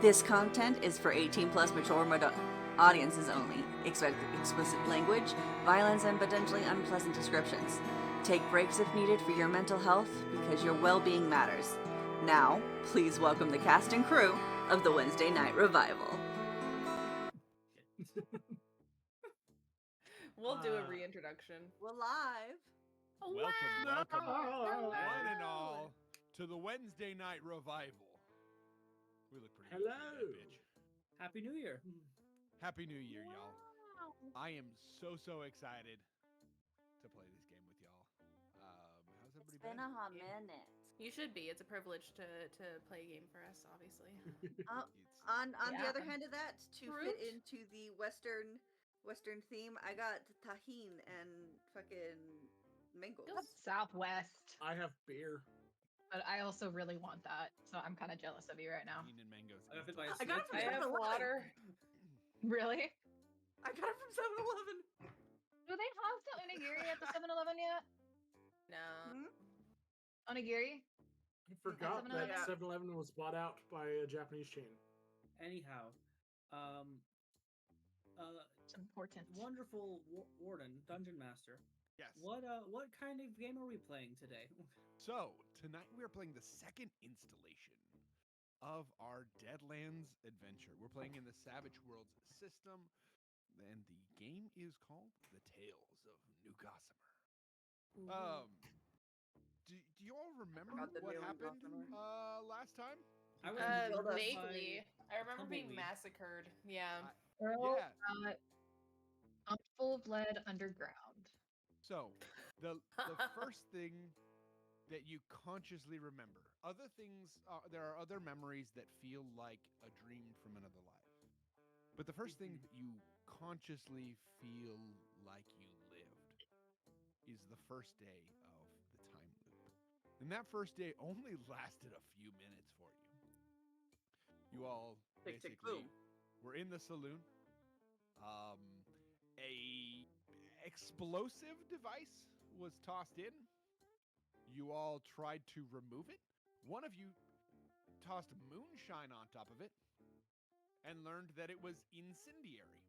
This content is for 18 plus mature audiences only. Expect explicit language, violence, and potentially unpleasant descriptions. Take breaks if needed for your mental health because your well-being matters. Now, please welcome the cast and crew of the Wednesday Night Revival. We'll do a reintroduction. We're live. Welcome, one and all, to the Wednesday Night Revival. We look pretty good. Hello. Bitch. Happy New Year. Happy New Year, y'all. I am so excited to play this game with y'all. How's everybody It's been a hot minute. You should be. It's a privilege to play a game for us, obviously. On the Yeah. other hand of that, to Fruit? fit into the Western theme, I got tahine and fucking mangoes. Feels- Southwest, I have beer. but I also really want that, so I'm kind of jealous of you right now. Bean and mangoes. I have it by a I got it snake. from I have 7-Eleven. water. Really? I got it from 7-Eleven. Do they have the onigiri at the 7-Eleven yet? No. Onigiri? I forgot that 7-Eleven? 7-Eleven was bought out by a Japanese chain. Anyhow, It's important. wonderful warden, dungeon master. Yes. What kind of game are we playing today? So, tonight we are playing the second installation of our Deadlands adventure. We're playing in the Savage Worlds system, and the game is called The Tales of New Gossamer. Do you all remember forgot the what new happened Gossamer. last time? I was killed us. Vaguely. I remember being Tumbleweed. massacred. Yeah. Earl Yeah. got full-bled underground. So, the first thing that you consciously remember. Other things, there are other memories that feel like a dream from another life. But the first thing that you consciously feel like you lived is the first day of the time loop. And that first day only lasted a few minutes for you. You all Tick, tick, basically boom. were in the saloon. A explosive device was tossed in. You all tried to remove it. One of you tossed moonshine on top of it and learned that it was incendiary.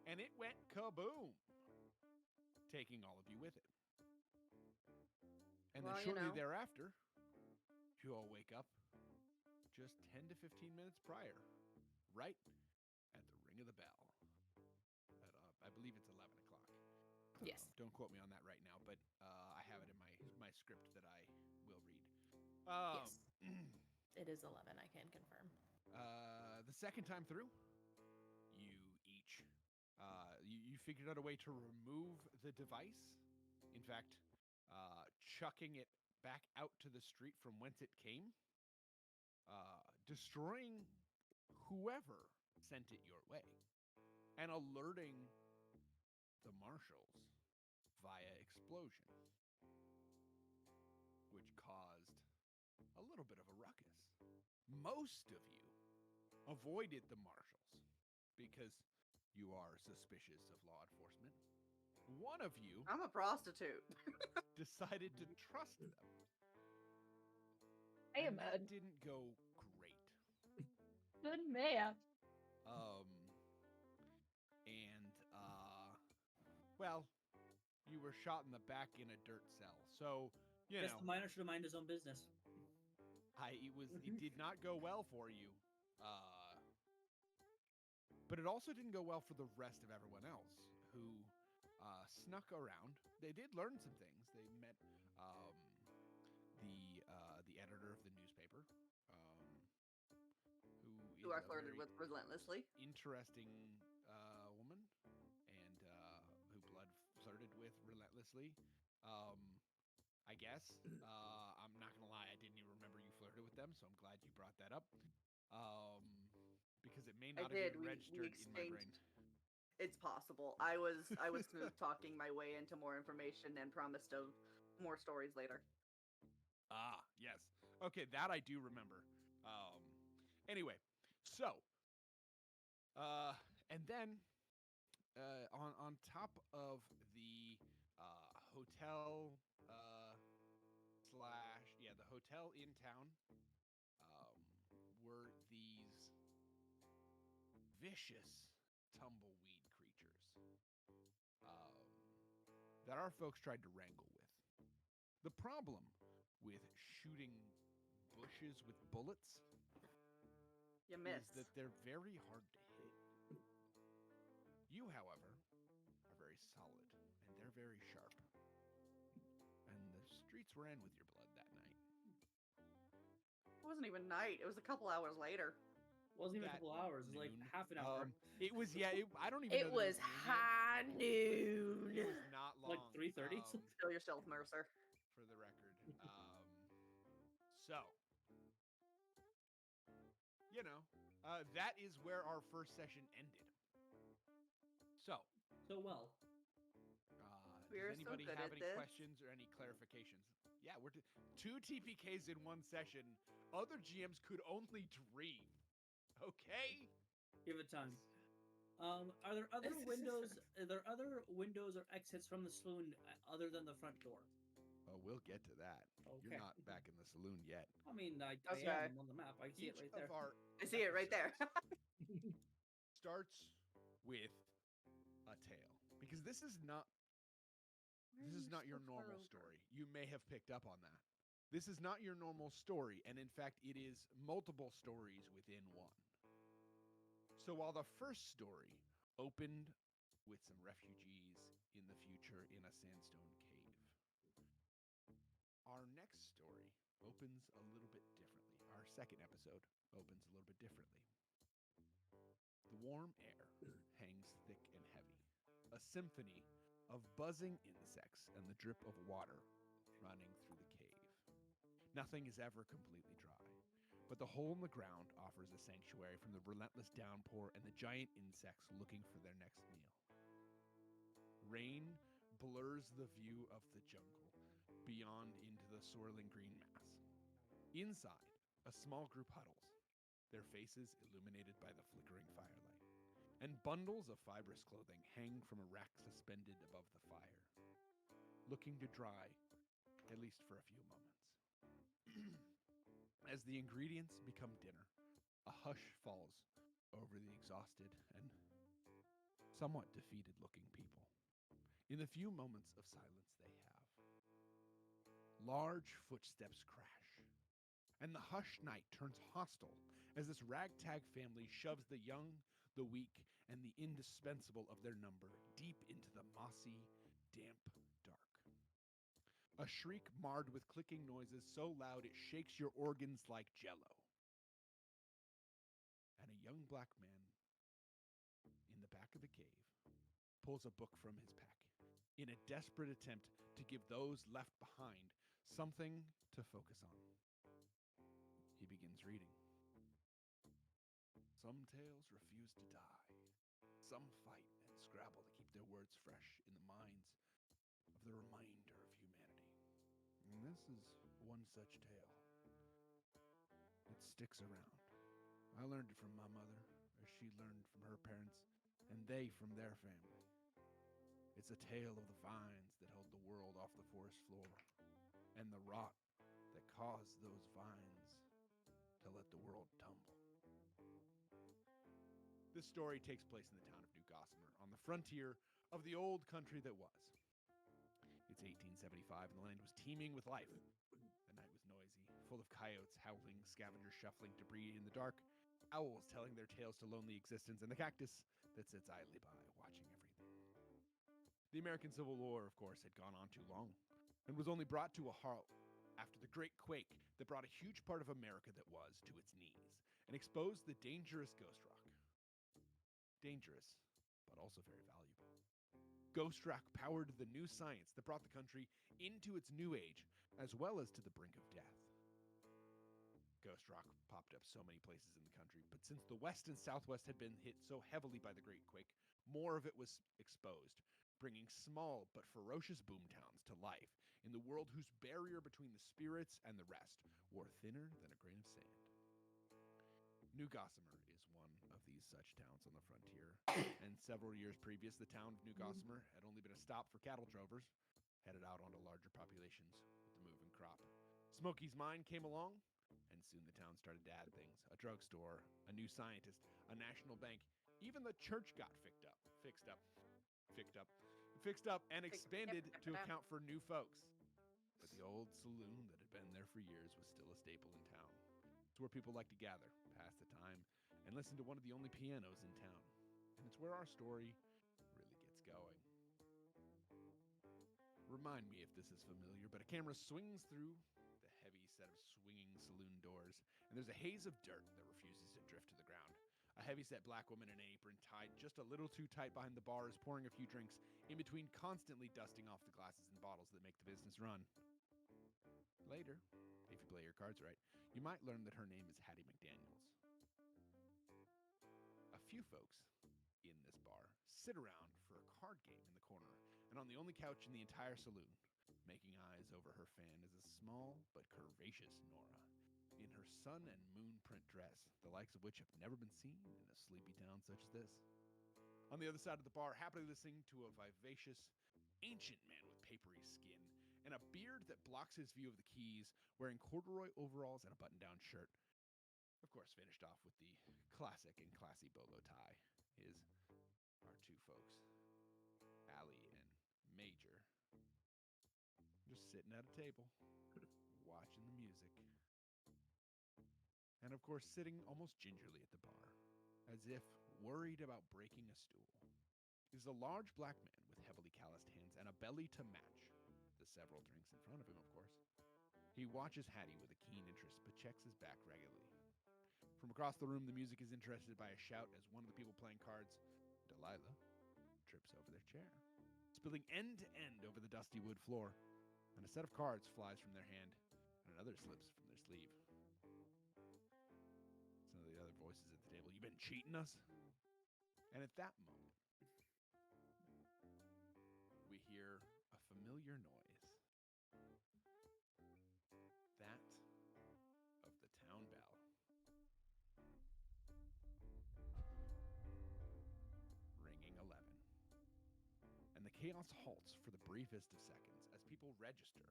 And it went kaboom, taking all of you with it. And Well, then you shortly know. thereafter, you all wake up just 10 to 15 minutes prior, right at the ring of the bell. I believe it's 11 o'clock. Yes. Don't quote me on that right now, but I have it in my script that I will read. Yes. It is 11, I can confirm. The second time through, you each you figured out a way to remove the device. In fact, chucking it back out to the street from whence it came, destroying whoever sent it your way, and alerting the marshals via explosion, which caused a little bit of a ruckus. Most of you avoided the marshals because you are suspicious of law enforcement. One of you I'm a prostitute. decided to trust them. Hey, And that man. didn't go great. Good man. Well, you were shot in the back in a dirt cell. So, you Guess know, the miner should have minded his own business. it did not go well for you. But it also didn't go well for the rest of everyone else who snuck around. They did learn some things. They met the editor of the newspaper, Who I is a flirted very with relentlessly. interesting woman, and who Blood flirted with relentlessly. I guess. I'm not gonna lie, I didn't even remember you flirted with them, so I'm glad you brought that up. Because it may not have been registered in my brain. It's possible. I was smooth talking my way into more information and promised of more stories later. Ah, yes. Okay, that I do remember. Anyway, so, and then on top of the hotel the hotel in town were these vicious tumbleweed creatures that our folks tried to wrangle with. The problem with shooting bushes with bullets You is missed. that they're very hard to hit. You, however, are very solid, and they're very sharp. And the streets were in with your blood that night. It wasn't even night. It was a couple hours later. Wasn't even a At couple hours. It was like noon. half an hour. It was, yeah, I don't even It know that was noon yet. high noon. It was not long. Like 3:30? Kill yourself, Mercer. For the record. So, you know, that is where our first session ended. So, So well. We are does so anybody good have at any this. questions or any clarifications? Yeah, we're 2 TPKs in one session. Other GMs could only dream. Okay? Give it time. Are there other windows? Are there other windows or exits from the saloon other than the front door? Oh, we'll get to that. Okay. You're not back in the saloon yet. I mean, I Okay. am on the map. I see it right there. Of our I see it right there. episodes starts with a tale, because this is not your normal story. You may have picked up on that. This is not your normal story, and in fact, it is multiple stories within one. So while the first story opened with some refugees in the future in a sandstone cave, our next story opens a little bit differently. Our second episode opens a little bit differently. The warm air hangs thick and heavy, a symphony of buzzing insects and the drip of water running through the cave. Nothing is ever completely dry, but the hole in the ground offers a sanctuary from the relentless downpour and the giant insects looking for their next meal. Rain blurs the view of the jungle beyond into the swirling green mass. Inside, a small group huddles, their faces illuminated by the flickering firelight, and bundles of fibrous clothing hang from a rack suspended above the fire, looking to dry, at least for a few moments. As the ingredients become dinner, a hush falls over the exhausted and somewhat defeated-looking people. In the few moments of silence they have, large footsteps crash, and the hushed night turns hostile as this ragtag family shoves the young, the weak, and the indispensable of their number deep into the mossy, damp dark. A shriek marred with clicking noises so loud it shakes your organs like jello. And a young black man in the back of the cave pulls a book from his pack in a desperate attempt to give those left behind something to focus on. He begins reading. Some tales refuse to die. Some fight and scrabble to keep their words fresh in the minds of the remainder of humanity. And this is one such tale. It sticks around. I learned it from my mother, as she learned from her parents, and they from their family. It's a tale of the vines that held the world off the forest floor, and the rot that caused those vines to let the world tumble. This story takes place in the town of New Gossamer, on the frontier of the old country that was. It's 1875, and the land was teeming with life. The night was noisy, full of coyotes howling, scavengers shuffling debris in the dark, owls telling their tales to lonely existence, and the cactus that sits idly by, watching everything. The American Civil War, of course, had gone on too long, and was only brought to a halt after the Great Quake that brought a huge part of America that was to its knees, and exposed the dangerous ghost rock. Dangerous, but also very valuable. Ghost rock powered the new science that brought the country into its new age, as well as to the brink of death. Ghost rock popped up so many places in the country, but since the West and Southwest had been hit so heavily by the Great Quake, more of it was exposed, bringing small but ferocious boomtowns to life in the world whose barrier between the spirits and the rest wore thinner than a grain of sand. New Gossamer is one of these such towns on the frontier, and several years previous, the town of New Gossamer had only been a stop for cattle drovers, headed out onto larger populations with the moving crop. Smokey's Mine came along, and soon the town started to add things. A drugstore, a new scientist, a national bank, Even the church got fixed up, and expanded to account for new folks. But the old saloon that had been there for years was still a staple in town. It's where people like to gather, pass the time, and listen to one of the only pianos in town. And it's where our story really gets going. Remind me if this is familiar, but a camera swings through the heavy set of swinging saloon doors, and there's a haze of dirt that refuses to drift to the ground. A heavy-set black woman in an apron, tied just a little too tight behind the bar, is pouring a few drinks, in between constantly dusting off the glasses and bottles that make the business run. Later, if you play your cards right, you might learn that her name is Hattie McDaniels. A few folks in this bar sit around for a card game in the corner, and on the only couch in the entire saloon, making eyes over her fan, is a small but curvaceous Nora, in her sun and moon print dress, the likes of which have never been seen in a sleepy town such as this. On the other side of the bar, happily listening to a vivacious, ancient man with papery skin and a beard that blocks his view of the keys, wearing corduroy overalls and a button-down shirt. Of course, finished off with the classic and classy bolo tie, is our two folks, Allie and Major, just sitting at a table, watching the music. And of course, sitting almost gingerly at the bar, as if worried about breaking a stool, is a large black man with heavily calloused hands and a belly to match the several drinks in front of him, of course. He watches Hattie with a keen interest, but checks his back regularly. From across the room, the music is interrupted by a shout as one of the people playing cards, Delilah, trips over their chair, spilling end to end over the dusty wood floor, and a set of cards flies from their hand, and another slips from their sleeve. Some of the other voices at the table, "You been cheating us?" And at that moment, we hear a familiar noise. That of the town bell. Ringing 11. And the chaos halts for the briefest of seconds as people register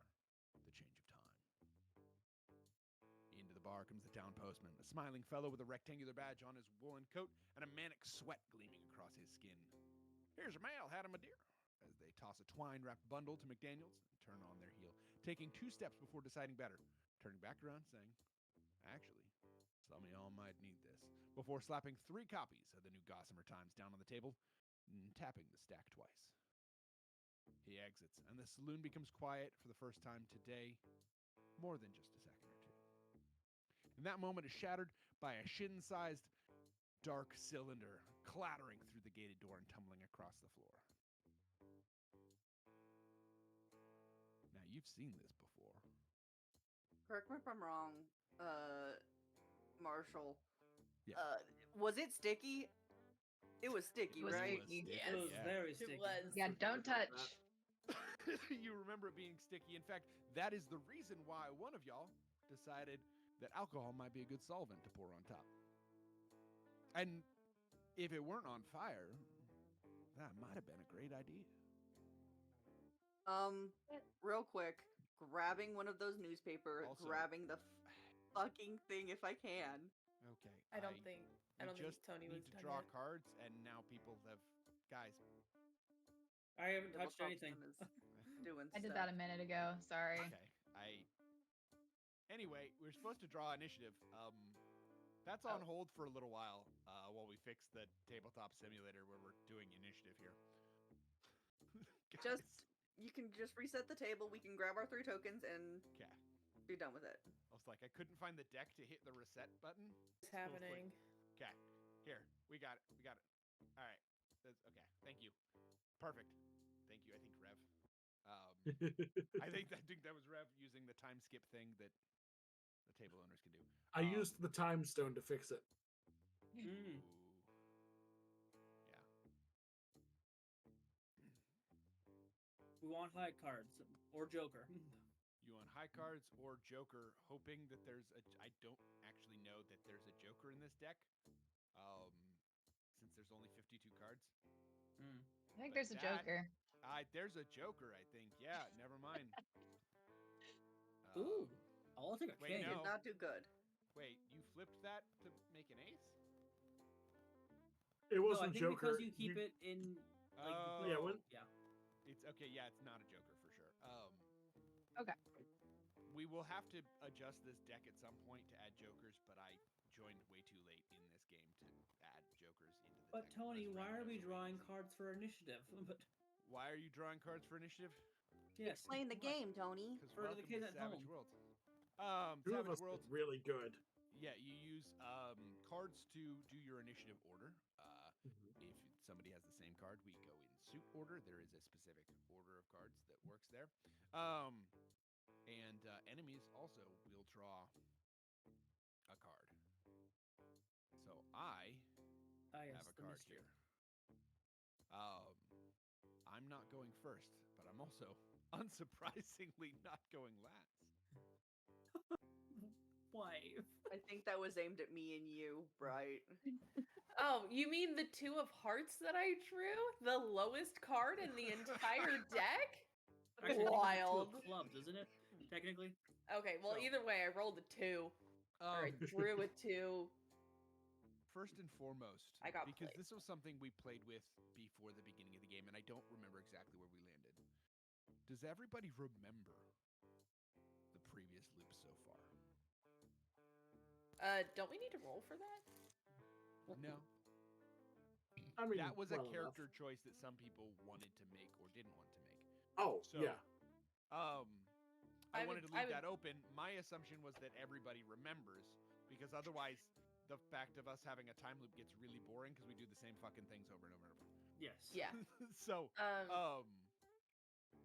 the change of time. Into the bar comes the town postman, a smiling fellow with a rectangular badge on his woolen coat and a manic sweat gleaming across his skin. "Here's your mail, Hattie, my dear," as they toss a twine-wrapped bundle to McDaniels and turn on their heel, taking 2 steps before deciding better, turning back around saying, "Actually, some of y'all might need this," before slapping 3 copies of the new Gossamer Times down on the table and tapping the stack twice. He exits, and the saloon becomes quiet for the first time today, more than just a second or two. And that moment is shattered by a shin-sized dark cylinder clattering through the gated door and tumbling across the floor. Now, you've seen this before. Correct me if I'm wrong, Marshall. Yeah. Was it sticky? It was sticky, It was right? sticky. It was Yeah. very sticky. It was. Yeah, don't touch. You remember it being sticky. In fact, that is the reason why one of y'all decided that alcohol might be a good solvent to pour on top. And if it weren't on fire, that might have been a great idea. Real quick, grabbing one of those newspapers, Also- grabbing the fucking thing if I can. Okay. I don't think just Tony was need to done draw yet. cards, and now people have... Guys, I haven't Double touched anything. Thompson is doing I did stuff. that a minute ago. Sorry. okay. Anyway, we're supposed to draw initiative. That's on hold for a little while we fix the tabletop simulator where we're doing initiative here. Guys. You can just reset the table. We can grab our 3 tokens and Okay. be done with it. I was like, I couldn't find the deck to hit the reset button. It's happening. Okay. Here. We got it. All right. Okay. Thank you. Perfect. Thank you. I think Rev. I think that was Rev using the time skip thing that the table owners can do. I used the time stone to fix it. Mm. Ooh. We want high cards or Joker. You want high cards or Joker, hoping that there's a... I don't actually know that there's a Joker in this deck, since there's only 52 cards. Mm. I think But there's a Joker. There's a Joker, I think. Yeah, never mind. Ooh, I'll take a wait, king. no. Did not do good. Wait, you flipped that to make an ace? It No, I wasn't think Joker. because you keep it in. Like, Oh, Yeah, when- yeah. It's okay. Yeah, it's not a Joker for sure. Okay. We will have to adjust this deck at some point to add Jokers, but I joined way too late in this game to add Jokers into the But deck. Tony, because why are we randomizers drawing easy. cards for initiative? But Why are you drawing cards for initiative? yes, Explain the why? game, Tony. Because For the welcome kids to at Savage home. World. Two of Savage us World. did really good. Yeah, you use cards to do your initiative order. Mhm. If somebody has the same card, we go in suit order. There is a specific order of cards that works there. And enemies also will draw a card. So I Yes, have a the card mystery. here. I'm not going first, but I'm also unsurprisingly not going last. Why? I think that was aimed at me and you, right? Oh, you mean the 2 of hearts that I drew? The lowest card in the entire deck? Actually, I think it's a Wild. two of clubs, isn't it? Technically. Okay, well, So- either way, I rolled a 2. Or I drew a 2. First and foremost, I got because played. this was something we played with before the beginning of the game, and I don't remember exactly where we landed. Does everybody remember the previous loop so far? Don't we need to roll for that? No. I mean, That was a well enough. character choice that some people wanted to make or didn't want to make. Oh, So, yeah. I I wanted would- to leave I would- that open. My assumption was that everybody remembers, because otherwise, the fact of us having a time loop gets really boring because we do the same fucking things over and over and over. Yes. Yeah. So,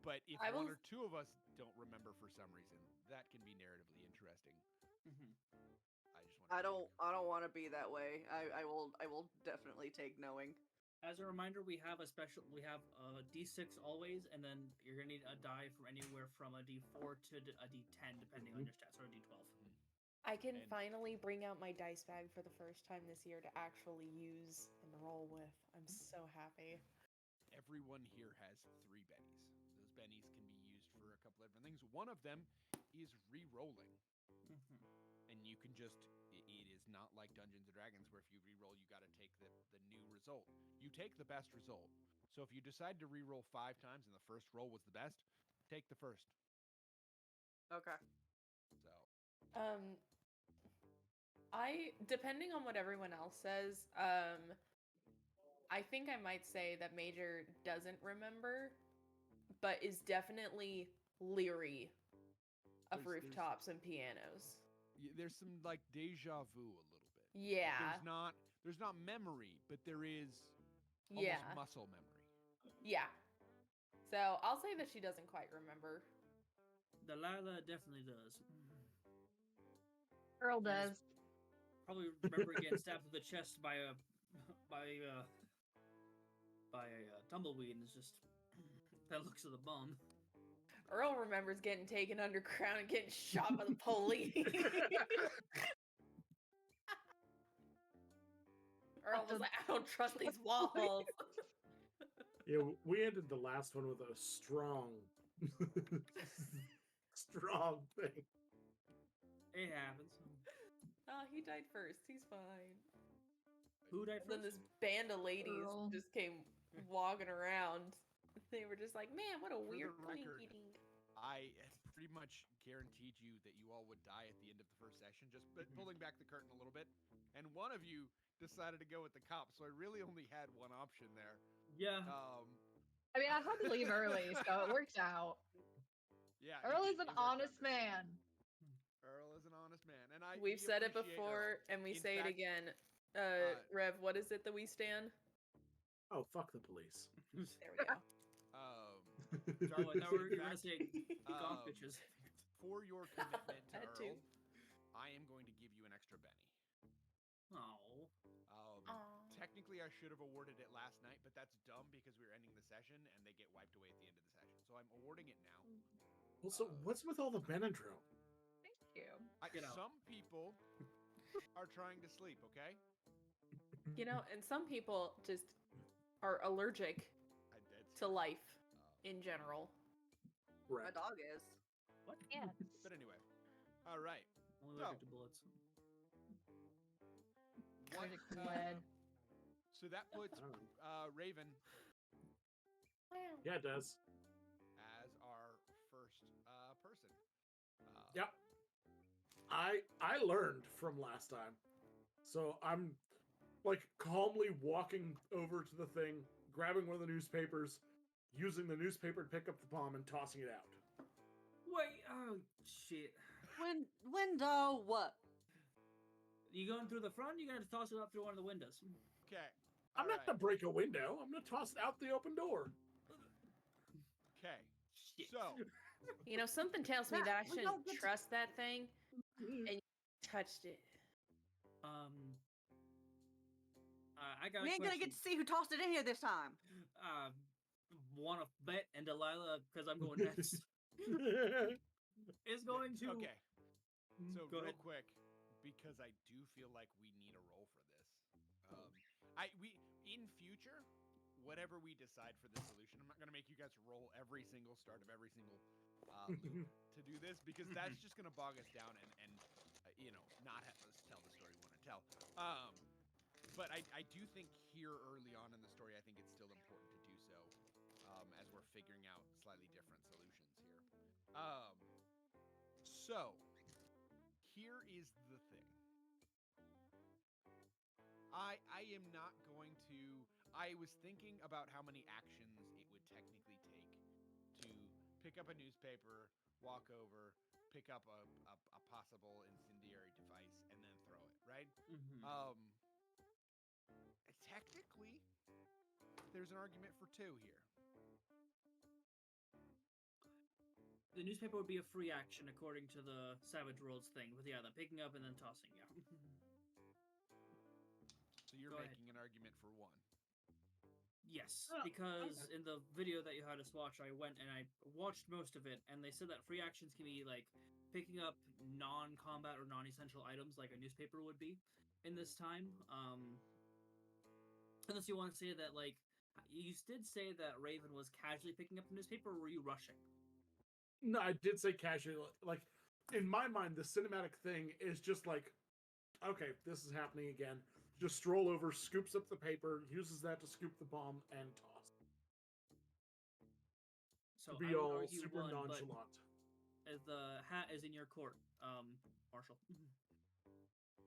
but if I one will- or two of us don't remember for some reason, that can be narratively interesting. Mhm. I just want. I don't want to be that way. I will definitely take knowing. As a reminder, we have a D6 always, and then you're gonna need a die from anywhere from a D4 to a D10, depending on your stats, or a D12. I can And- finally bring out my dice bag for the first time this year to actually use and roll with. I'm so happy. Everyone here has 3 bennies. Those bennies can be used for a couple of different things. One of them is re-rolling. Mhm. And you can just, it is not like Dungeons & Dragons where if you re-roll, you got to take the new result. You take the best result. So if you decide to re-roll 5 times and the first roll was the best, take the first. Okay. So, Depending on what everyone else says, I think I might say that Major doesn't remember, but is definitely leery of There's- rooftops and pianos. there's some like deja vu a little bit. Yeah. There's not memory, but there is almost Yeah. muscle memory. Yeah. So I'll say that she doesn't quite remember. Delilah definitely does. Earl I does. just Probably remember getting stabbed in the chest by a tumbleweed, and it's just that looks of the bum. Earl remembers getting taken underground and getting shot by the police. Earl was like, I don't trust these walls. Yeah, we ended the last one with a strong, strong thing. It happens. Oh, he died first. He's fine. Who died And then first? this band of ladies Earl. just came walking around. They were just like, man, what a For the weird record, blinky dink. I pretty much guaranteed you that you all would die at the end of the first session, just pulling back the curtain a little bit. And one of you decided to go with the cops, so I really only had one option there. Yeah. I mean, I had to leave early, so it worked out. Yeah, Earl it is an worked out honest great. man. Earl is an honest man, and We've we said it appreciate before, Earl. and we In say it fact, again. Rev, what is it that we stand? Oh, fuck the police. There we go. Oh, I thought we were In gonna fact, say golf um, bitches. for your commitment to That too. Earl, I am going to give you an extra Benny. Oh. Technically, I should have awarded it last night, but that's dumb because we were ending the session and they get wiped away at the end of the session. So I'm awarding it now. Also, what's with all the Benadryl? Thank you. Get out. Some people are trying to sleep, okay? You know, and some people just are allergic That's to life in general. My Right. dog is. What? Yes. But anyway, all right. Only allergic to bullets. What, Allergic to lead. So that puts I don't know. Raven Yeah, it does. as our first person. Yep. I learned from last time, so I'm like calmly walking over to the thing, grabbing one of the newspapers, using the newspaper to pick up the bomb and tossing it out. Wait, oh shit. Window, what? You going through the front? You're gonna toss it up through one of the windows. Okay. I'm not gonna break a window. I'm gonna toss it out the open door. Okay. Shit. So Something tells me That- that I we don't shouldn't get to- trust that thing, and you touched it. I got. We a ain't gonna question. get to see who tossed it in here this time. Want to bet, and Delilah, because I'm going next, is going to. okay. So Go real ahead. quick, because I do feel like we need a roll for this. We in future, whatever we decide for the solution, I'm not gonna make you guys roll every single start of every single loop to do this because that's just gonna bog us down and not have us tell the story we want to tell. But I do think here early on in the story, I think it's still important to do so as we're figuring out slightly different solutions here. So here is the thing. I am not going to. I was thinking about how many actions it would technically take to pick up a newspaper, walk over, pick up a possible incendiary device, and then throw it, right? Technically, there's an argument for 2 here. The newspaper would be a free action according to the Savage Worlds thing, with the picking up and then tossing. Yeah. So you're Go making an argument for 1. Yes, Oh, because okay. in the video that you had us watch, I went and I watched most of it, and they said that free actions can be like picking up non-combat or non-essential items, like a newspaper would be in this time. Unless you want to say that, like, you did say that Raven was casually picking up the newspaper, or were you rushing? No, I did say casually. Like, in my mind, the cinematic thing is just like, okay, this is happening again. Just stroll over, scoops up the paper, uses that to scoop the bomb, and toss. So Be I would all argue super one, nonchalant. but the hat is in your court, Marshall.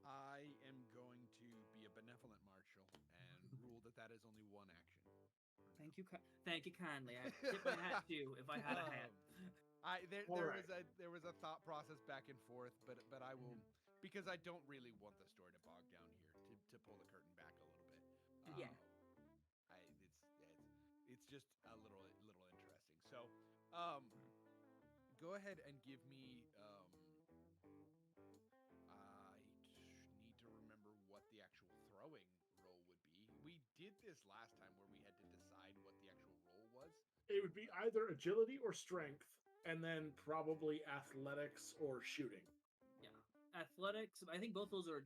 I am going to be a benevolent marshal and rule that is only 1 action. Thank you kindly. I tip my hat to you if I had a hat. There was a thought process back and forth, but I will because I don't really want the story to bog down here to pull the curtain back a little bit. Yeah. It's just a little interesting. So, go ahead and give me. I need to remember what the actual throwing roll would be. We did this last time where we had to decide what the actual roll was. It would be either agility or strength, and then probably athletics or shooting. Yeah, athletics. I think both those are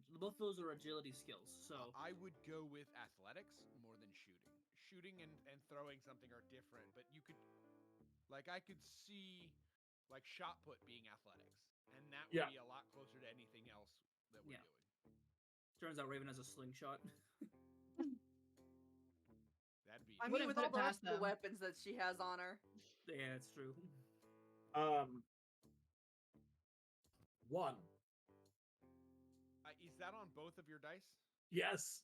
agility skills. So I would go with athletics more than shooting. Shooting and throwing something are different, but you could, like, I could see, like, shot put being athletics, and that would be a lot closer to anything else that we're doing. Turns out Raven has a slingshot. That'd be. I Wouldn't mean, with put all it the rest past of the them. weapons that she has on her. Yeah, it's true. 1. Is that on both of your dice? Yes.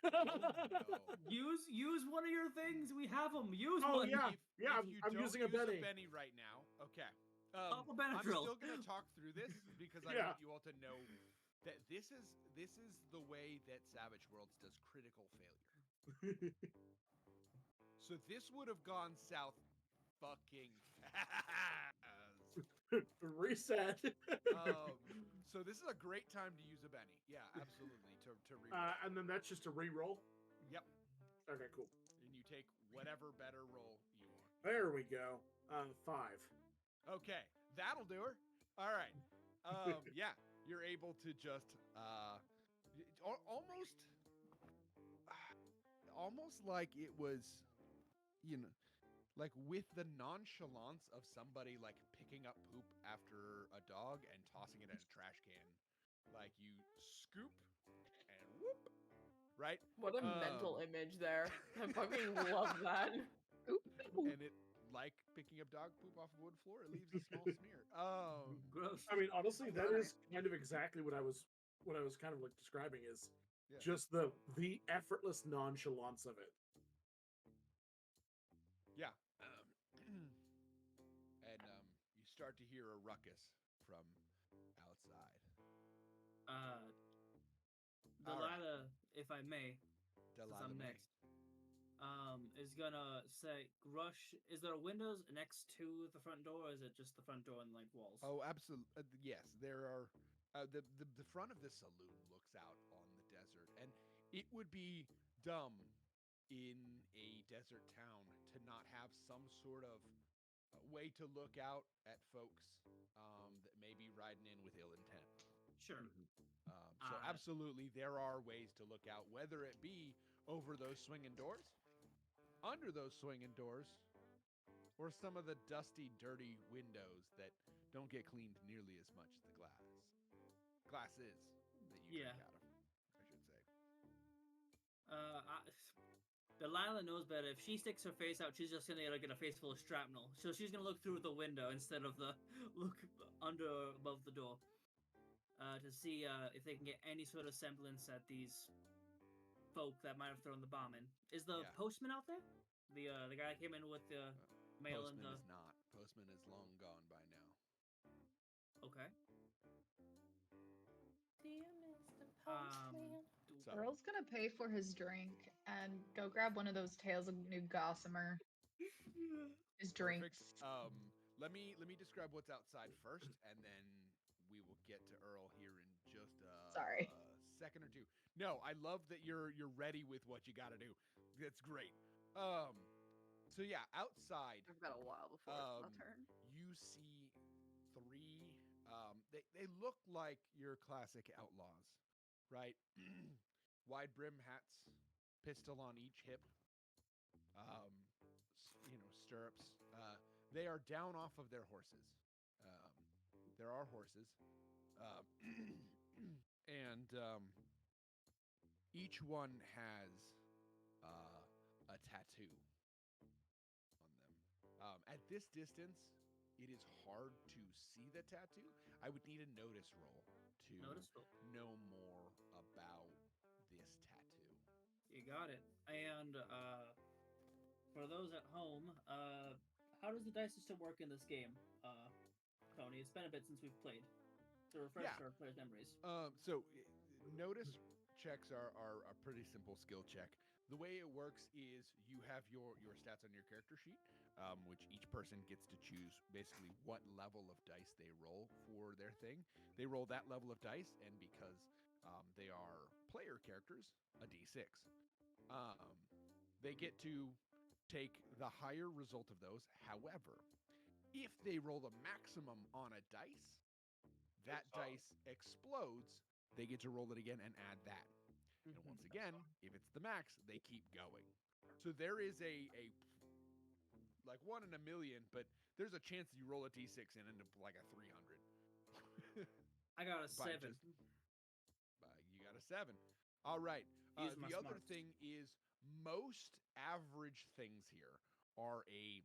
No. Use one of your things. We have them. Use Oh, one. yeah. If I'm you don't using a use Benny. a Benny right now. Okay. Pop a I'm Benadryl. still gonna talk through this because I Yeah. want you all to know that this is the way that Savage Worlds does critical failure. So this would have gone south fucking fast. Reset. So this is a great time to use a Benny. Yeah, absolutely. To reroll. And then that's just a re-roll? Yep. Okay, cool. And you take whatever better roll you want. There we go. 5. Okay, that'll do her. All right. Yeah, you're able to just almost like it was, like with the nonchalance of somebody like picking up poop after a dog and tossing it in a trash can. Like you scoop and whoop, right? What a mental image there. I fucking love that. And it, like picking up dog poop off a wood floor, it leaves a small smear. Gross. I mean, honestly, that Alright. is kind of exactly what I was kind of like describing is Yeah. just the effortless nonchalance of it. Yeah. And you start to hear a ruckus from outside. Delilah, if I may, since Delilah I'm May. next, is gonna say, Rush, is there windows next to the front door, or is it just the front door and like walls? Oh, absolutely. Yes, there are. The front of this saloon looks out on the desert, and it would be dumb in a desert town to not have some sort of way to look out at folks that may be riding in with ill intent. Sure. So absolutely, there are ways to look out, whether it be over those swinging doors, under those swinging doors, or some of the dusty, dirty windows that don't get cleaned nearly as much as the glasses that you Yeah. drink out of, I should say. Delilah knows better. If she sticks her face out, she's just gonna get a face full of shrapnel. So she's gonna look through the window instead of the look under above the door to see if they can get any sort of semblance at these folk that might have thrown the bomb in. Is the Yeah. postman out there? The guy that came in with the mail and Postman the is not. Postman is long gone by now. okay. Dear Mr. Um, Postman. So, Earl's gonna pay for his drink and go grab one of those Tales of New Gossamer. His drink. perfect. Let me describe what's outside first, and then we will get to Earl here in just Sorry. a second or two. No, I love that you're ready with what you got to do. That's great. So yeah, outside, I've got a while before it's my turn. you see three. They look like your classic outlaws, right? Wide brim hats, pistol on each hip, stirrups. They are down off of their horses. There are horses, and each one has a tattoo on them. At this distance, it is hard to see the tattoo. I would need a notice roll to know more about this tattoo. You got it. And for those at home, how does the dice system work in this game, Tony? It's been a bit since we've played. To refresh our players' memories. Notice checks are a pretty simple skill check. The way it works is you have your stats on your character sheet, which each person gets to choose basically what level of dice they roll for their thing. They roll that level of dice, and because they are player characters, a d6. They get to take the higher result of those. However, if they roll the maximum on a dice, that dice explodes. They get to roll it again and add that. And once again, if it's the max, they keep going. So there is a like 1 in a million, but there's a chance that you roll a d6 and end up like a 300. I got a 7. You got a 7. All right. Use my The other smarts. thing is most average things here are a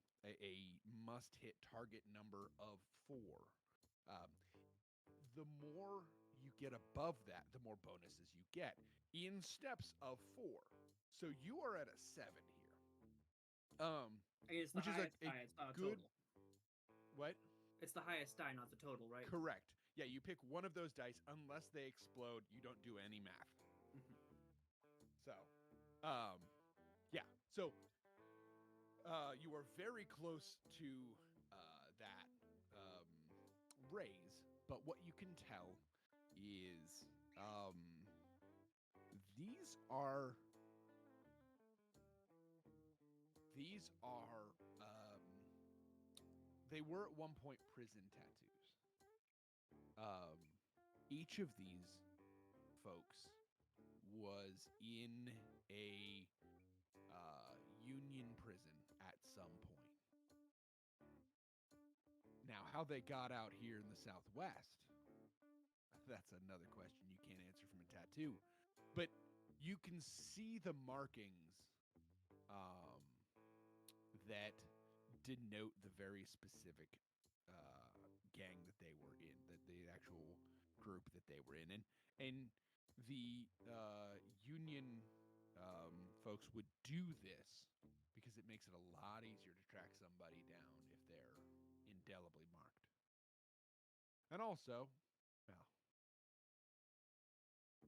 must-hit target number of 4. The more you get above that, the more bonuses you get in steps of 4. So you are at a 7 here. It's the which is highest a die. It's not a good. total. What? It's the highest die, not the total, right? Correct. Yeah, you pick one of those dice. Unless they explode, you don't do any math. So, yeah. So, you are very close to that raise, but what you can tell is these are they were at one point prison tattoos. Each of these folks was in a Union prison at some point. Now, how they got out here in the Southwest, that's another question you can't answer from a tattoo. But you can see the markings that denote the very specific gang that they were in, the actual group that they were in, and the Union folks would do this because it makes it a lot easier to track somebody down if they're indelibly marked. And also, well,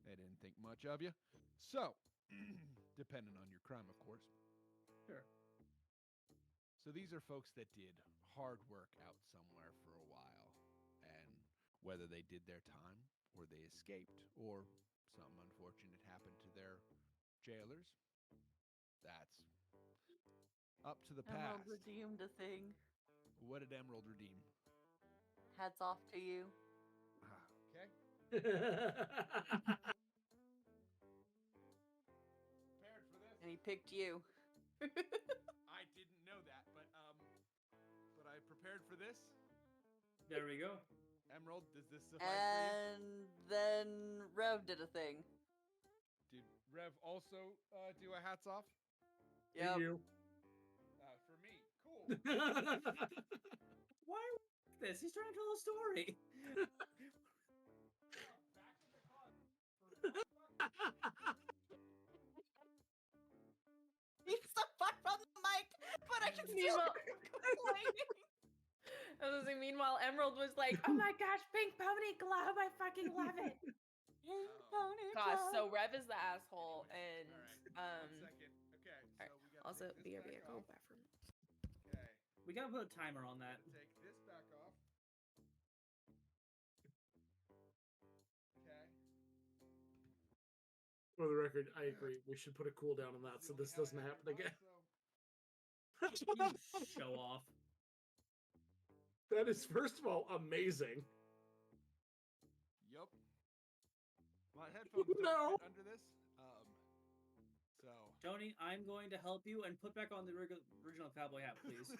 they didn't think much of you. So, depending on your crime, of course. Sure. So these are folks that did hard work out somewhere for a while. And whether they did their time or they escaped or something unfortunate happened to their jailers, that's up to the Emerald past. redeemed a thing. What did Emerald redeem? Hats off to you. Okay. Prepared for this? And he picked you. I didn't know that, but I prepared for this. There we go. Emerald, does this suffice for you? And then Rev did a thing. Did Rev also do a hats off? Yep. You. For me, cool. Why are we like this? He's trying to tell a story. Back to the closet. He's so far from the mic, but I can still Meanwhile- hear him complaining. I was gonna say, meanwhile, Emerald was like, "Oh my gosh, pink pony globe! I fucking love it." Gosh, so Rev is the asshole, and All right. 1 second. Okay. alright. So we got Also take this BRB, back go off. bathroom. Okay. We gotta put a timer on that. Take this back off. Okay. For the record, I agree. We should put a cooldown on that so this doesn't happen again. You show off. That is, first of all, amazing. Yup. My headphones don't No. fit under this. So. Tony, I'm going to help you and put back on the original cowboy hat, please.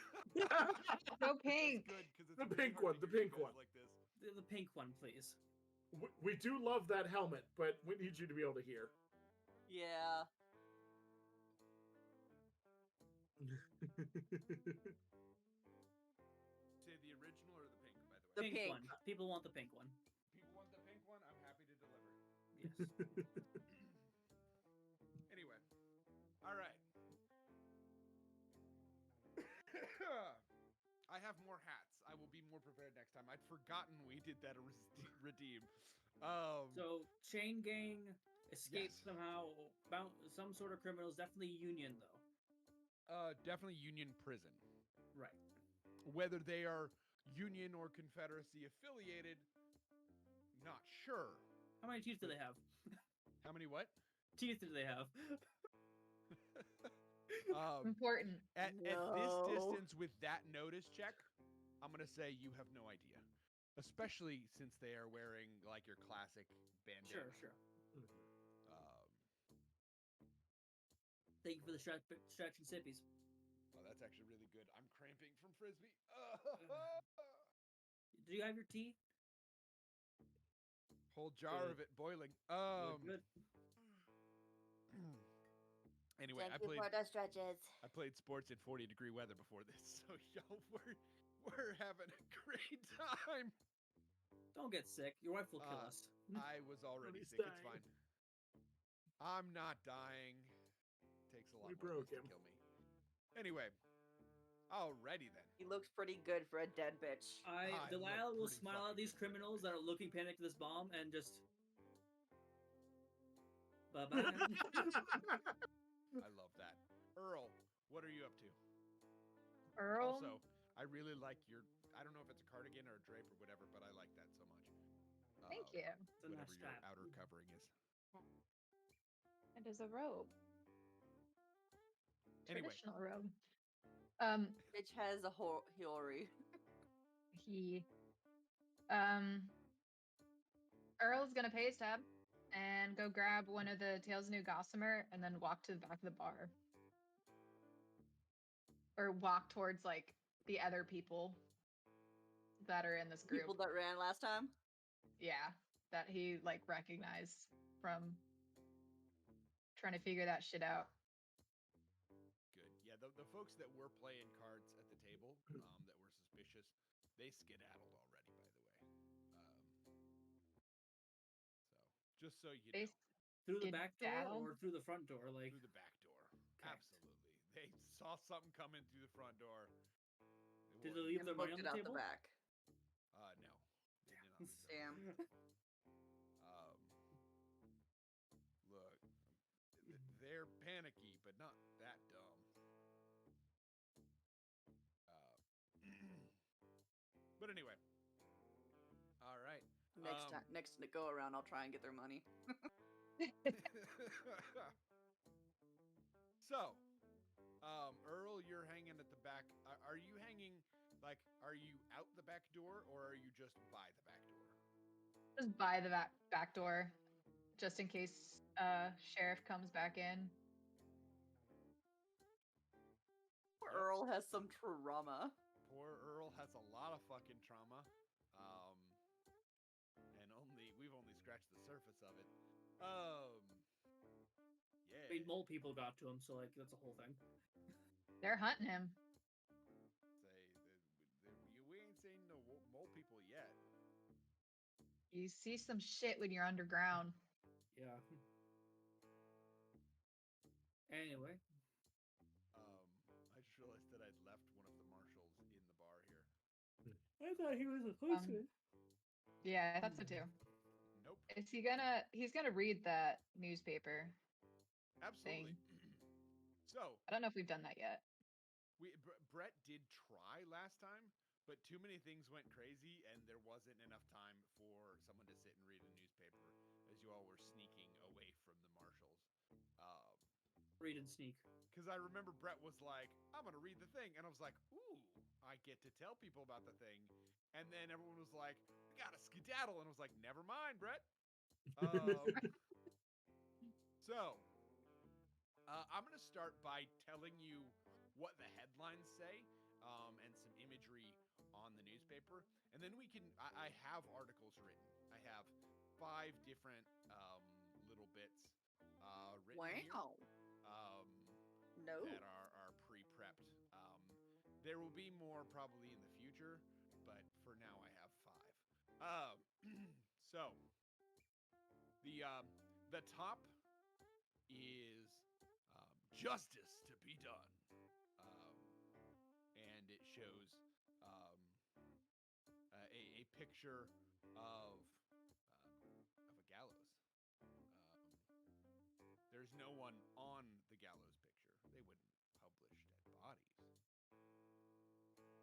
Go pink. Good, 'cause it's The really pink hard one, to the hear you pink guys one. Like this. The pink one, please. We do love that helmet, but we need you to be able to hear. Yeah. Say the original or the pink, by the way. The Pink pink. one. People want the pink one. People want the pink one. I'm happy to deliver. Yes. Anyway. All right. I have more hats. I will be more prepared next time. I'd forgotten we did that redeem. So, chain gang, escape Yes. somehow, some sort of criminals, definitely Union, though. Definitely Union prison. Right. Whether they are Union or Confederacy affiliated, not sure. How many teeth do they have? How many what? Teeth do they have? Important. At this No. distance with that notice check, I'm going to say you have no idea. Especially since they are wearing like your classic bandana. Sure. Um, Thank you for the stretch and sippies. oh, that's actually really good. I'm cramping from Frisbee. Do you have your tea? Whole jar Good. of it boiling. Good. Anyway, Thank you for the stretches. I played sports in 40-degree weather before this, so y'all we're having a great time. Don't get sick. Your wife will kill Uh, us. I was already He's sick. It's dying. fine. I'm not dying. Takes a lot We more broke to him. kill me. Anyway, alrighty then. He looks pretty good for a dead bitch. I Delilah look will pretty smile at fucking these good. criminals that are looking panicked at this bomb and just. Bye-bye. I love that. Earl, what are you up to? Earl. Also, I really like your. I don't know if it's a cardigan or a drape or whatever, but I like that so much. Thank you. It's a nice Whatever your strap. outer covering is. It is a robe. Anyway. Traditional robe. Bitch has a Hillary. Earl's gonna pay his tab and go grab one of the Tales of New Gossamer and then walk to the back of the bar. Or walk towards like the other people that are in this group. People that ran last time. Yeah, that he like recognized from trying to figure that shit out. Good. Yeah, the folks that were playing cards at the table that were suspicious, they skedaddled already, by the way. So, just so you They know, Through the back door skedaddled? or through the front door? Like, through the back door. Correct. Absolutely. They saw something coming through the front door. did they leave And their money booked on it the out the table? back. No. They did not leave their Damn. money on the table. Look, they're panicky, but not that dumb. But anyway. All right. Next go around, I'll try and get their money. So, Earl, you're hanging at the back. Are you hanging, like, are you out the back door or are you just by the back door? Just by the back door, just in case sheriff comes back in. Poor Earl has some trauma. Poor Earl has a lot of fucking trauma. And we've only scratched the surface of it. Yeah. I mean, mole people got to him, so like that's a whole thing. They're hunting him. We ain't seen no mole people yet. You see some shit when you're underground. Yeah. Anyway, I just realized that I'd left one of the marshals in the bar here. I thought he was a policeman. Yeah, I thought so too. Nope. Is he gonna? He's gonna read that newspaper. Absolutely. So I don't know if we've done that yet. Brett did try last time, but too many things went crazy, and there wasn't enough time for someone to sit and read a newspaper as you all were sneaking away from the marshals. Read and sneak. Because I remember Brett was like, I'm going to read the thing. And I was like, ooh, I get to tell people about the thing. And then everyone was like, we got to skedaddle. And I was like, never mind, Brett. I'm going to start by telling you what the headlines say and some imagery on the newspaper. And then I have articles written. I have 5 different little bits written here. Wow. No. That are pre-prepped. There will be more probably in the future, but for now I have 5. So the top is justice to be done, and it shows a picture of a gallows. There's no one on the gallows picture. They wouldn't publish dead bodies.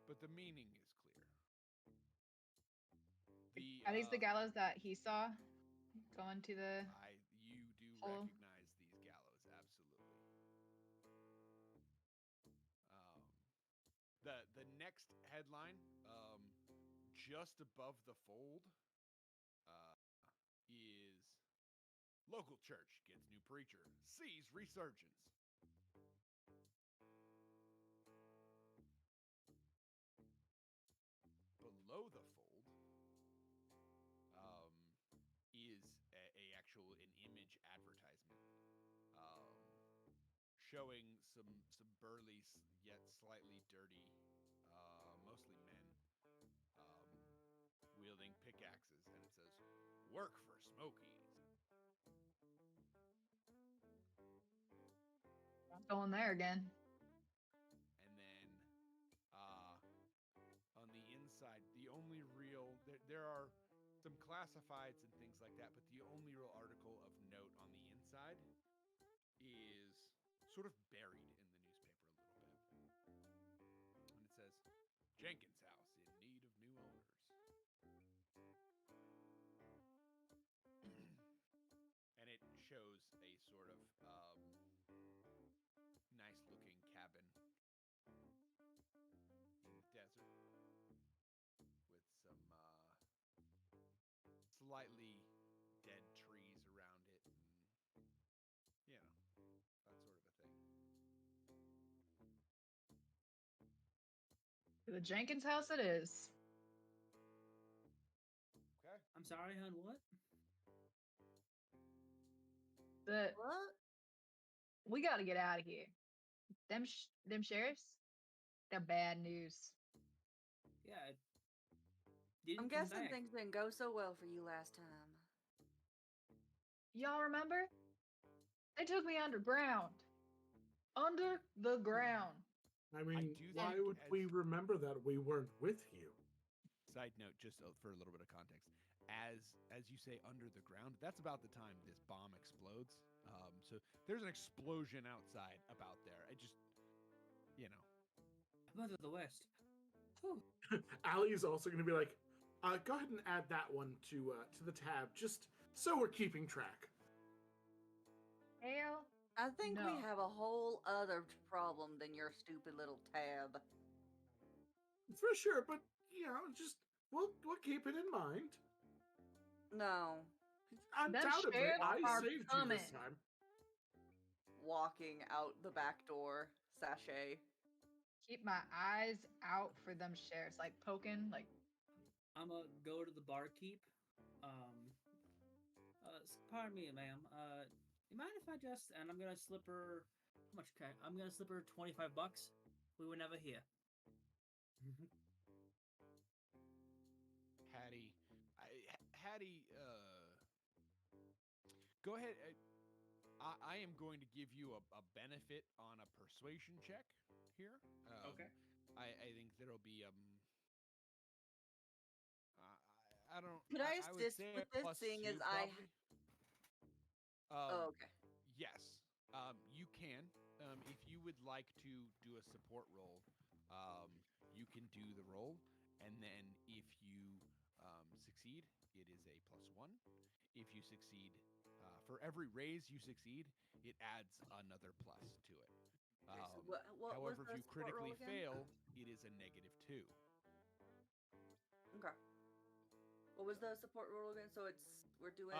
But the meaning is clear. Are these the gallows that he saw going to the? You do hole? recognize these gallows, absolutely. The next headline, just above the fold, is local church gets new preacher, sees resurgence. Below the fold is an image advertisement showing some burly yet slightly dirty, mostly men, wielding pickaxes, and it says, "Work for Smokies." Going there again. And then on the inside, the only real there are some classifieds and things like that, but the only real article of note on the inside is sort of buried in the newspaper a little bit. And it says, Jenkins house in need of new owners. And it shows a sort of nice looking cabin in the desert with some slightly dead trees around it, and that sort of a thing. The Jenkins house it is. Okay. I'm sorry, hon. What? The What? We gotta get out of here. Them sheriffs, they're bad news. Yeah. Didn't I'm come guessing back. things didn't go so well for you last time. Y'all remember? They took me underground. Under the ground. I mean, do why think would as- we remember that we weren't with you? Side note, just for a little bit of context, as you say, under the ground, that's about the time this bomb explodes. So there's an explosion outside about there. I just, you know, Mother of the West. Whew. Allie's also going to be like, go ahead and add that one to the tab, just so we're keeping track. Hell, I think we No. have a whole other problem than your stupid little tab. For sure, but just we'll keep it in mind. No. Undoubtedly, sheriffs I are saved you this coming. time. Walking out the back door, sachet. keep my eyes out for them sheriffs, like poking, like I'm gonna go to the barkeep. Pardon me, ma'am. You mind if I just? And I'm gonna slip her. How much cash? I'm gonna slip her $25. We were never here. Hattie, Hattie, go ahead. I am going to give you a benefit on a persuasion check here. Okay. I think there'll be I don't. Could I would assist say with a this, seeing as +2 I- probably. Oh, okay. Yes, you can. If you would like to do a support roll, you can do the roll, and then if you succeed, it is a +1. If you succeed, for every raise you succeed, it adds another plus to it. So what was However, the if you support roll critically again? fail, it is a -2. Okay. What was the support roll again? So we're doing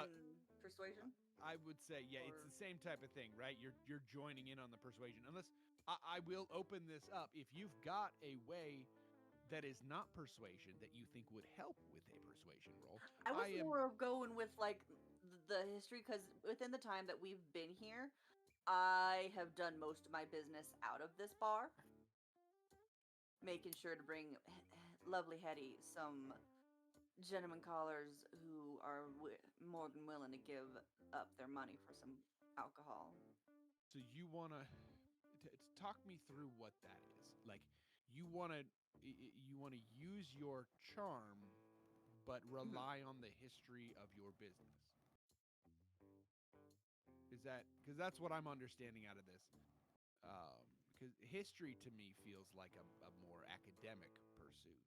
persuasion? I would say, yeah, it's the same type of thing, right? You're joining in on the persuasion. Unless I will open this up. If you've got a way that is not persuasion that you think would help with a persuasion roll, I was am more of going with like the history, because within the time that we've been here, I have done most of my business out of this bar, making sure to bring lovely Hetty some gentlemen callers who are more than willing to give up their money for some alcohol. So you want to talk me through what that is. Like you want to use your charm but rely on the history of your business. Is that cuz that's what I'm understanding out of this. Cuz history to me feels like a more academic pursuit.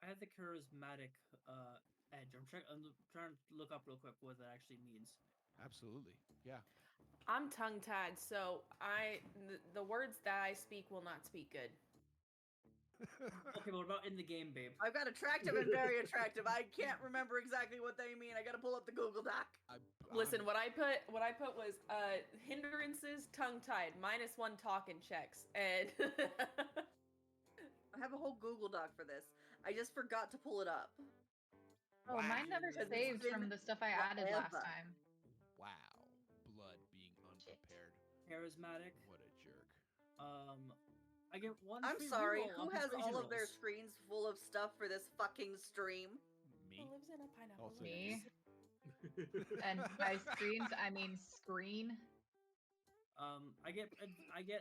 I have the charismatic edge. I'm trying to look up real quick what that actually means. Absolutely. Yeah. I'm tongue tied, so the words that I speak will not speak good. Okay, what about in the game, babe? I've got attractive and very attractive. I can't remember exactly what they mean. I got to pull up the Google Doc. Listen, what I put was hindrances, tongue tied, -1 talking checks, and I have a whole Google Doc for this. I just forgot to pull it up. oh, mine never Wow. saves from the stuff I added last forever. time. Wow. Blood being unprepared. Charismatic. What a jerk. I get one. I'm free sorry, reroll who on has persuasion all of their rolls. screens full of stuff for this fucking stream? Me. lives in a pineapple. Also Me. And by screens, I mean screen. I get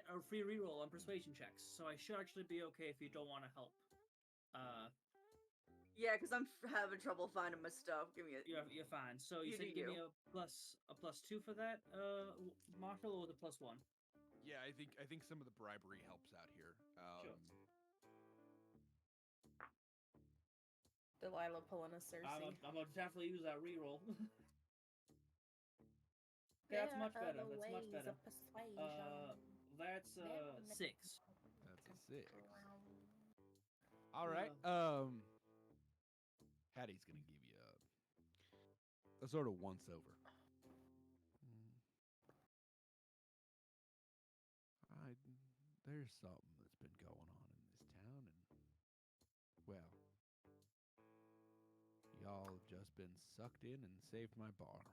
a free reroll on persuasion checks, so I should actually be okay if you don't want to help. Yeah, because I'm having trouble finding my stuff. Give me a. You're fine. So you You said do give me you. a +2 for that, Marshall, or the +1? Yeah, I think some of the bribery helps out here. Sure. Delilah pulling a Cersei. I'm gonna definitely use that reroll. That's much better. That's much better. That's 6. That's a 6. All right. Hattie's gonna give you a sort of once over. There's something that's been going on in this town, and well, y'all just been sucked in and saved my bar.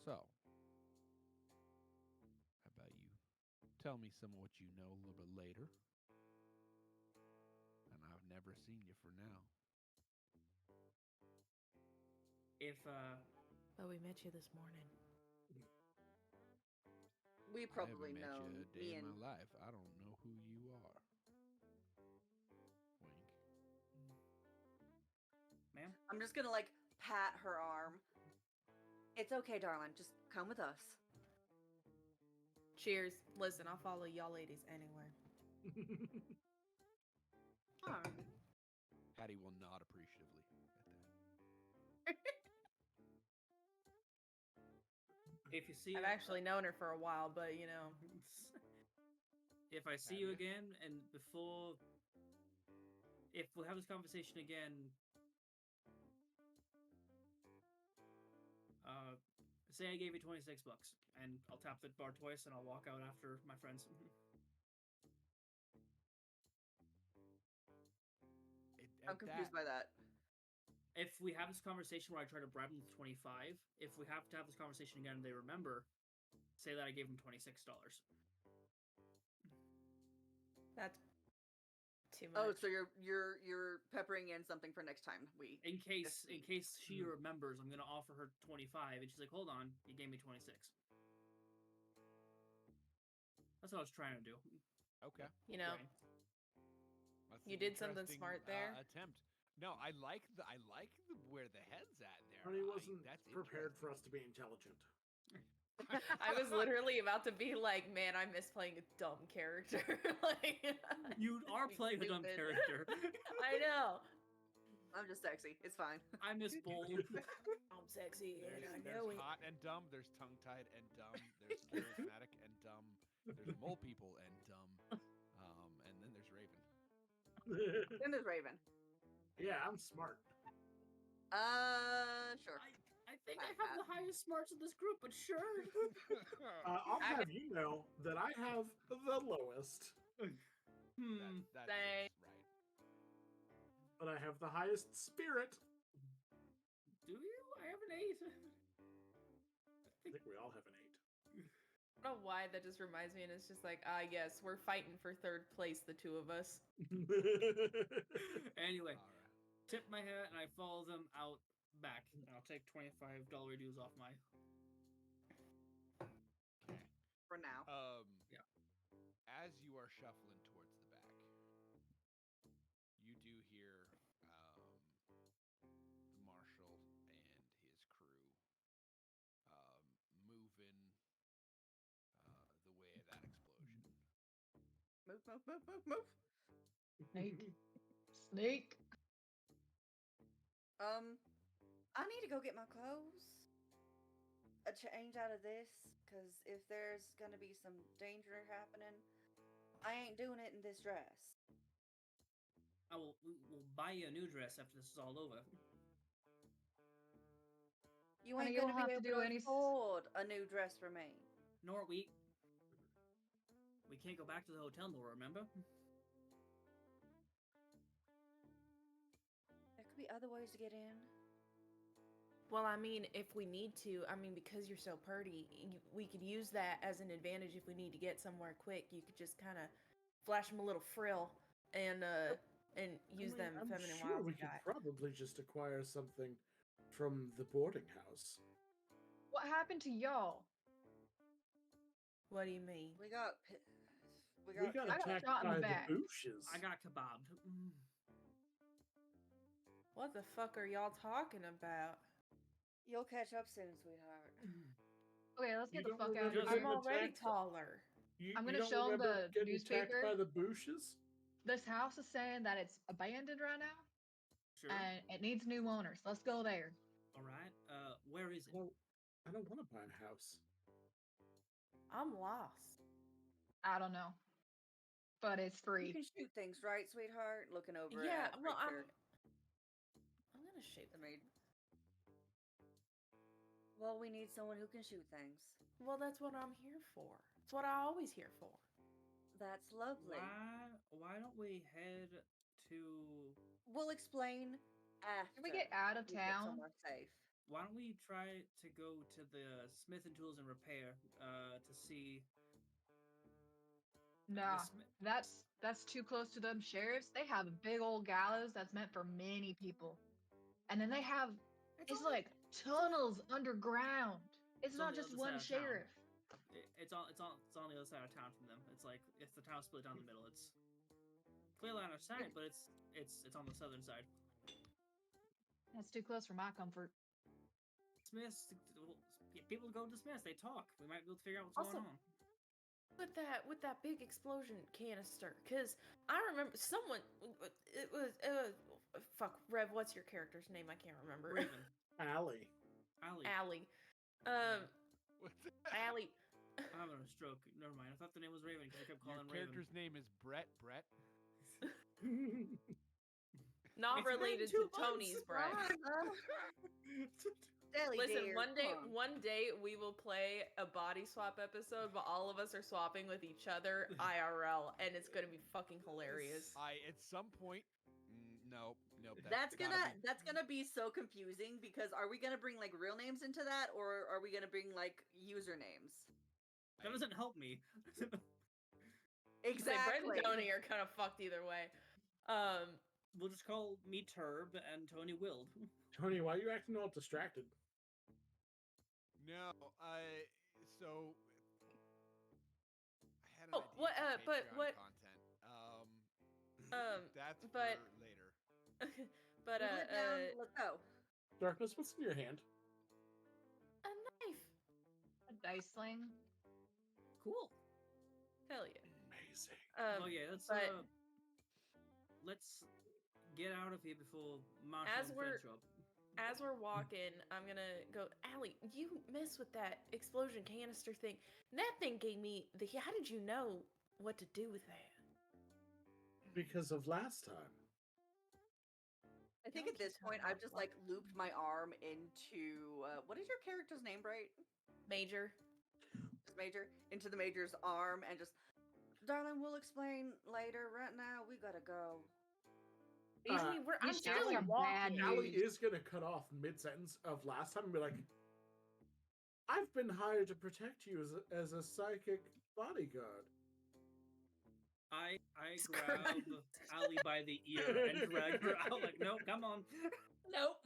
So, how about you tell me some of what you know a little bit later? And I've never seen you for now. If But we met you this morning. We I probably haven't met know you a day me in and my life. I don't know who you are. Wink. ma'am, I'm just gonna like pat her arm. It's okay, darling. Just come with us. Cheers. Listen, I'll follow y'all ladies anywhere. Alright. Hattie will nod appreciatively at that. if you see I've actually known her for a while, but you know. if I see you again, and before, if we have this conversation again, say I gave you $26, and I'll tap the bar twice, and I'll walk out after my friends. I'm confused by that. If we have this conversation where I try to bribe them with 25, if we have to have this conversation again and they remember, say that I gave them $26. That's too much. Oh, so you're peppering in something for next time. In case she Mm. remembers, I'm gonna offer her 25, and she's like, "Hold on, you gave me 26." That's what I was trying to do. Okay. You know, Right. That's You an did something interesting, smart there. Attempt. No, I like where the head's at there. Honey wasn't that's prepared for interesting. us to be intelligent. I was literally about to be like, man, I miss playing a dumb character. Like, You are playing a dumb Stupid. character. I know. I'm just sexy. It's fine. I miss bold. I'm sexy and I There's know it. hot and dumb. There's tongue-tied and dumb. There's charismatic and dumb. There's mole people and dumb. And then there's Raven. Then there's Raven. Yeah, I'm smart. Sure. I think I have the highest smarts of this group, but sure. I'll I have you know that I have the lowest, That's Same. just right. but I have the highest spirit. Do you? I have an 8. I think we all have an 8. I don't know why that just reminds me, and it's just like, yes, we're fighting for third place, the two of us. Anyway, All right. tip my hat and I follow them out back. And I'll take $25 dues off my. Okay. For now. Yeah. As you are shuffling towards the back, you do hear the marshal and his crew moving the way of that explosion. Move. Snake. Snake. I need to go get my clothes. A change out of this, because if there's gonna be some danger happening, I ain't doing it in this dress. We'll buy you a new dress after this is all over. You Honey, ain't you gonna don't be have to able do to any afford a new dress for me. Nor we can't go back to the hotel, Nora, remember? There could be other ways to get in. Well, I mean, if we need to, I mean, because you're so pretty, we could use that as an advantage if we need to get somewhere quick. You could just kind of flash them a little frill and use them I'm feminine sure wiles we you could got. probably just acquire something from the boarding house. What happened to y'all? What do you mean? We got We got I got attacked shot in by the the back. Booshes. I got kebabbed. What the fuck are y'all talking about? You'll catch up soon, sweetheart. Okay, let's You get the don't fuck out of remember here. I'm already attacked- taller. I'm You gonna don't show 'em remember the getting newspaper. attacked by the Booshes? This house is saying that it's abandoned right now Sure. and it needs new owners. Let's go there. All right. Where is it? Well, I don't want to buy a house. I'm lost. I don't know. But it's You free. can shoot things, right, sweetheart? Looking over Yeah, at well, I'm Richard, gonna shape the maid. Well, we need someone who can shoot things. Well, that's what I'm here for. It's what I always here for. That's lovely. Why don't we head to? We'll explain after Can we get out of we get town? somewhere safe. Why don't we try to go to the Smith and Tools and Repair to see Nah, the Smith? that's too close to them sheriffs. They have a big old gallows that's meant for many people, and then they have it's only- like tunnels underground. It's on not the just other one side of town. sheriff. It's on the other side of town from them. It's like if the town's split down the middle. It's clearly on our side, but it's on the southern side. That's too close for my comfort. Smiths, people go to Smiths. They talk. We might be able to figure out what's Also- going on. With that big explosion canister, because I remember someone. It was fuck Rev. What's your character's name? I can't remember. Raven, Allie. Allie. Allie. What's Allie. I'm having a stroke. Never mind. I thought the name was Raven because I kept Your calling Raven. character's name is Brett. Brett. Not It's been related 2 to months. Tony's Brett. Deli Listen, dear, one day, come on. one day we will play a body swap episode, but all of us are swapping with each other IRL, and it's gonna be fucking hilarious. At some point. Nope. That's gotta gonna be so confusing because are we gonna bring like real names into that, or are we gonna bring like usernames? That doesn't help me. Say Brett Exactly. and Tony are kind of fucked either way. We'll just call me Turb and Tony Wild. Tony, why are you acting all distracted? No. So I had an Oh, idea what, for but Patreon what- content. That's but- for later. but Move it down, let's go. Darkness, what's in your hand? a knife. A dice sling. Cool. Hell yeah. Amazing. Oh yeah, but- let's get out of here before Marshall As and we're- Fred show up. As we're walking, I'm gonna go, Allie, you mess with that explosion canister thing. That thing gave me the. How did you know what to do with that? Because of last time. I think Don't at this you point tell I've me just what- like looped my arm into what is your character's name, Bright? Major. Just Major into the Major's arm and just, darling, we'll explain later. Right now, we gotta go. I mean, I'm these still sheriffs are bad walking. Allie news. is gonna cut off mid-sentence of last time and be like, I've been hired to protect you as a psychic bodyguard. I Screw grab it. Allie by the ear and drag her out like, no, come on. Nope.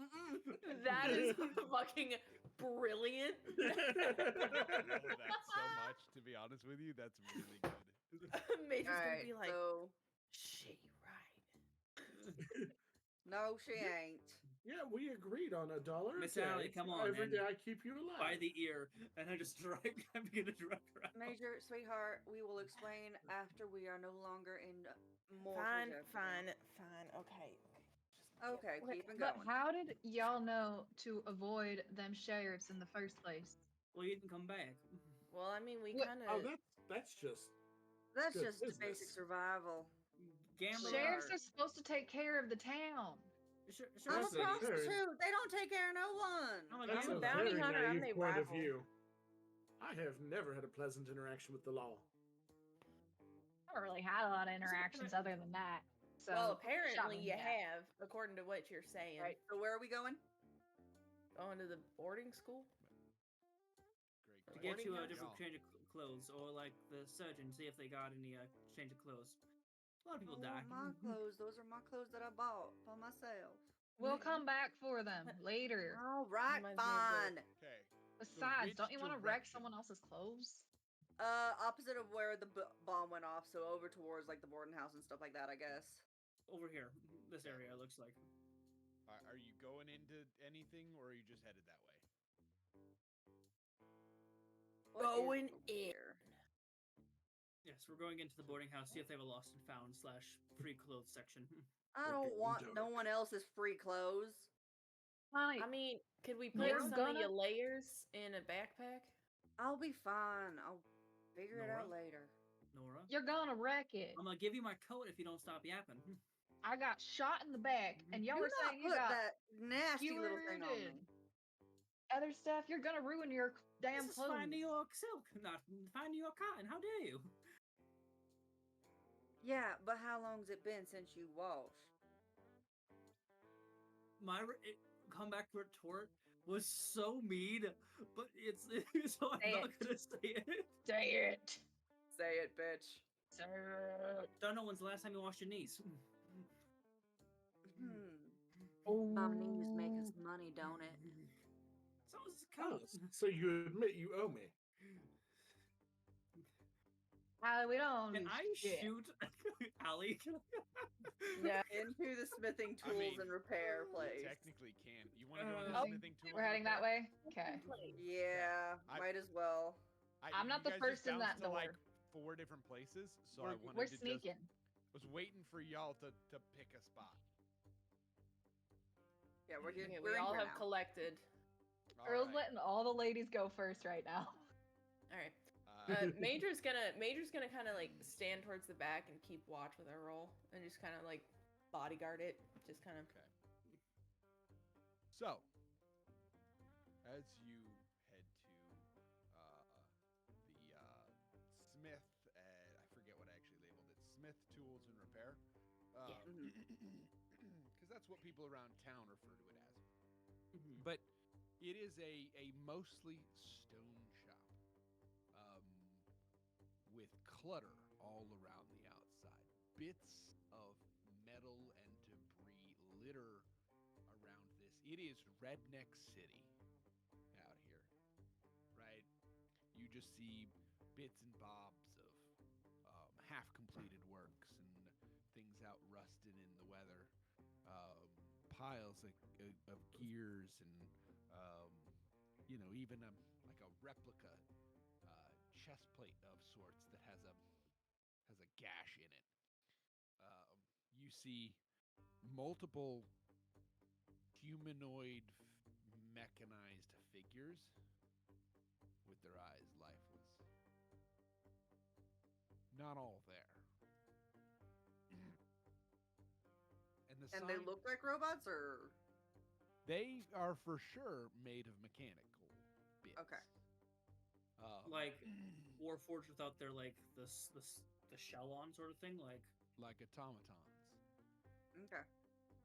That is fucking brilliant. I love that so much. To be honest with you, that's really good. Major's gonna Alright, be like, so she right. no, she ain't. Yeah, we agreed on $1 a Miss day. Allie, come on, Every and day I keep you alive. By the ear, and I just I begin to drag her out. Major, sweetheart, we will explain after we are no longer in mortal Fine, jeopardy. fine, okay. Okay, Wait, keep it but going. how did y'all know to avoid them sheriffs in the first place? Well, you can come back. Well, I mean, we What- kind Oh, of. that's just That's good just basic business. survival. Gambler. Sheriffs are supposed to take care of the town. I'm a That's a very- prostitute. They don't take care of no one. Oh my that's I'm a a bounty very hunter, I'm naive their point of rival. view. I have never had a pleasant interaction with the law. I don't really had a lot of interactions other than that. So Well, shot apparently me you in the back. have, according to what you're saying. Right. So where are we going? Going to the boarding school? To Great. get you a Boarding different house. change of clothes, or like the surgeon, see if they got any change of clothes. A lot of people I die. want my clothes. Those are my clothes that I bought by myself. We'll come back for them later. All right, Reminds me of fine. Okay. Besides, which don't you want to wreck direction? someone else's clothes? Opposite of where the bomb went off, so over towards like the boarding house and stuff like that, I guess. Over here, this area it looks like. Are you going into anything, or are you just headed that way? What is Going over in. here? Yes, we're going into the boarding house. See if they have a lost and found / free clothes section. I don't getting want no dark. one else's free clothes. Like, I mean, could we put You're some of gonna- your layers in a backpack? I'll be fine. I'll figure it out Nora? later. Nora, you're gonna wreck it. I'm gonna give you my coat if you don't stop yapping. I got shot in the back, and y'all Do were not saying you put got that nasty you little thing on rooted. me. other stuff. You're gonna ruin your damn This is clothes. fine New York silk, not fine New York cotton. How dare you? Yeah, but how long's it been since you washed? comeback retort was so mean, but it's so I'm Say not it. gonna say it. Say it. Say it, bitch. Say it. Don't know when's the last time you washed your knees. Mom knees make us money, don't it? So it's Oh, counts. so you admit you owe me. We don't Can do I shit. shoot Allie? Yeah, into the smithing I tools mean, and repair You place. technically can. You want to go into Oh, smithing tools? We're heading that way? Okay. Yeah, I- might as well. I'm not you the guys first just in bounced that to like door. 4 different places, so I We're- wanted We're to sneaking. was waiting for y'all to pick a spot. Yeah, we're Okay, we're we in all here have now. collected. All Earl's right. letting all the ladies go first right now. All right. Uh, Major's gonna kind of like stand towards the back and keep watch with Earl, and just kind of like bodyguard it. Just kind of. okay. So, as you head to the Smith, I forget what I actually labeled it. Smith Tools and Repair. Because that's what people around town refer to it as. But it is a mostly stone shop with clutter all around the outside. Bits of metal and debris litter around this. It is Redneck City out here, right? You just see bits and bobs of half-completed works and things out rusted in the weather. Piles of gears and even like a replica chest plate of sorts that has a gash in it. You see multiple humanoid mechanized figures with their eyes lifeless. Not all there. And they look like robots, or they are for sure made of mechanical bits. okay. Like Warforged without their like the shell on sort of thing, like automatons. Okay.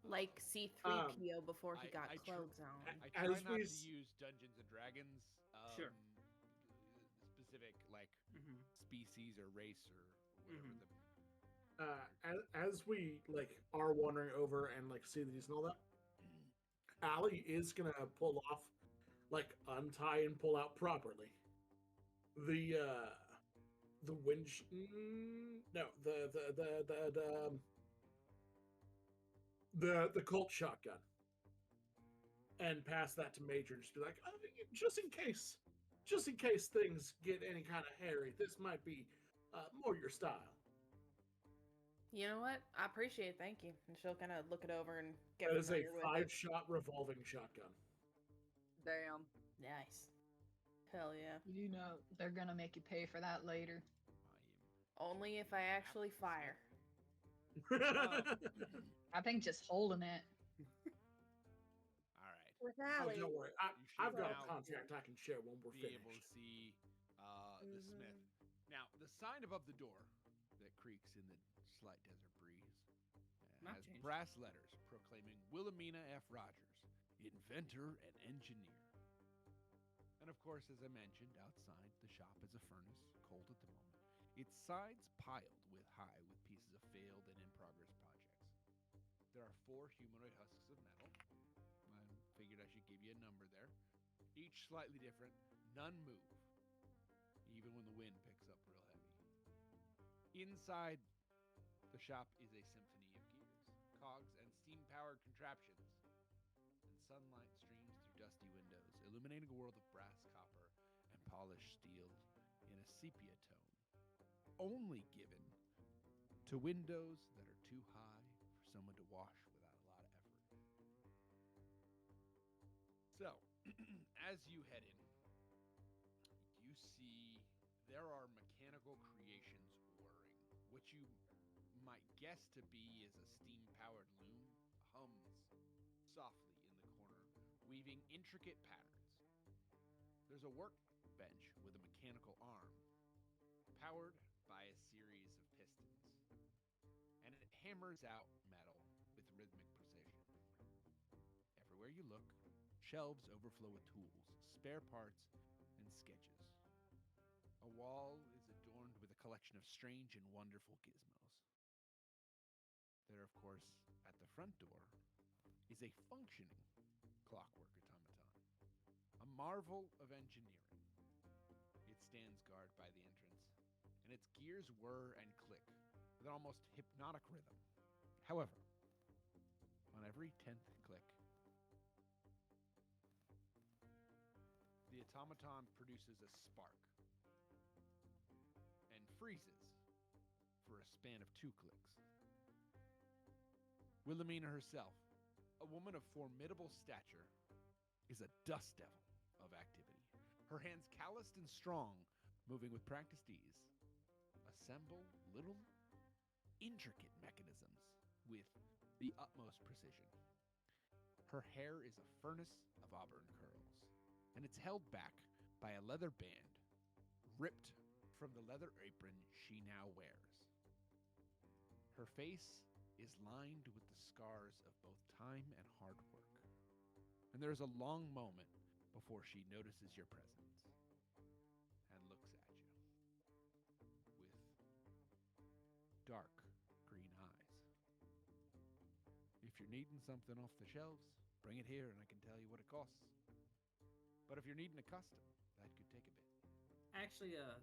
Like C3PO before he got I clothes on. I try As not we to use Dungeons and Dragons Sure. specific like species or race or whatever as we like are wandering over and like see these and all that, Allie is gonna pull off, like untie and pull out properly the winch. No, the Colt shotgun, and pass that to Major and just be like, just in case things get any kind of hairy, this might be more your style. You know what? I appreciate it. Thank you. And she'll kind of look it over and get That is a familiar with it. 5-shot revolving shotgun. Damn. Nice. Hell yeah. You know they're gonna make you pay for that later. Only if I actually fire. I think just holding it. All right. With Oh, Allie. don't worry. You should I've got a now contract I can share when we're be able to finished. see the Smith. Now, the sign above the door that creaks in the slight desert breeze Not has changed. brass letters proclaiming Wilhelmina F. Rogers, inventor and engineer. And of course, as I mentioned, outside the shop is a furnace, cold at the moment. Its sides piled with pieces of failed and in-progress projects. There are 4 humanoid husks of metal. I figured I should give you a number there. Each slightly different. None move, even when the wind picks up real heavy. Inside the shop is a symphony of gears, cogs, and steam-powered contraptions. And sunlight streams through dusty windows, illuminating a world of brass, copper, and polished steel in a sepia tone, only given to windows that are too high for someone to wash without a lot of effort. So, as you head in, you see there are mechanical creations whirring. What you might guess to be is a steam-powered loom hums softly in the corner, weaving intricate patterns. There's a workbench with a mechanical arm, powered by a series of pistons, and it hammers out metal with rhythmic precision. you look, shelves overflow with tools, spare parts, and sketches. A wall is adorned with a collection of strange and wonderful gizmos. There, of course, at the front door, is a functioning clockwork automaton, a marvel of engineering. It stands guard by the entrance, and its gears whir and click with an almost hypnotic rhythm. However, on every 10th click, the automaton produces a spark and freezes for a span of 2 clicks. Wilhelmina herself, a woman of formidable stature, is a dust devil of activity. Her hands calloused and strong, moving with practiced ease, assemble little intricate mechanisms with the utmost precision. Her hair is a furnace of auburn curls, and it's held back by a leather band ripped from the leather apron she now wears. Her face is lined with the scars of both time and hard work, and there's a long moment before she notices your presence and looks at you with dark green eyes. If you're needing something off the shelves, bring it here and I can tell you what it costs. But if you're needing a custom, that could take a bit. Actually, I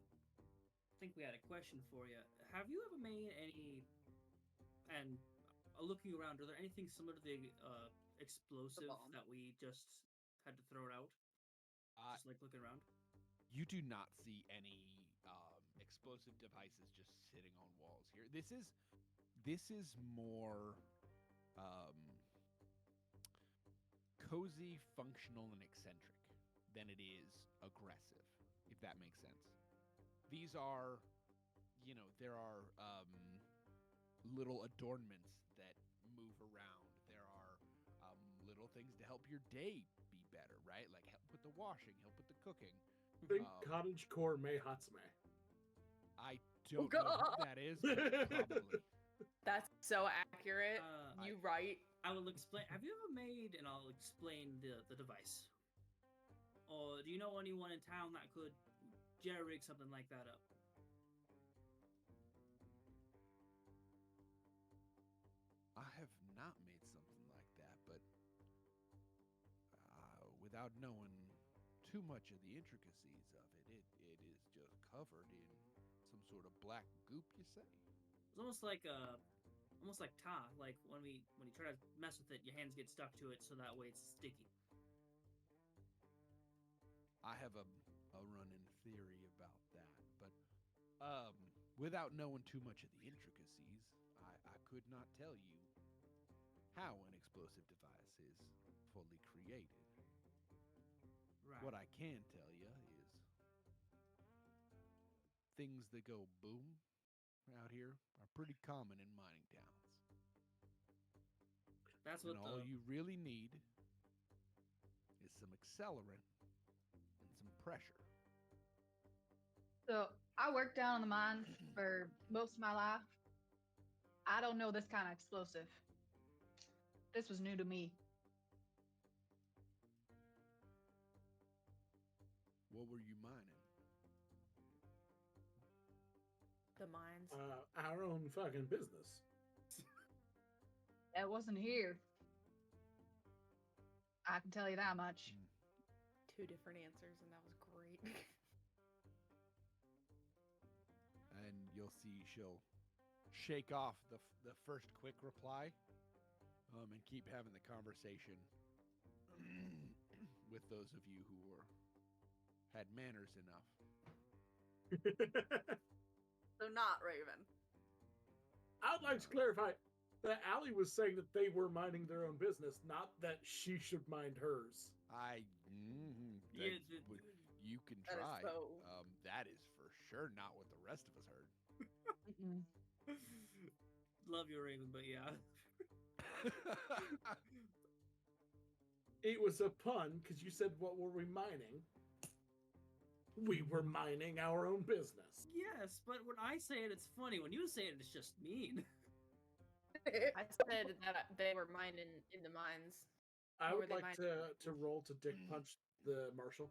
think we had a question for you. Have you ever made any, and looking around, are there anything similar to the explosive bomb. that we just had to throw out? Just like looking around? You do not see any explosive devices just sitting on walls here. This is more cozy, functional, and eccentric than it is aggressive, if that makes sense. These are, there are little adornments that move around. There are little things to help your day be better, right? Like help with the washing, help with the cooking. Think cottagecore Mei Hatsume. I don't know who that is, but probably. That's so accurate. You right. I will explain. Have you ever made, and I'll explain the device. Or do you know anyone in town that could jerry-rig something like that up? I have not made something like that, but without knowing too much of the intricacies of it, it is just covered in some sort of black goop, you say? It's almost like tar. Like when you try to mess with it, your hands get stuck to it, so that way it's sticky. I have a running theory about that, but without knowing too much of the intricacies, I could not tell you how an explosive device is fully created. Right. What I can tell you is things that go boom out here are pretty common in mining towns. That's And what all you really need is some accelerant and some pressure. So I worked down in the mines for most of my life. I don't know this kind of explosive. This was new to me. What were you mining? The mines. Our own fucking business. That wasn't here. I can tell you that much. Two different answers, and that was great. And you'll see she'll shake off the first quick reply and keep having the conversation with those of you who had manners enough. So not Raven. I'd like to clarify that Allie was saying that they were minding their own business, not that she should mind hers. You can That is try. so- That is for sure not what the rest of us heard. Mm-mm. Love your Raven, but yeah. It was a pun because you said, "What were we mining?" We were mining our own business. Yes, but when I say it, it's funny. When you say it, it's just mean. I said that they were mining in the mines. I Or would they like might- to roll to dick punch the marshal.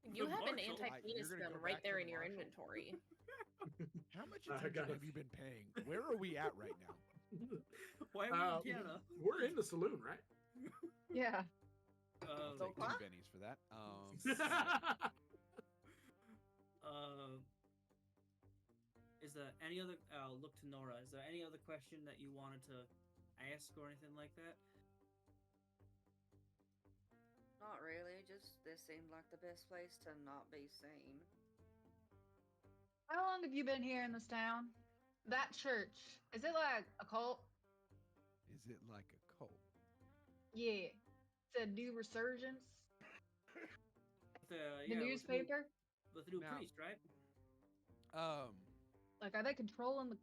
You The have an marshal? anti-penis You're gonna gun go right back to there the in your marshal? inventory. How much I attention gotta- have you been paying? Where are we at right now? Why are we in Canada? We're in the saloon, right? Yeah. I'll So take what? 2 bennies for that. Is there any other? I'll look to Nora. Is there any other question that you wanted to ask or anything like that? Not really. Just this seemed like the best place to not be seen. How long have you been here in this town? That church, is it like a cult? Is it like a cult? Yeah. It's a new resurgence. The The newspaper? With the new Now- priest, right? Like, are they controlling the?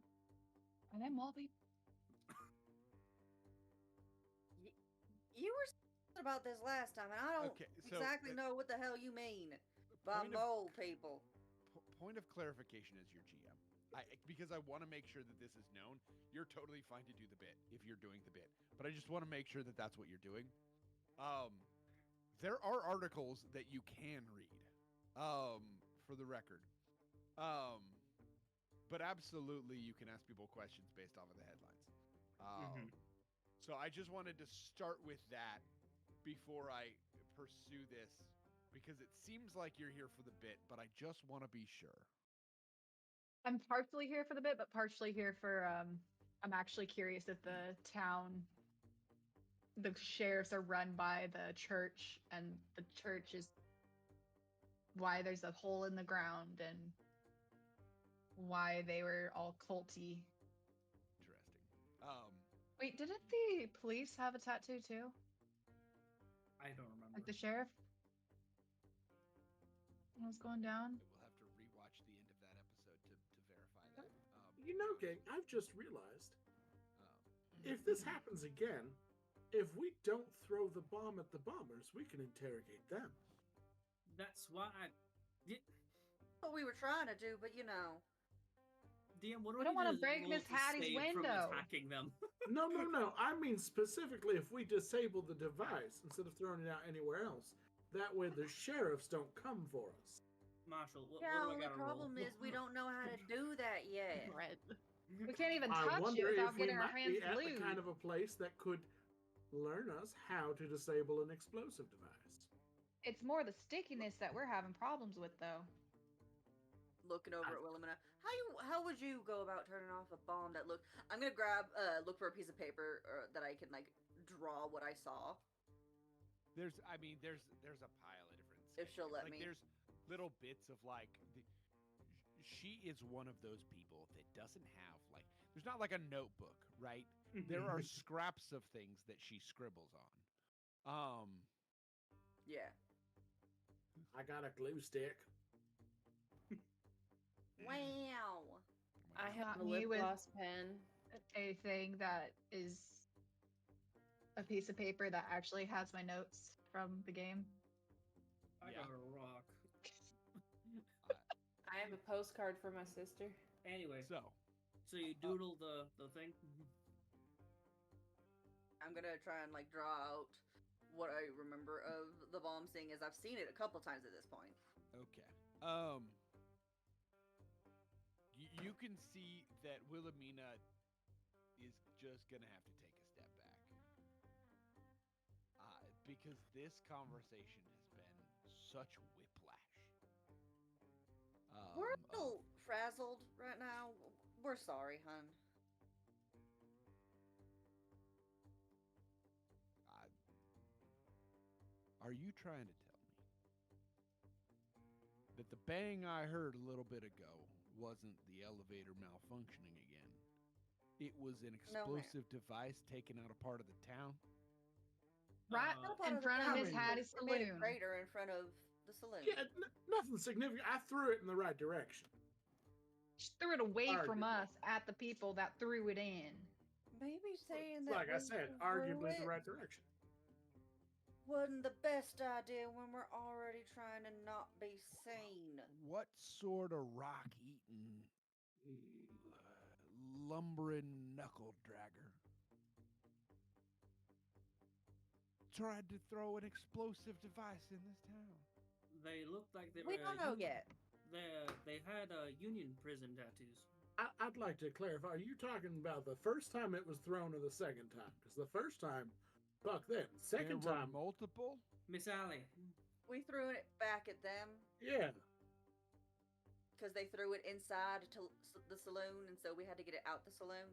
Are they mall people? You were s- about this last time, and I don't Okay, so exactly the- know what the hell you mean by point of- mole people. Point of clarification as your GM. Because I want to make sure that this is known. You're totally fine to do the bit if you're doing the bit, but I just want to make sure that that's what you're doing. There are articles that you can read, for the record. But absolutely, you can ask people questions based off of the headlines. So I just wanted to start with that before I pursue this, because it seems like you're here for the bit, but I just want to be sure. I'm partially here for the bit, but partially here for I'm actually curious if the town the sheriffs are run by the church and the church is why there's a hole in the ground and why they were all culty. Interesting. Wait, didn't the police have a tattoo too? I don't remember. Like the sheriff? When it was going down? We'll have to rewatch the end of that episode to verify that. You know, gang, I've just realized um, if this happens again, if we don't throw the bomb at the bombers, we can interrogate them. That's why I. What we were trying to do, but you know. DM, what do We don't want wanna to break roll Miss to Hattie's save from window. attacking them? No. I mean specifically if we disable the device instead of throwing it out anywhere else. That way the sheriffs don't come for us. Marshall, what Yeah, do I only gotta problem roll? is we don't know how to do that yet. Right. We can't even I touch it wonder without if we getting our might hands be at glued. the kind of a place that could learn us how to disable an explosive device. It's more the stickiness that we're having problems with, though. Looking over at Wilhelmina, how would you go about turning off a bomb that look? I'm gonna look for a piece of paper that I can like draw what I saw. there's a pile of different. If she'll sketches. let me. There's little bits of like. She is one of those people that doesn't have like. There's not like a notebook, right? There are scraps of things that she scribbles on. Yeah. I got a glue stick. Wow. I have Not a me lip with- gloss pen. A thing that is a piece of paper that actually has my notes from the game. I Yeah. got a rock. I have a postcard for my sister. Anyway, So so you doodle the thing. I'm gonna try and like draw out what I remember of the bomb, seeing as I've seen it a couple times at this point. okay. You can see that Wilhelmina is just gonna have to take a step back, because this conversation has been such whiplash. We're a of- little frazzled right now. We're sorry, hun. Are you trying to tell me that the bang I heard a little bit ago wasn't the elevator malfunctioning again? It was an No, ma'am. explosive device taken out a part of the town? Right Uh, Part in of the front of town Miss was Hattie's a big saloon. crater in front of the saloon. Yeah, nothing significant. I threw it in the right direction. She threw it away from Arguably. us at the people that threw it in. Maybe saying that Like I we said, threw arguably it the right direction. wasn't the best idea when we're already trying to not be seen. What sort of rock eating, lumbering knuckle dragger tried to throw an explosive device in this town? They looked like they We were. don't know yet. They had Union prison tattoos. I'd like to clarify. Are you talking about the first time it was thrown or the second time? Because the first time, fuck them. Second there were time, multiple. Miss Allie. We threw it back at them yeah. because they threw it inside to the saloon, and so we had to get it out the saloon.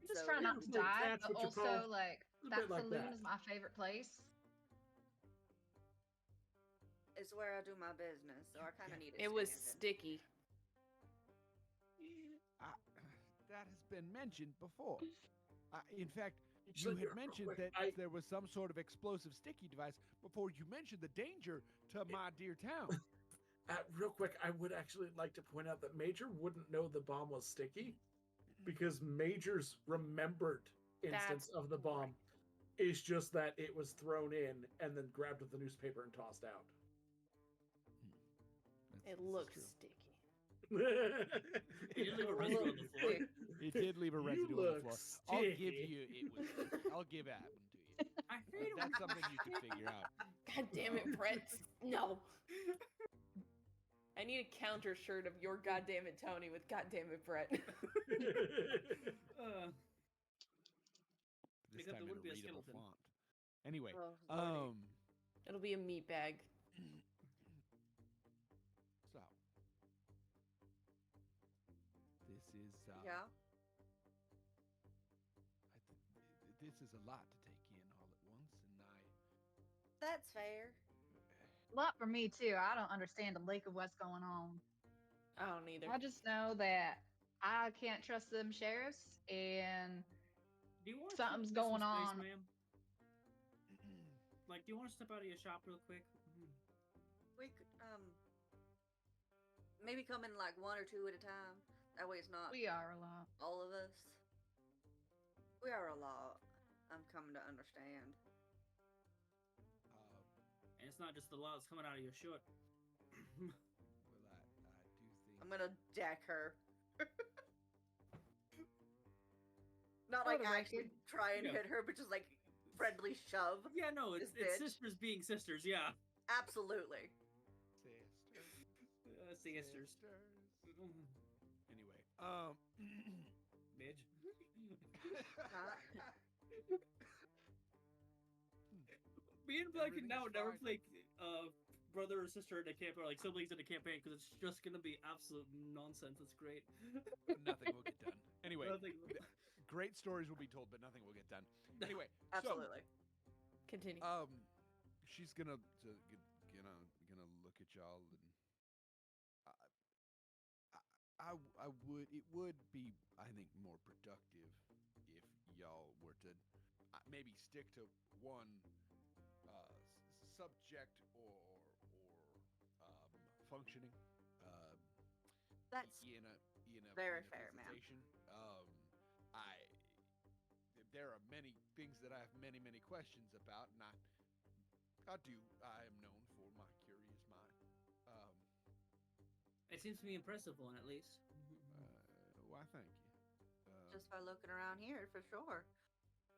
I'm just So- trying not to Yeah, die, that's but what you also call- like a that bit like saloon that. is my favorite place. It's where I do my business, so I kind of need it. It was standing. sticky. That has been mentioned before. In fact, So you had real mentioned quick, that there was some sort of explosive sticky device before you mentioned the danger to my dear town. Real quick, I would actually like to point out that Major wouldn't know the bomb was sticky because Major's remembered instance That's of the bomb is just that it was thrown in and then grabbed with the newspaper and tossed out. It This is looks true. sticky. You leave a residue on the floor. It did leave a You residue on the look floor. I'll give sticky. you it was. I'll give that one to you. I hate it when That's something you can figure out. God damn it, Brett. No. I need a counter shirt of your goddamn it, Tony, with goddamn it, Brett. This Except time it in a wouldn't be a readable skeleton. font. Anyway, Oh, Lordy. It'll be a meat bag. so this is Yeah. this is a lot to take in all at once, and That's fair. A lot for me too. I don't understand a lick of what's going on. I don't either. I just know that I can't trust them sheriffs, and Do you want to Something's take some going space, on. ma'am? Like, do you want to step out of your shop real quick? We could maybe come in like one or two at a time. That way it's not we are a lot. all of us. We are a lot. I'm coming to understand. And it's not just the law that's coming out of your shirt. well, I do think I'm gonna deck her. Not For like the actually record. try and Yeah. hit her, but just like friendly shove. Yeah, no, it's This bitch. sisters being sisters, yeah. Absolutely. sisters. Sisters. Anyway, Bitch. Huh? Me and Black can now Everything's never fine. play brother or sister in a campaign, or like siblings in a campaign, because it's just gonna be absolute nonsense. It's great. nothing will get done. Anyway, Nothing- great stories will be told, but nothing will get done. Anyway, Absolutely. Continue. she's gonna look at y'all, and I would it would be, I think, more productive if y'all were to maybe stick to one subject or functioning That's in a very in a fair, ma'am. presentation. There are many things that I have many questions about, and I am known for my curious mind. It seems to be impressive one, at least. Why, thank you. just by looking around here for sure.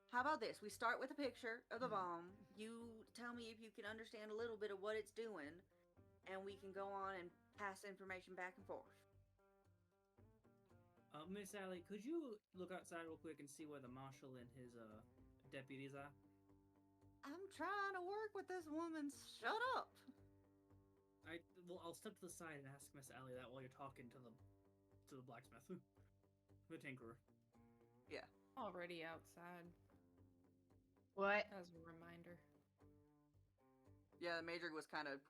How about this? We start with a picture of the bomb. You tell me if you can understand a little bit of what it's doing, and we can go on and pass information back and forth. Miss Allie, could you look outside real quick and see where the marshal and his deputies are? I'm trying to work with this woman. Shut up. I'll step to the side and ask Miss Allie that while you're talking to the blacksmith, the tinkerer. Already outside, What? as a reminder. Yeah, the major was kind of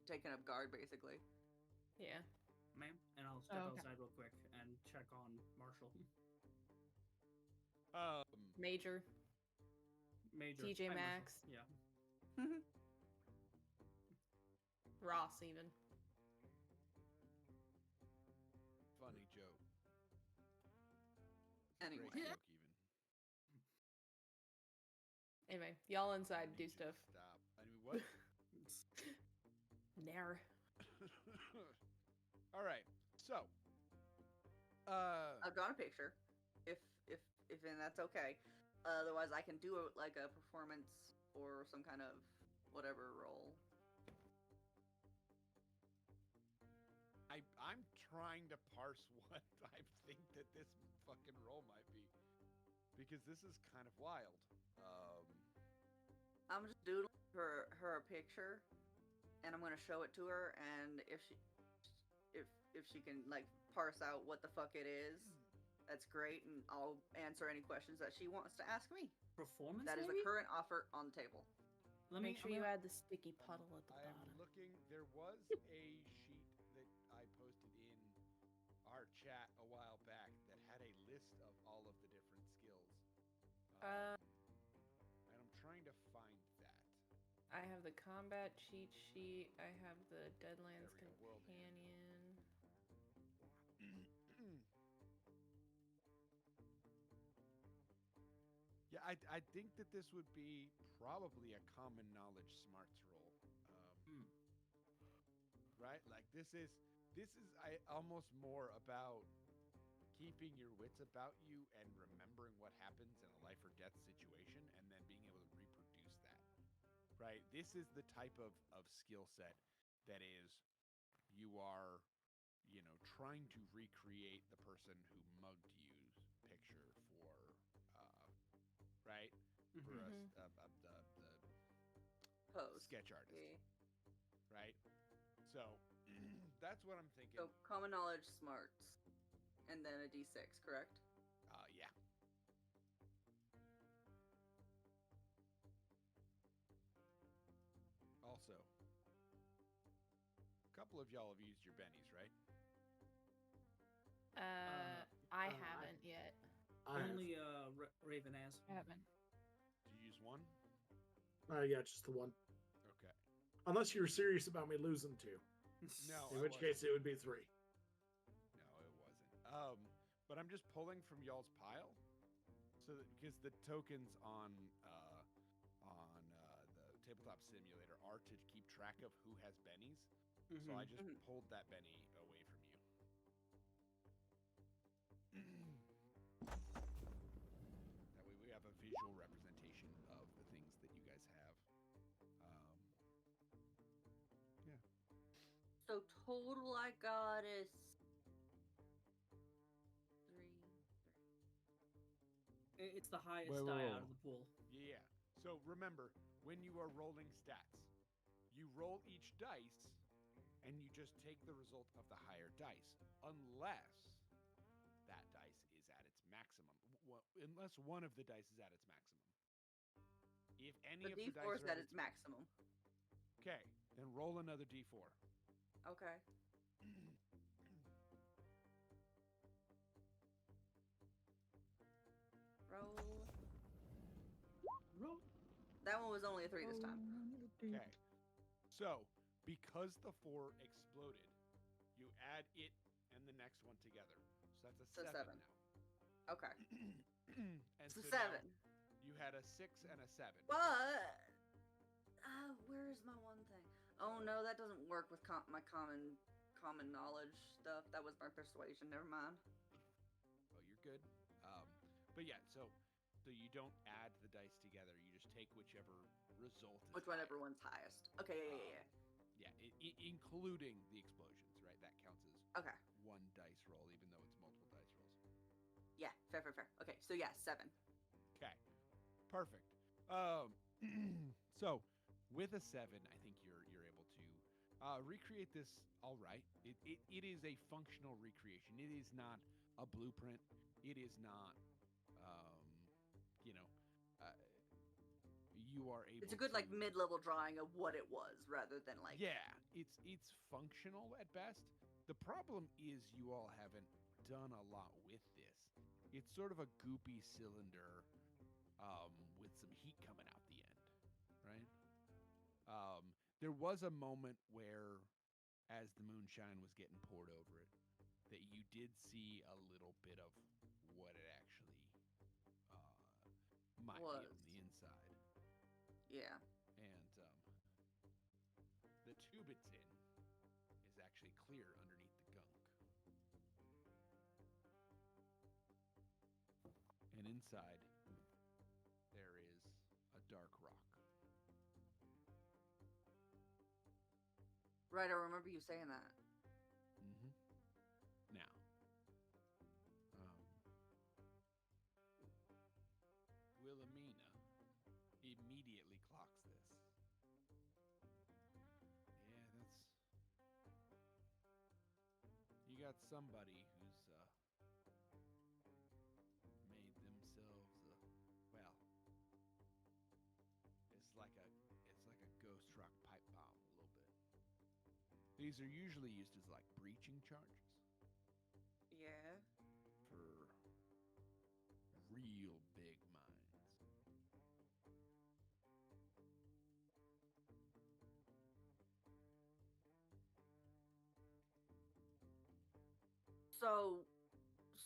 taken up guard, basically. Yeah. Ma'am, and I'll step Oh, okay. outside real quick and check on Marshall. Major. Major. TJ Hi, Marshall. Maxx. Yeah. Ross, even. Funny joke. Anyway. Great joke, even. Anyway, y'all inside I do need you to stuff. Stop. I mean, what? Nair. All right. So, I've drawn a picture, if then that's okay. Otherwise, I can do like a performance or some kind of whatever roll? I'm trying to parse what I think that this fucking roll might be, because this is kind of wild. I'm just doodling her a picture, and I'm gonna show it to her, and if she can like parse out what the fuck it is, that's great, and I'll answer any questions that she wants to ask me. Performance. That is the maybe? current offer on the table. Make sure you add the sticky puddle at the I am bottom. looking. There was a sheet that I posted in our chat a while back that had a list of all of the different skills. And I'm trying to find that. I have the combat cheat sheet. I have the Deadlands There we go, world companion. Yeah, I think that this would be probably a common knowledge smarts roll. Right? Like this is almost more about keeping your wits about you and remembering what happens in a life or death situation and then being able to reproduce that. Right? This is the type of skill set that is you are, trying to recreate the person who mugged you's picture for right? For the Pose. sketch artist. Okay. Right? So that's what I'm thinking. So common knowledge, smarts, and then a D6, correct? Yeah. Also, a couple of y'all have used your bennies, right? I haven't yet. Only Raven has. I haven't. Do you use one? Yeah, just the one. Okay. Unless you were serious about me losing two. No. In which case, it would be 3. No, it wasn't. But I'm just pulling from y'all's pile, so that because the tokens on the tabletop simulator are to keep track of who has bennies. So I just pulled that benny away from you. That way we have a visual representation of the things that you guys have. Yeah. So total I got is 3. It's the highest Wait, die whoa. out of the pool. Yeah. So remember, when you are rolling stats, you roll each dice and you just take the result of the higher dice, unless that dice is at its maximum. Unless one of the dice is at its maximum. If any The of the D4 dice is are at its maximum. Okay, then roll another D4. Okay. Roll. That one was only a 3 this time. Okay. So, because the 4 exploded, you add it and the next one together. So that's a So 7 7. now. Okay. And It's a so now 7. you had a 6 and a 7. But where's my one thing? Oh no, that doesn't work with my common knowledge stuff. That was my persuasion. Never mind. Oh, you're good. But yeah, so you don't add the dice together. You just take whichever result is Which one higher. everyone's highest? Okay, yeah. Yeah, including the explosions, right? That counts as Okay. one dice roll, even though it's multiple dice rolls. Yeah, fair. Okay, so yeah, 7. Okay, perfect. So with a 7, I think you're able to recreate this all right. It is a functional recreation. It is not a blueprint. It is not, you are able. It's a good to, like mid-level drawing of what it was, rather than like. Yeah, it's functional at best. The problem is you all haven't done a lot with this. It's sort of a goopy cylinder with some heat coming out the end, right? There was a moment where, as the moonshine was getting poured over it, that you did see a little bit of what it actually might be on the inside. Yeah. And the tube it's in is actually clear underneath the gunk. And inside, there is a dark rock. Right, I remember you saying that. Mm-hmm. Now, Wilhelmina immediately clocks this. Yeah, that's... You got somebody who's made themselves well, it's like a ghost rock pipe bomb a little bit. These are usually used as like breaching charges Yeah. for real big mines.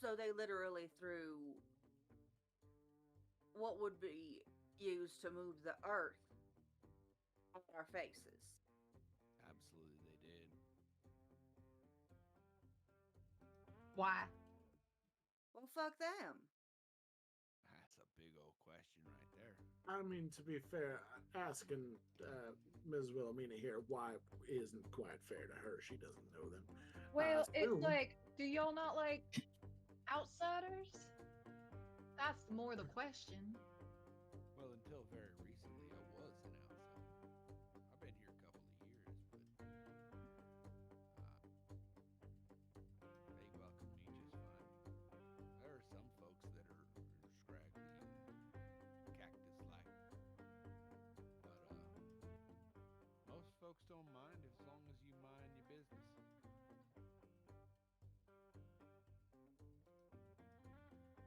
So they literally threw what would be used to move the earth at our faces. Absolutely, they did. Why? Well, fuck them. That's a big old question right there. I mean, to be fair, asking Ms. Wilhelmina here why isn't quite fair to her. She doesn't know them. Well, it's Spoon. like, do y'all not like outsiders? That's more the question. Well, until very recently, I was an outsider. I've been here a couple of years, but they welcome me just fine. There are some folks that are scraggly and cactus-like, but most folks don't mind as long as you mind your business.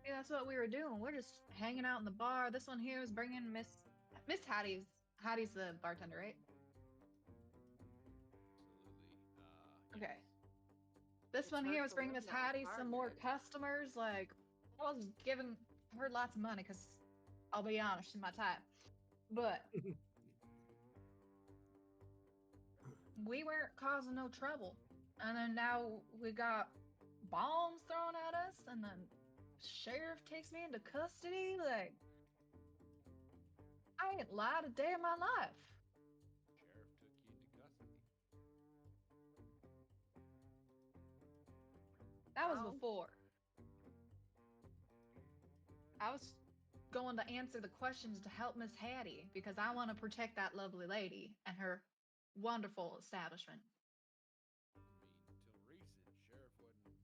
Yeah, that's what we were doing. We're just hanging out in the bar. This one here was bringing Miss Hattie's the bartender, right? Absolutely. Okay. Yes. This It's one hard here was to bringing live Miss that Hattie some more hard. customers. Like, I was giving her lots of money because, I'll be honest, she's my type. But we weren't causing no trouble. And then now we got bombs thrown at us, and then sheriff takes me into custody. Like, I ain't lied a day in my life. Sheriff took you into custody. That was Wow. before. I was going to answer the questions to help Miss Hattie because I want to protect that lovely lady and her wonderful establishment. I mean, until recent, sheriff wasn't,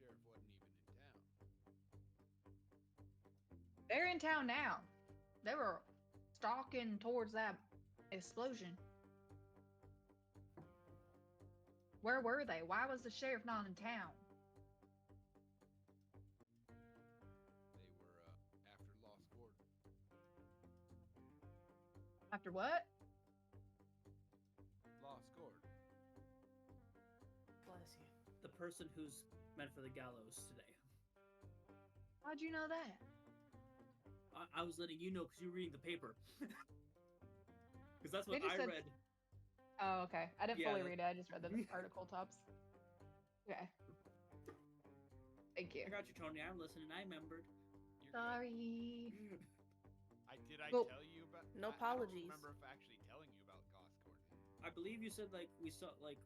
sheriff wasn't even in town. They're in town now. They were stalking towards that explosion. Where were they? Why was the sheriff not in town? They were after Lost Gordon. After what? Lost Gordon. Bless you. The person who's meant for the gallows today. How'd you know that? I was letting you know because you were reading the paper. Because that's what They just I said- read. Oh, okay. I didn't Yeah, fully that- read it. I just read the article tops. Okay. Thank you. I got you, Tony. I'm listening. I remembered. You're good. Sorry. I Well, tell you about? no I don't apologies. remember if actually telling you about Lost Gordon. I believe you said like we saw like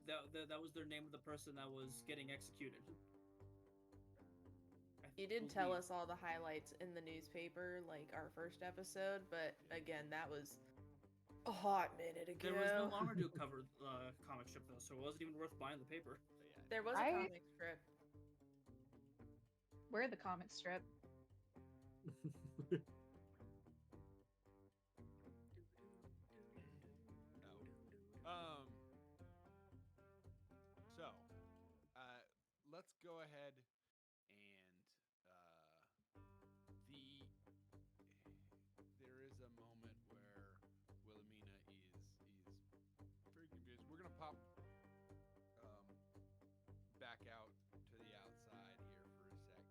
that was their name of the person that was getting executed. You did tell us all the highlights in the newspaper, like our first episode, but again, that was a hot minute ago. There was no longer to cover comic strip though, so it wasn't even worth buying the paper. But yeah, There was a Right? comic strip. We're the comic strip. no. So, let's go ahead and there is a moment where Wilhelmina is very confused. We're gonna pop back out to the outside here for a sec.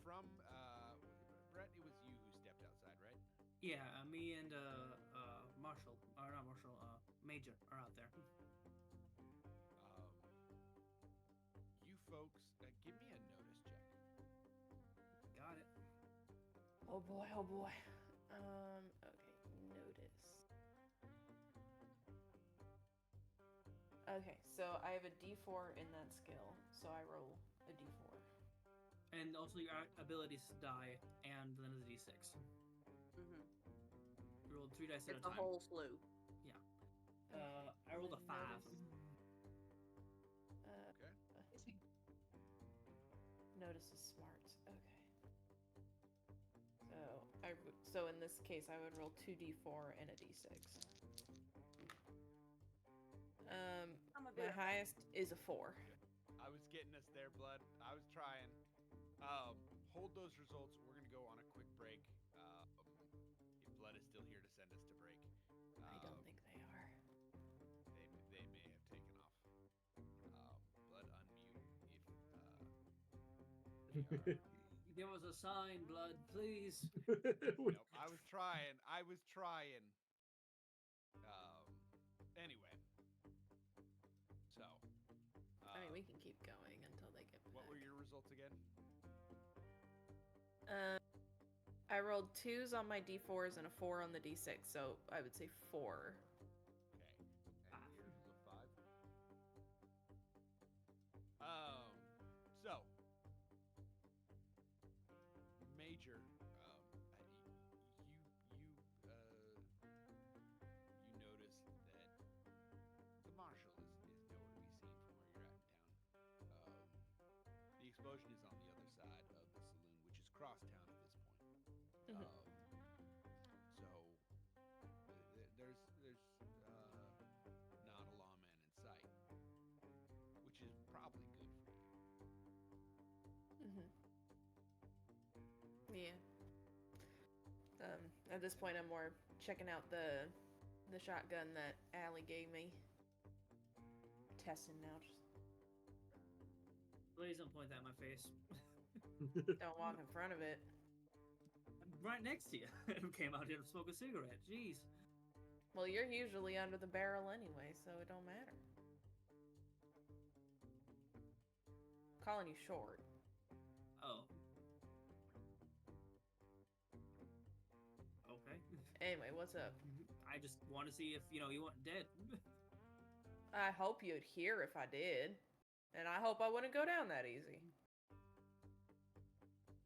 From Brett, it was you who stepped outside, right? Yeah, me and Marshall, or not Marshall, Major are out there. You folks, give me a notice check. Got it. Oh boy, oh boy. Okay, notice. Okay, so I have a D4 in that skill, so I roll a D4. And also your abilities die, and then a d6. Mm-hmm. You rolled 3 dice at It's a a time. whole slew. I rolled a 5. Okay. Notice is smarts. Okay. So in this case, I would roll 2d4 and a d6. My highest is a 4. I was getting us there, Blood. I was trying. Hold those results. We're gonna go on a quick break. If Blood is still here to send us to break. I don't think they are. They may have taken off. Blood, unmute if they are. Give us a sign, Blood, please. Nope, I was trying. Anyway. So. I mean, we can keep going until they get back. What were your results again? I rolled 2s on my d4s and a 4 on the d6, so I would say 4. Okay. And yours was a 5. So. Major, you notice that the marshal is nowhere to be seen from where you're at in town. The explosion is on the other side of the saloon, which is crosstown at this point. So there's not a lawman in sight, which is probably good for you. Yeah. At this point, I'm more checking out the shotgun that Allie gave me. Testing now. Just Please don't point that in my face. don't walk in front of it. I'm right next to you. Who came out here to smoke a cigarette? Jeez. Well, you're usually under the barrel anyway, so it don't matter. I'm calling you short. Oh. Okay. Anyway, what's up? I just want to see if, you weren't dead. I hope you'd hear if I did. And I hope I wouldn't go down that easy.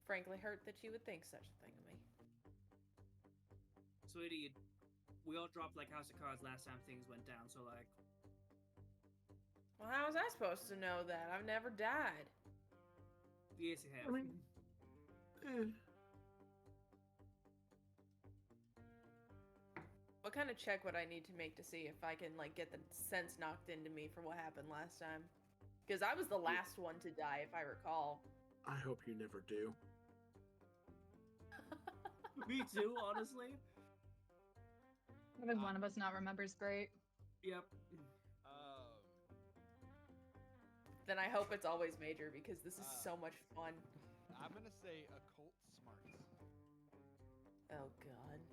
Frankly, hurt that you would think such a thing of me. Sweetie, we all dropped like house of cards last time things went down, so like... Well, how was I supposed to know that? I've never died. Yes, you have. What kind of check would I need to make to see if I can, like, get the sense knocked into me for what happened last time? Because I was the last one to die, if I recall. I hope you never do. Me too, honestly. Having one of us not remembers great. Yep. Then I hope it's always Major, because this is so much fun. I'm gonna say occult smarts. Oh, God.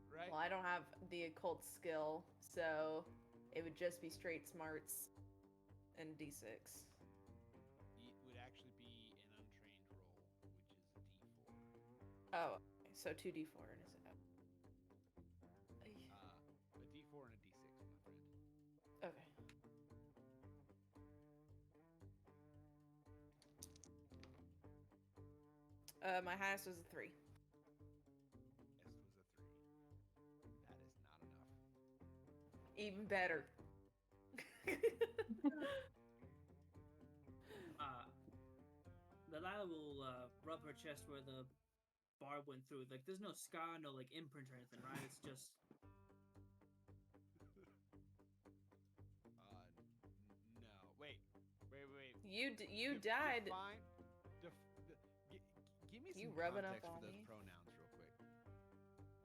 Right? Well, I don't have the occult skill, so it would just be straight smarts and d6. It would actually be an untrained roll, which is a d4. Oh, okay. So 2d4, and is it up? A d4 and a d6, my friend. Okay. My highest was a 3. S was a 3. That is not enough. Even better. Delilah will rub her chest where the barb went through. Like, there's no scar, no like imprint or anything, right? It's just. No. Wait. You died. Define. Give me some You rubbing up context on for those me? pronouns real quick.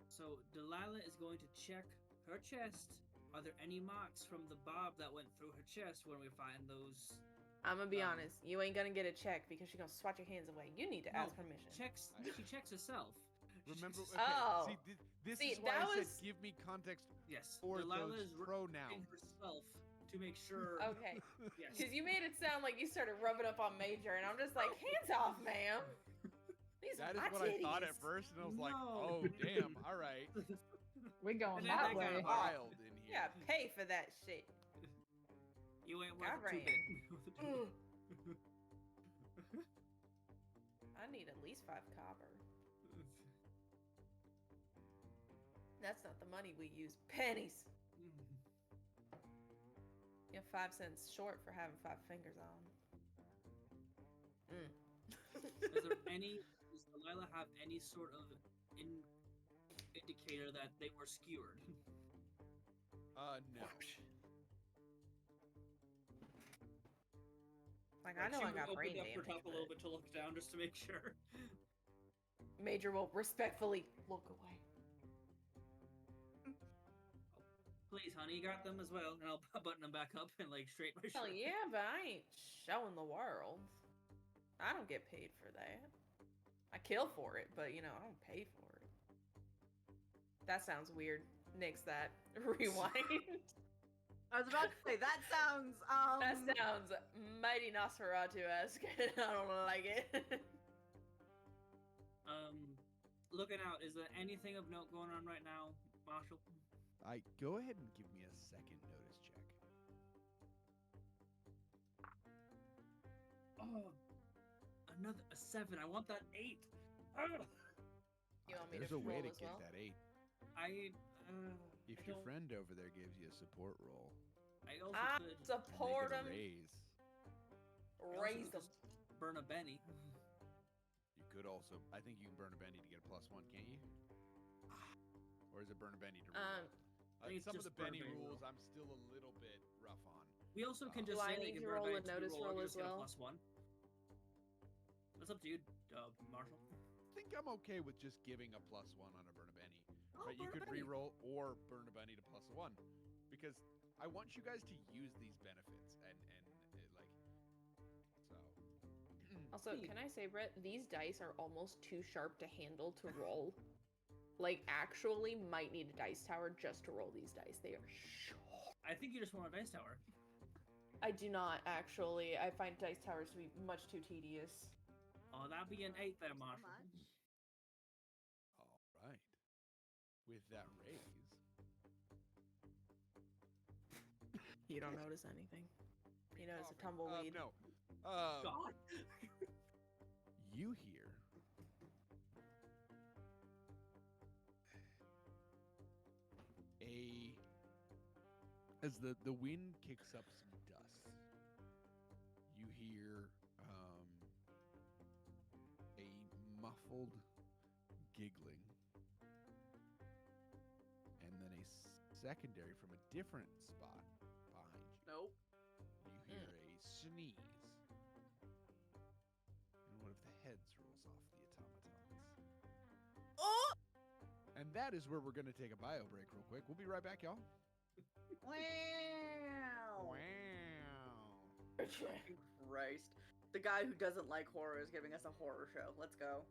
So Delilah is going to check her chest. Are there any marks from the barb that went through her chest when we find those? I'm gonna be honest. You ain't gonna get a check because she's gonna swat your hands away. You need to ask permission. She checks herself. Remember? She- Okay, Oh. See, this See, is why that I was- said give me context Yes. for Delilah those is pronouns. herself to make sure. Okay. Yes. Because you made it sound like you started rubbing up on Major, and I'm just like, hands off, ma'am. These That are is my what I thought at titties. first, and I was like, No. oh damn, all right. We going And that that way. kind of- Wild in here. Yeah, pay for that shit. You ain't God worth a ran. two-bit. I need at least 5 copper. That's not the money we use. Pennies. You're 5 cents short for having 5 fingers on. Does Delilah have any sort of indicator that they were skewered? No. Like, I know She I got brain opened up her damage, top a little but bit to look down just to make sure. Major will respectfully look away. Please, honey, you got them as well, and I'll button them back up and like straighten my Hell shirt. yeah, but I ain't showing the world. I don't get paid for that. I kill for it, but I don't pay for it. That sounds weird. Nix that. Rewind. I was about to say that sounds That sounds mighty Nosferatu-esque. I don't like it. Looking out, is there anything of note going on right now, Marshall? Go ahead and give me a second notice check. Oh, a 7. I want that 8. You want me There's to a way roll to as get well? that 8. If If your friend over there gives you a support roll, I also I could support make it a him. raise. Raise them. burn a Benny. You could also, I think you can burn a bendy to get a +1, can't you? Or is it burn a bendy to roll? I think it's some of just the Benny burn a Benny rules roll. I'm still a little bit rough on. We also can Do just I say need you to can burn roll a a Benny to notice roll, roll you as just get well? a +1. That's up to you, Marshall. I think I'm okay with just giving a +1 on a burn a bendy. Oh, But you burn a could Benny. re-roll or burn a bendy to +1. Because I want you guys to use these benefits and like so. Also, can I say, Brett, these dice are almost too sharp to handle to roll. Like, actually might need a dice tower just to roll these dice. They are sharp. I think you just want a dice tower. I do not, actually. I find dice towers to be much too tedious. Oh, that'd be an 8 there, Marshall. All right. With that raise, You don't notice anything. You notice a tumbleweed. No. God. You hear as the wind kicks up some dust, you hear a muffled giggling, and then a secondary from a different spot behind you. Nope. You hear a sneeze, and one of the heads rolls off the automatons. Oh! And that is where we're going to take a bio break real quick. We'll be right back, y'all. Wow. Wow. Christ. The guy who doesn't like horror is giving us a horror show. Let's go.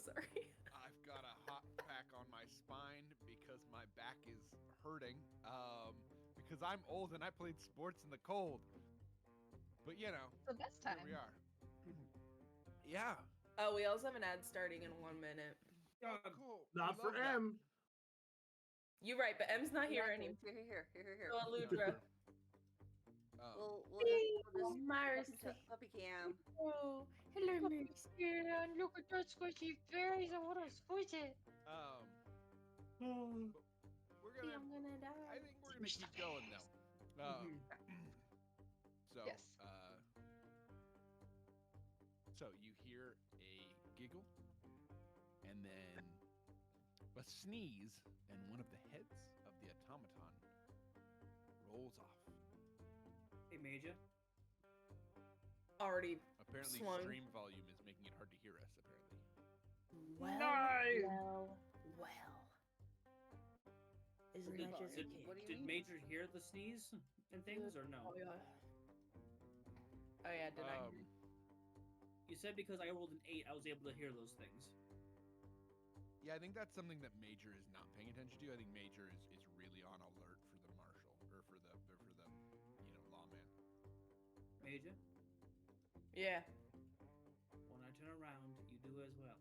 sorry. I've got a hot pack on my spine because my back is hurting. Because I'm old and I played sports in the cold. But you know, So this here time. we are. Yeah. Oh, we also have an ad starting in 1 minute. Oh, cool. Not We for love that. M. You're right, but M's not here Yeah, anymore. Here. So Aludra. We'll just Mercy. puppy cam. Oh, hello, Mercy. Yeah, look at that squishy face. I want to squish it. We're gonna. I'm gonna die. I think we're gonna Squish the keep going though. So, Yes. So you hear a giggle, and then a sneeze, and one of the heads of the automaton rolls off. Hey, Major. Already Apparently, swung. stream volume is making it hard to hear us. Apparently. Well. Isn't Pretty that close. just a Did, kid? What do you did mean? Major hear the sneeze and things, or no? Oh yeah. Oh yeah, did I? You said because I rolled an 8, I was able to hear those things. Yeah, I think that's something that Major is not paying attention to. I think Major is really on alert for the marshal or for the lawman. Major, Yeah. when I turn around, you do as well.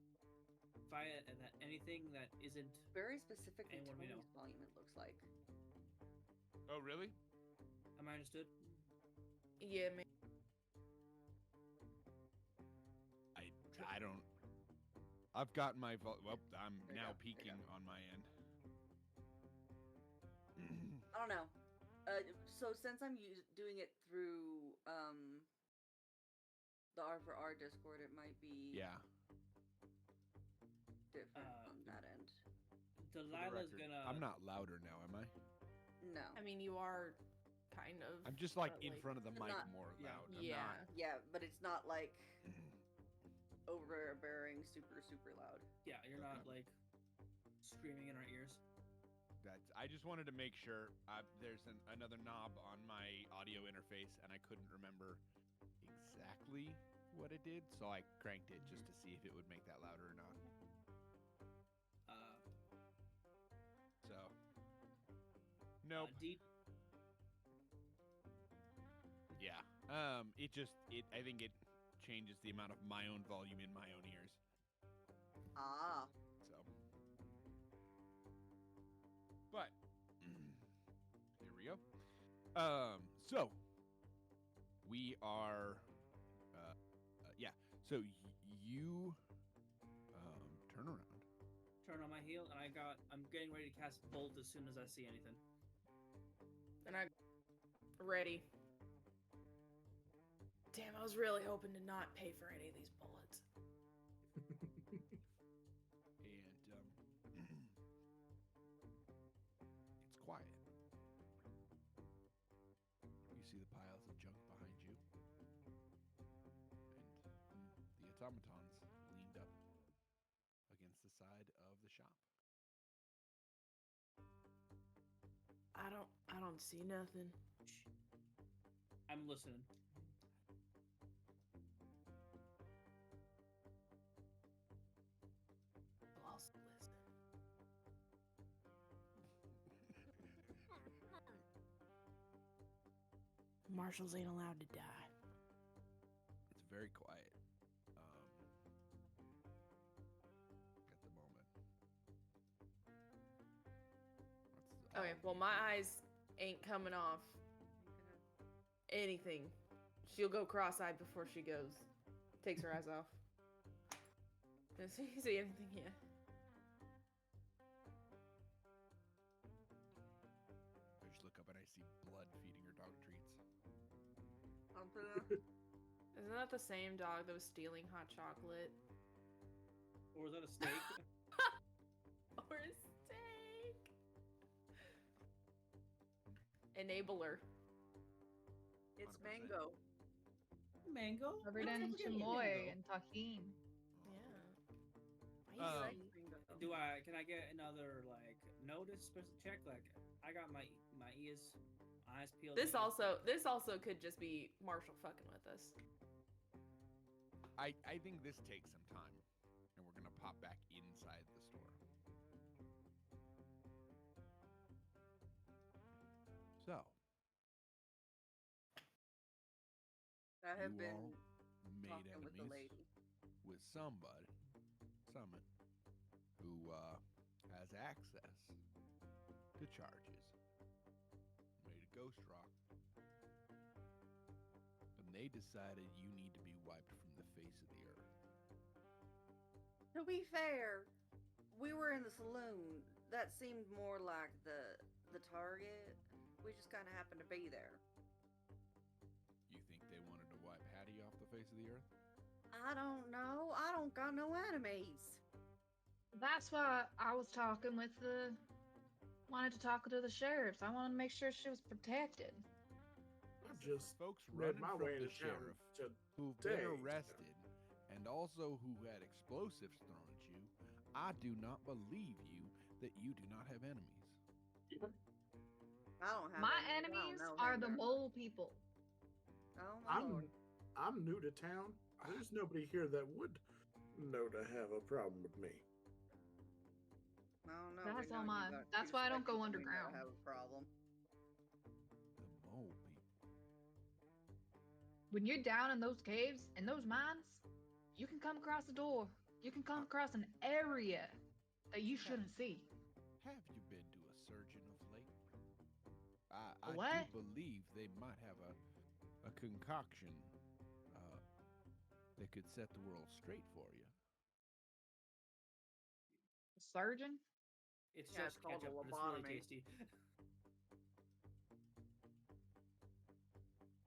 Fire at anything that isn't. Very specifically And what do we know? Tony's volume, it looks like. Oh, really? Am I understood? Yeah, man. I don't. I've gotten my well. I'm There you now go, there you peaking go. on my end. I don't know. So since I'm doing it through the R4R Discord, it might be Yeah. different on that end. For the Delilah's record, gonna. I'm not louder now, am I? No. I mean, you are kind of. I'm just like but, in front of the I'm mic not- more Yeah. loud. I'm Yeah. Yeah, but it's not like overbearing, super loud. Yeah, you're not like screaming in our ears. I just wanted to make sure. There's another knob on my audio interface, and I couldn't remember exactly what it did, so I cranked it just to see if it would make that louder or not. So, nope. Yeah. I think it changes the amount of my own volume in my own ears. Ah. So. But here we go. So we are yeah. So you turn around. Turn on my heel, and I'm getting ready to cast Bolt as soon as I see anything. And I'm ready. Damn, I was really hoping to not pay for any of these bullets. And it's quiet. You see the piles of junk behind you. And the automatons leaned up against the side of the shop. I don't see nothing. I'm listening. I'll also listen. Marshals ain't allowed to die. It's very quiet at the moment. Okay, well, my eyes ain't coming off anything. She'll go cross-eyed before she takes her eyes off. Does he see anything yet? I just look up and I see blood feeding her dog treats. Isn't that the same dog that was stealing hot chocolate? Or is that a steak? Or a steak? Enabler. It's 100%. mango. Mango? Covered What's in up with chamoy mango? and tahine. Yeah. Um, Can I get another like notice check? Like I got my ears, eyes peeled. This also could just be Marshall fucking with us. I think this takes some time, and we're gonna pop back inside the store. So, I have you been all made talking with the enemies lady. with somebody, Summit, who has access to charges. Made a ghost rock. And they decided you need to be wiped from the face of the earth. To be fair, we were in the saloon. That seemed more like the target. We just kind of happened to be there. You think they wanted to wipe Hattie off the face of the earth? I don't know. I don't got no enemies. That's why I was talking with the. Wanted to talk to the sheriffs. I wanted to make sure she was protected. I just Folks made running my from way the into town sheriff to who've been day. arrested and also who had explosives thrown at you, I do not believe you that you do not have enemies. I don't have My enemies. I don't enemies know are him the very much. mole people. Oh my lord. I'm new to town. There's nobody here that would know to have a problem with me. I don't know. That's we know all you mine. got That's two why I don't go seconds and we underground. never have a problem. The mole people. When you're down in those caves and those mines, you can come across a door. You can come across an area that you shouldn't see. Have you been to a surgeon of late? A I what? do believe they might have a concoction that could set the world straight for you. A surgeon? It's Yeah, just it's called a ketchup, but it's really lobotomy. tasty.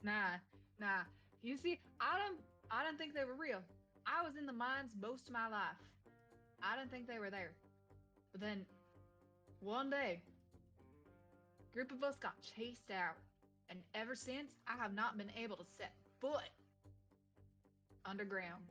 Nah. You see, I don't think they were real. I was in the mines most of my life. I didn't think they were there. But then one day, a group of us got chased out, and ever since I have not been able to set foot underground.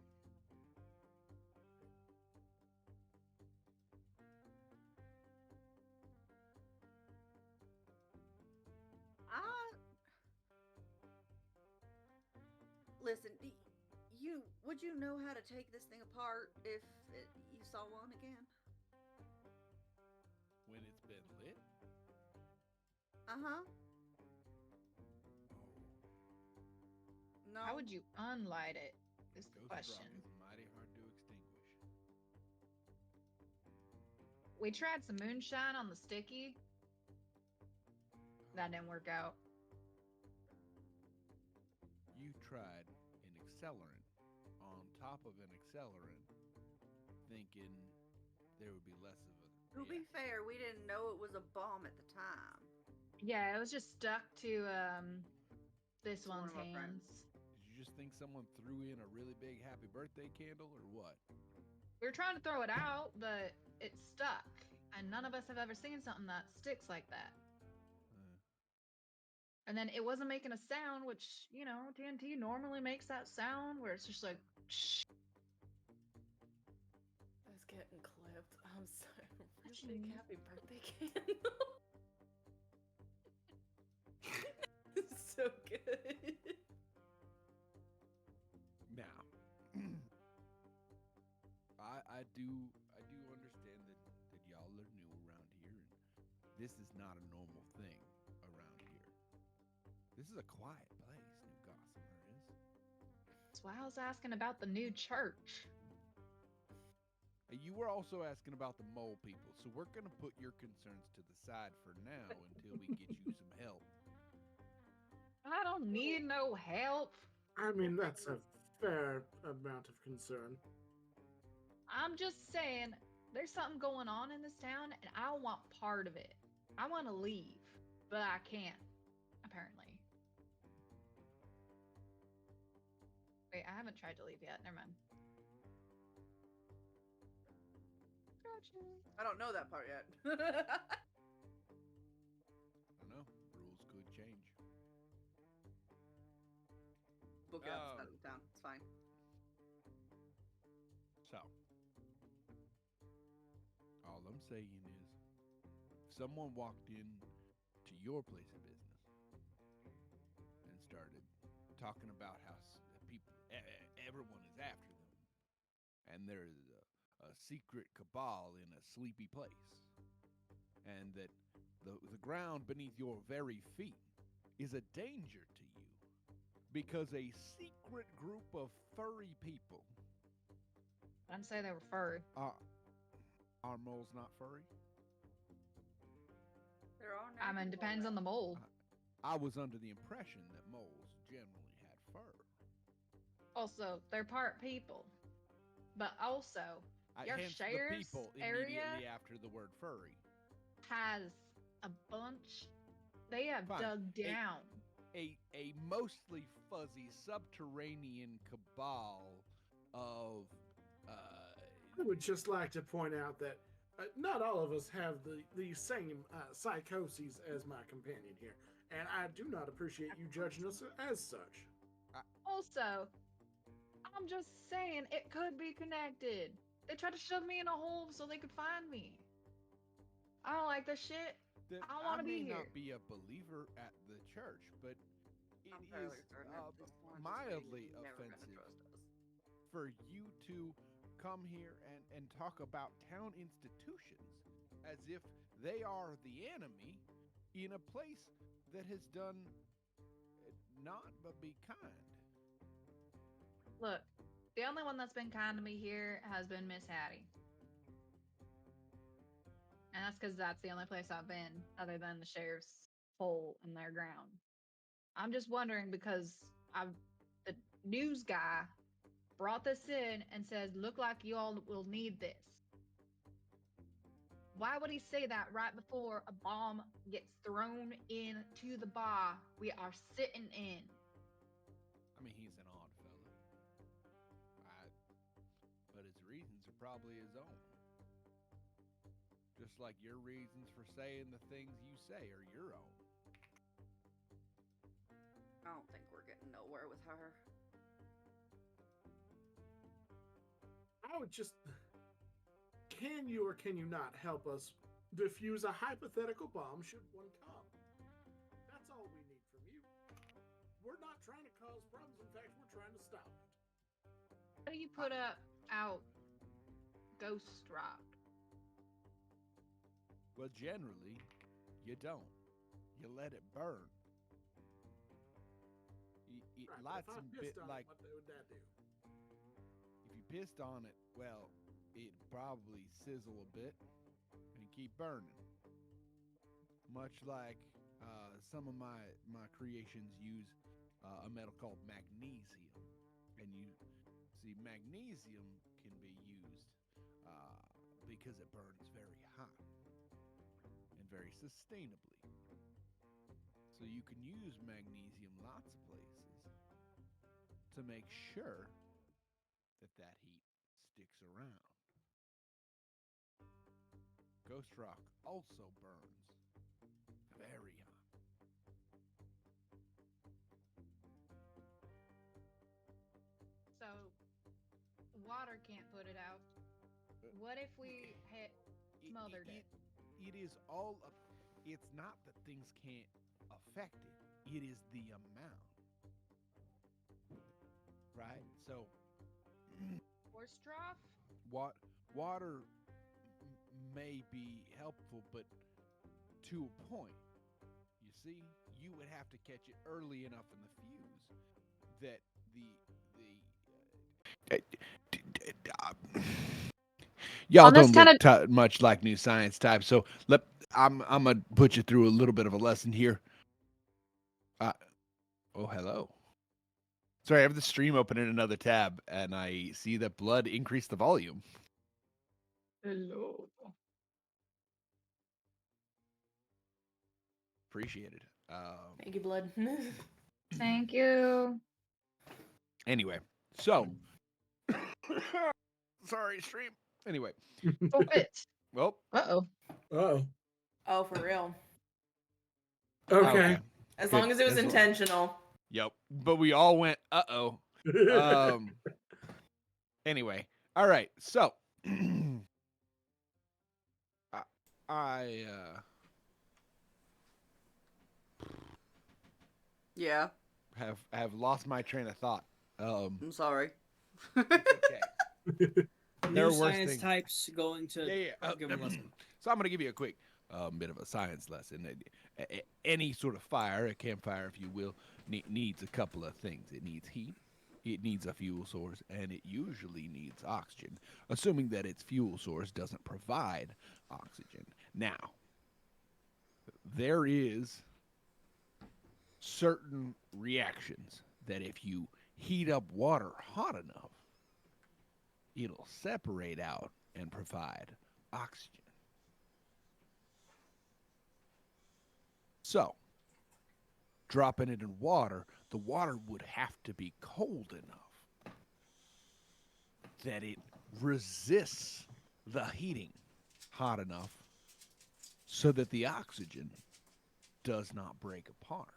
Listen, would you know how to take this thing apart if you saw one again? When it's been lit? Uh-huh. No. How would you unlight it? Is the Ghost question. rock is mighty hard to extinguish. We tried some moonshine on the sticky. That didn't work out. You tried an accelerant on top of an accelerant, thinking there would be less of a. To be fair, we didn't know it was a bomb at the time. Yeah, it was just stuck to this It's one one's of our friends. hands. Did you just think someone threw in a really big happy birthday candle, or what? We were trying to throw it out, but it stuck. And none of us have ever seen something that sticks like that. And then it wasn't making a sound, which, you know, TNT normally makes that sound where it's just like, shh. I was getting clipped. I'm sorry. What Really you big mean? happy birthday candle. It's so good. Now, I do understand that y'all are new around here, and this is not a normal thing around here. This is a quiet place, New Gossamer is. That's why I was asking about the new church. You were also asking about the mole people, so we're gonna put your concerns to the side for now until we get you some help. I don't need no help. I mean, that's a fair amount of concern. I'm just saying, there's something going on in this town, and I want part of it. I want to leave, but I can't, apparently. Wait, I haven't tried to leave yet. Never mind. I don't know that part yet. I don't know. Rules could change. Book outside of town. It's fine. So, all I'm saying is, if someone walked in to your place of business and started talking about how people, everyone is after them, and there's a secret cabal in a sleepy place, and that the ground beneath your very feet is a danger to you because a secret group of furry people I didn't say they were furry. are moles not furry? They're all I mean, depends on the mole. I was under the impression that moles generally had fur. Also, they're part people. But also, your Hence the sheriff's people area immediately after the word furry. has a bunch. They have Fine. dug down. A mostly fuzzy subterranean cabal of I would just like to point out that not all of us have the same psychoses as my companion here, and I do not appreciate you judging us as such. Also, I'm just saying it could be connected. They tried to shove me in a hole so they could find me. I don't like this shit. that I don't wanna may be here. not be a believer at the church, but it I'm fairly is certain at this point, just mildly saying, never gonna offensive trust us. for you to come here and talk about town institutions as if they are the enemy in a place that has done not but be kind. Look, the only one that's been kind to me here has been Miss Hattie. And that's because that's the only place I've been other than the sheriff's hole in their ground. I'm just wondering because the news guy brought this in and says, look like you all will need this. Why would he say that right before a bomb gets thrown into the bar we are sitting in? I mean, he's an odd fellow. But his reasons are probably his own. Just like your reasons for saying the things you say are your own. I don't think we're getting nowhere with her. I would just. Can you or can you not help us defuse a hypothetical bomb should one come? That's all we need from you. We're not trying to cause problems. In fact, we're trying to stop it. How do you put out Ghost Rock? Well, generally, you don't. You let it burn. It Right, lights but if I some pissed bit on like it, what would that do? if you pissed on it, well, it'd probably sizzle a bit and keep burning. Much like some of my creations use a metal called magnesium, and you see magnesium can be used because it burns very hot and very sustainably. So you can use magnesium lots of places to make sure that heat sticks around. Ghost rock also burns very hot. So water can't put it out. What if we hit smothered it? It is all of, it's not that things can't affect it. It is the amount. Right? So Horse trough? water may be helpful, but to a point. You see, you would have to catch it early enough in the fuse that y'all On this don't look kinda- much like new science types, so I'm gonna put you through a little bit of a lesson here. Oh, hello. Sorry, I have the stream open in another tab, and I see that Blood increased the volume. Hello. Appreciated. Thank you, Blood. Thank you. Anyway, so sorry, stream. Anyway, Oh, it. well, Uh-oh. Oh. Oh, for real. Okay. As Good. long as it was As long- intentional. Yep. But we all went, uh-oh. Anyway, all right. So I Yeah, have lost my train of thought. I'm sorry. It's okay. There are new worse science things. types going to give him a lesson. So I'm going to give you a quick bit of a science lesson. Any sort of fire, a campfire, if you will, needs a couple of things. It needs heat, it needs a fuel source, and it usually needs oxygen, assuming that its fuel source doesn't provide oxygen. Now, there is certain reactions that if you heat up water hot enough, it'll separate out and provide oxygen. So, dropping it in water, the water would have to be cold enough that it resists the heating hot enough so that the oxygen does not break apart.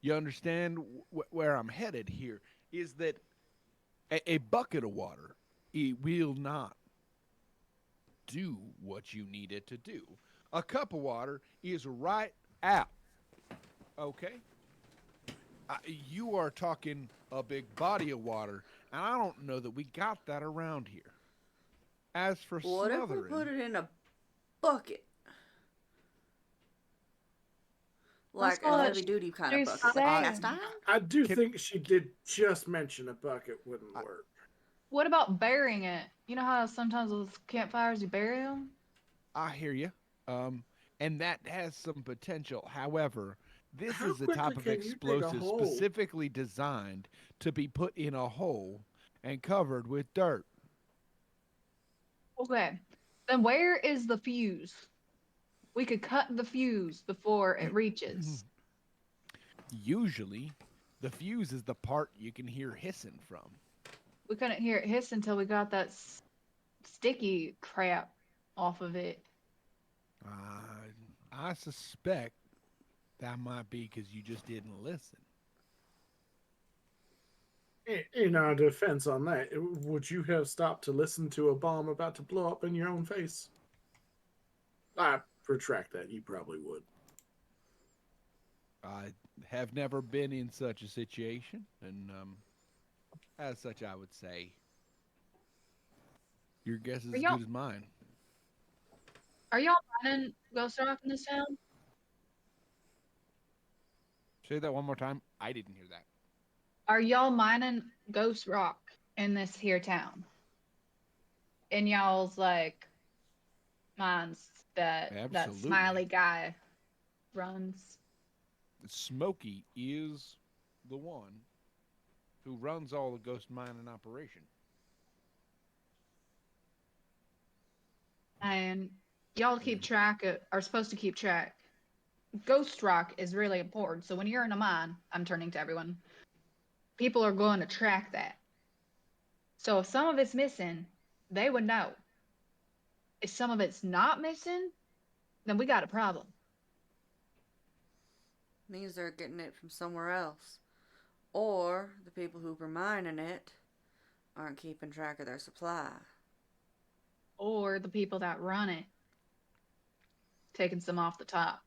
You understand where I'm headed here is that a bucket of water, it will not do what you need it to do. A cup of water is right out. Okay? You are talking a big body of water, and I don't know that we got that around here. As for What if we smothering, put it in a bucket? That's Like a what heavy duty kind of she's bucket, like saying. cast iron? I do Can- think she did just mention a bucket wouldn't work. What about burying it? You know how sometimes with campfires you bury them? I hear you. And that has some potential. However, this How is the quickly type of can you dig a explosive hole? specifically designed to be put in a hole and covered with dirt. Okay. Then where is the fuse? We could cut the fuse before it reaches. Usually, the fuse is the part you can hear hissing from. We couldn't hear it hiss until we got that sticky crap off of it. I suspect that might be because you just didn't listen. In our defense on that, would you have stopped to listen to a bomb about to blow up in your own face? I retract that. You probably would. I have never been in such a situation, and as such, I would say your guess is as good as mine. Are y'all mining Ghost Rock in this town? Say that one more time. I didn't hear that. Are y'all mining Ghost Rock in this here town? In y'all's like mines that Absolutely. smiley guy runs. Smokey is the one who runs all the ghost mining operation. And y'all keep track of, are supposed to keep track. Ghost Rock is really important. So when you're in a mine, I'm turning to everyone. People are going to track that. So if some of it's missing, they would know. If some of it's not missing, then we got a problem. Means they're getting it from somewhere else. Or the people who were mining it aren't keeping track of their supply. Or the people that run it taking some off the top.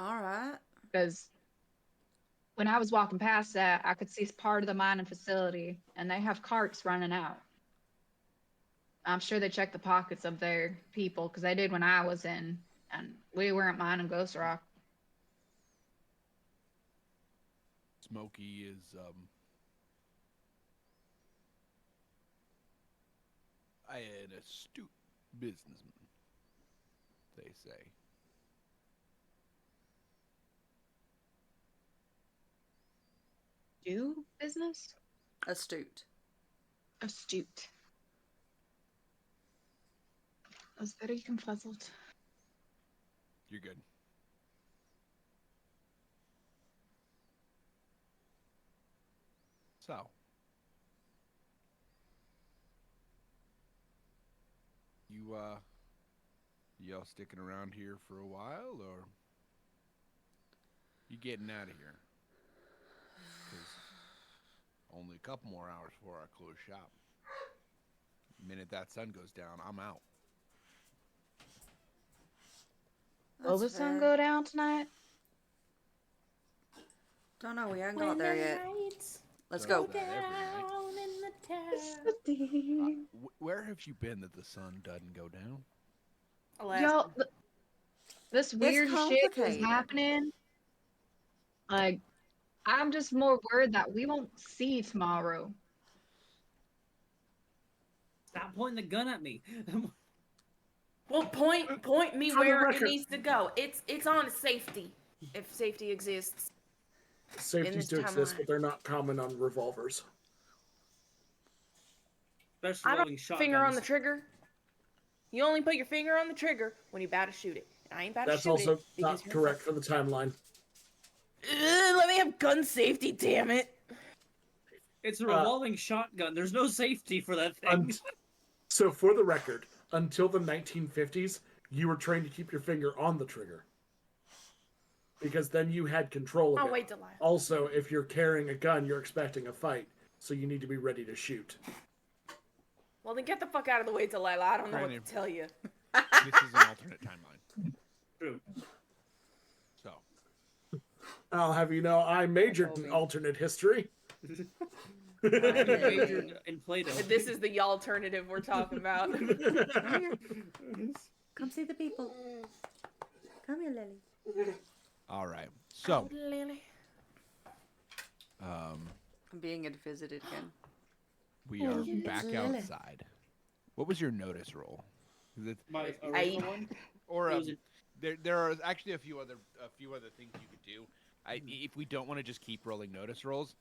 Alright. Because when I was walking past that, I could see part of the mining facility, and they have carts running out. I'm sure they check the pockets of their people, because they did when I was in, and we weren't mining Ghost Rock. Smokey is an astute businessman, they say. Do business? Astute. Astute. I was very confuzzled. You're good. So, y'all sticking around here for a while, or you getting out of here? Because only a couple more hours before I close shop. The minute that sun goes down, I'm out. Will the sun go down tonight? Don't know. We haven't got there yet. Let's Does go. that every night. Down in the It's town. the deep. Where have you been that the sun doesn't go down? Y'all, this weird shit is complicated. happening. Like, I'm just more worried that we won't see tomorrow. Stop pointing the gun at me. Well, point me For the where it record- needs to go. It's on safety, if safety exists. Safeties this do exist, timeline. but they're not common on revolvers. Especially I don't rolling put my finger on the shotguns. trigger. You only put your finger on the trigger when you're about to shoot it. And I ain't about That's to shoot also it because not correct for the timeline. Let me have gun safety, damn it. It's a revolving shotgun. There's no safety for that thing. So, for the record, until the 1950s, you were trained to keep your finger on the trigger. Because then you had control of I'll it. wait till I. Also, if you're carrying a gun, you're expecting a fight, so you need to be ready to shoot. Well, then get the fuck out of the way, Delilah. I don't know what Granted. to tell you. This is an alternate timeline. True. So, I'll have you know, I majored in Kobe. alternate history. I majored in Play-Doh. This is the alternative we're talking about. Come see the people. Come here, Lily. all right. So, Lily. um, I'm being visited again. we are back Lily. outside. What was your notice roll? Is it, My original one? or It was there are actually a few other things you could do. If we don't want to just keep rolling notice rolls,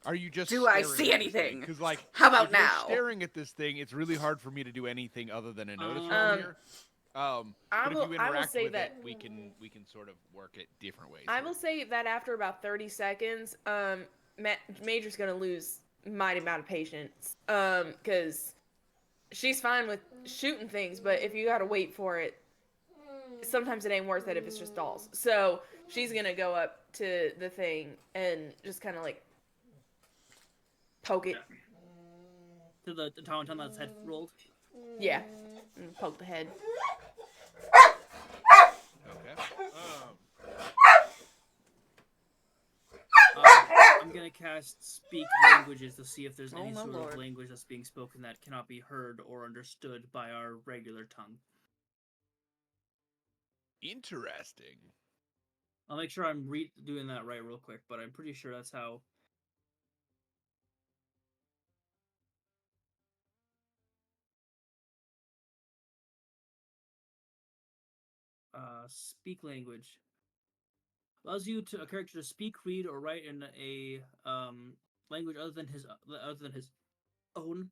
are you just Do I staring see at this thing? anything? Because like, How about if you're now? staring at this thing, it's really hard for me to do anything other than a notice roll here. But I if will you interact say with that- it, we can sort of work it different ways. I here. will say that after about 30 seconds, Major's gonna lose mighty amount of patience. Because she's fine with shooting things, but if you gotta wait for it, sometimes it ain't worth it if it's just dolls. So she's gonna go up to the thing and just kind of like poke it. to the tauntaun that's head rolled. Yeah, and poke the head. Okay. I'm gonna cast Speak Languages to see if there's any my sort lord. of language that's being spoken that cannot be heard or understood by our regular tongue. Interesting. I'll make sure I'm doing that right real quick, but I'm pretty sure that's how. Speak language allows a character to speak, read, or write in a language other than his own.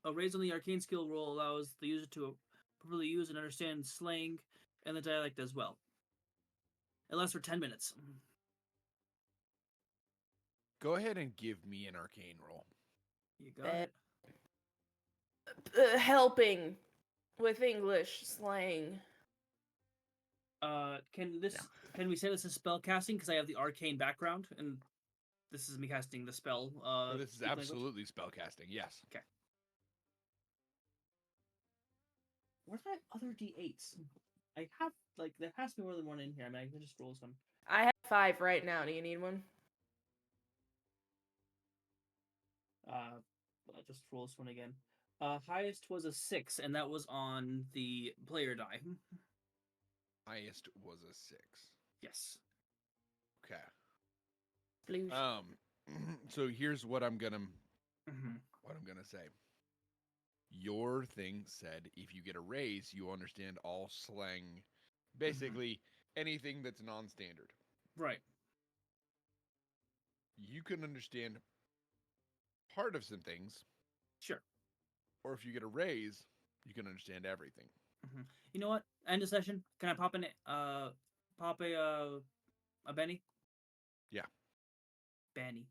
A raise on the arcane skill roll allows the user to properly use and understand slang and the dialect as well. It lasts for 10 minutes. Go ahead and give me an arcane roll. You got it. Helping with English slang. Can we say this is spell casting because I have the arcane background and this is me casting the spell? This is speak language? absolutely spellcasting. Yes. Okay. Where's my other d8s? I have there has to be more than one in here. I mean, I can just roll some. I have 5 right now. Do you need one? I'll just roll this one again. Highest was a 6, and that was on the player die. Highest was a 6. Yes. Okay. Blues. So here's what I'm gonna Mm-hmm. say. Your thing said if you get a raise, you understand all slang, basically anything that's non-standard. Right. You can understand part of some things, Sure. or if you get a raise, you can understand everything. Mm-hmm. You know what? End of session. Can I pop a Benny? Yeah. Benny.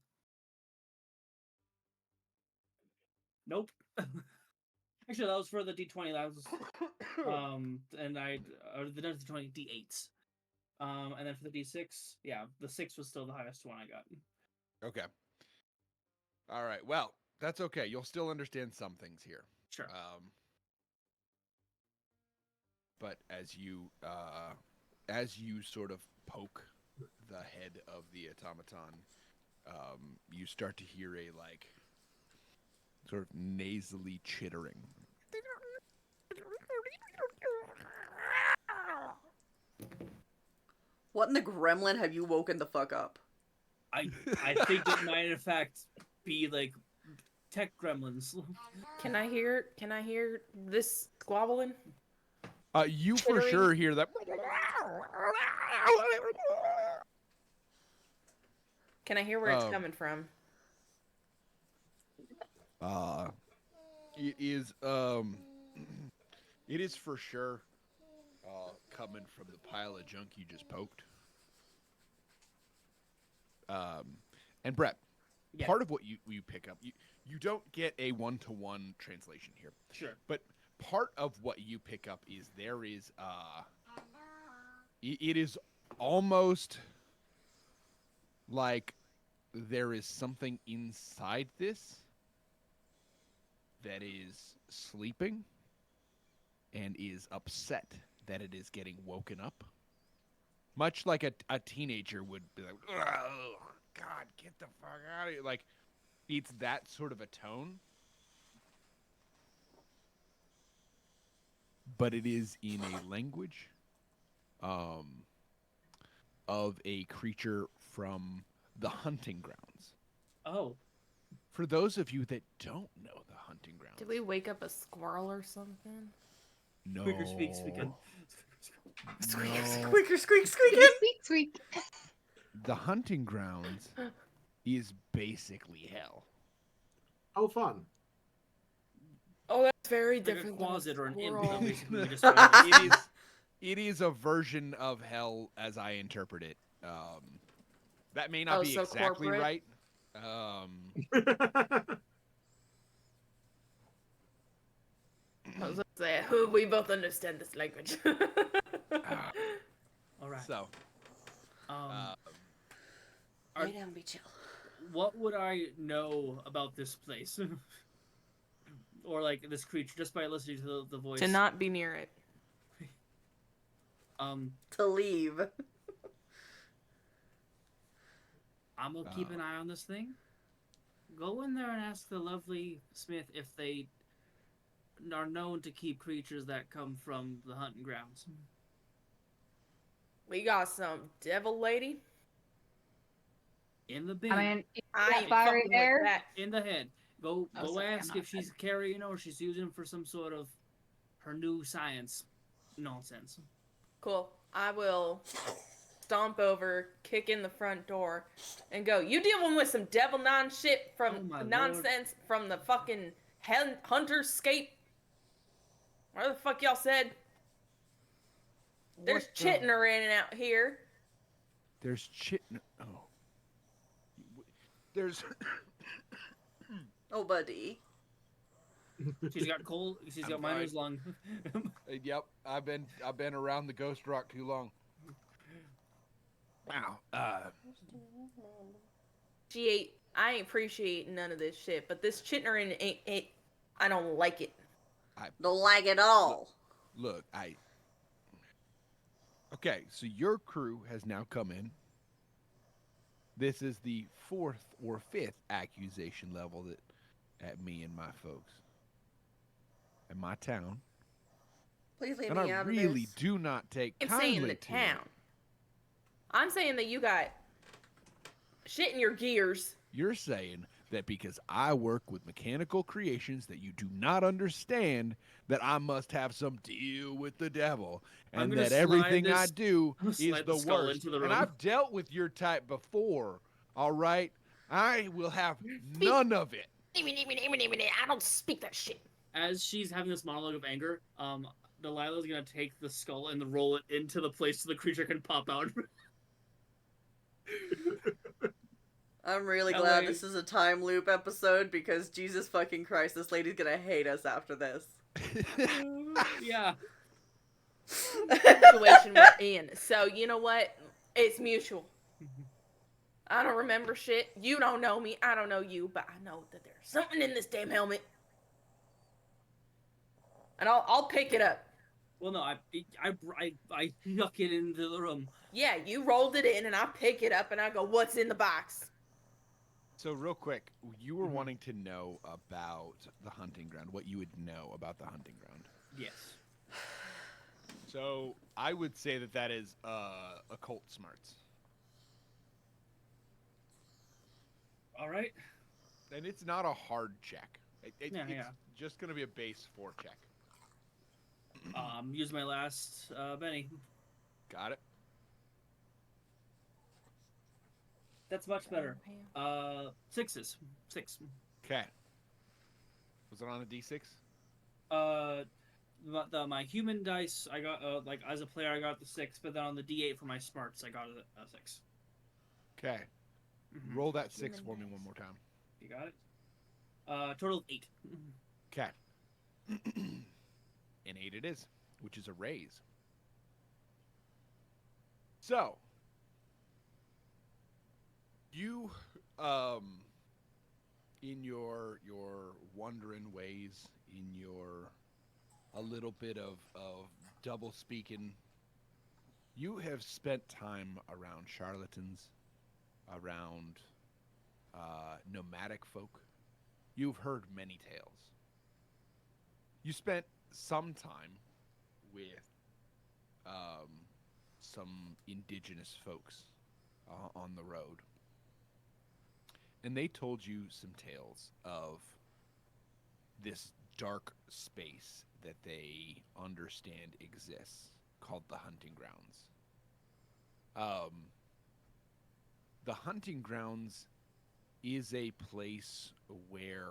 Nope. Actually, that was for the D20. That was and the D20 D8s. And then for the D6, yeah, the 6 was still the highest one I got. Okay. All right. Well, that's okay. You'll still understand some things here. Sure. but as you sort of poke the head of the automaton, you start to hear a like sort of nasally chittering. What in the gremlin have you woken the fuck up? I think it might in fact be like tech gremlins. Can I hear this squabbling? You for Chittering? sure hear that. Can I hear where it's Oh. coming from? It is it is for sure coming from the pile of junk you just poked. And Brett, Yeah. part of what you pick up, you don't get a one-to-one translation here, Sure. but part of what you pick up is there is it is almost like there is something inside this that is sleeping and is upset that it is getting woken up. Much like a teenager would be like, oh, God, get the fuck out of here. Like, it's that sort of a tone. But it is in a language of a creature from the hunting grounds. Oh. For those of you that don't know the hunting grounds. Did we wake up a squirrel or something? No. Squeaker speak speaking. Squeaker, squeak, squeaking. Squeak, squeak. The hunting grounds is basically hell. Oh, fun. Oh, that's very Like a different. closet or an imp, squirrel. though, basically. We just It is a version of hell as I interpret it. That may not Oh, be so exactly corporate? right. I was gonna say, we both understand this language. All right. So, Are- Lay down, be chill. what would I know about this place? Or like this creature just by listening to the voice? To not be near it. To leave. I'm gonna keep an eye on this thing. Go in there and ask the lovely Smith if they are known to keep creatures that come from the hunting grounds. We got some devil lady. In the bin. I mean, I ain't fire fucking air. with that. In the head. Go Oh, sorry, I'm ask not if she's carrying or she's using it for some sort of her new science nonsense. Cool. I will stomp over, kick in the front door, and go, you dealing with some devil shit from Oh my nonsense from the fucking hunter's scape? Where the fuck y'all said? There's What the- chitin in and out here. there's Oh. There's. Oh, buddy. She's got cold. She's I'm got fine. miner's lung. Yep, I've been around the ghost rock too long. Wow. I ain't appreciating none of this shit, but this chitin ain't I don't like it. Don't like it all. Look, Okay, so your crew has now come in. This is the 4th or 5th accusation level at me and my folks. In my town. Please leave And me I out really of this. do not take I'm kindly saying the to town. it. I'm saying that you got shit in your gears. You're saying that because I work with mechanical creations that you do not understand, that I must have some deal with the devil, I'm and gonna that everything slide I this- do I'm gonna is slide the the skull worst. into the And room. I've dealt with your type before, all right? I will have none of it. I don't speak that shit. As she's having this monologue of anger, Delilah's gonna take the skull and roll it into the place so the creature can pop out. I'm really That glad way- this is a time loop episode because Jesus fucking Christ, this lady's gonna hate us after this. Yeah. Situation we're in. So you know what? It's mutual. I don't remember shit. You don't know me. I don't know you, but I know that there's something in this damn helmet, and I'll pick it up. Well, no, I snuck it into the room. Yeah, you rolled it in, and I pick it up, and I go, "What's in the box?" So real quick, you were Mhm. wanting to know about the hunting ground, what you would know about the hunting ground. Yes. So I would say that is occult smarts, All right. and it's not a hard check. Yeah, It's yeah. just going to be a base 4 check. Use my last Benny. Got it. That's much better. Sixes. 6. Okay. Was it on a D6? Uh, my human dice, I got like as a player, I got the 6, but then on the D8 for my smarts, I got a 6. Okay. Mhm. Roll that 6 Human for me dice. one more time. You got it. Total of 8. Okay. An 8 it is, which is a raise. So, you in your wandering ways, in your a little bit of double speaking, you have spent time around charlatans, around nomadic folk. You've heard many tales. You spent some time with some indigenous folks on the road, and they told you some tales of this dark space that they understand exists called the hunting grounds. The hunting grounds is a place where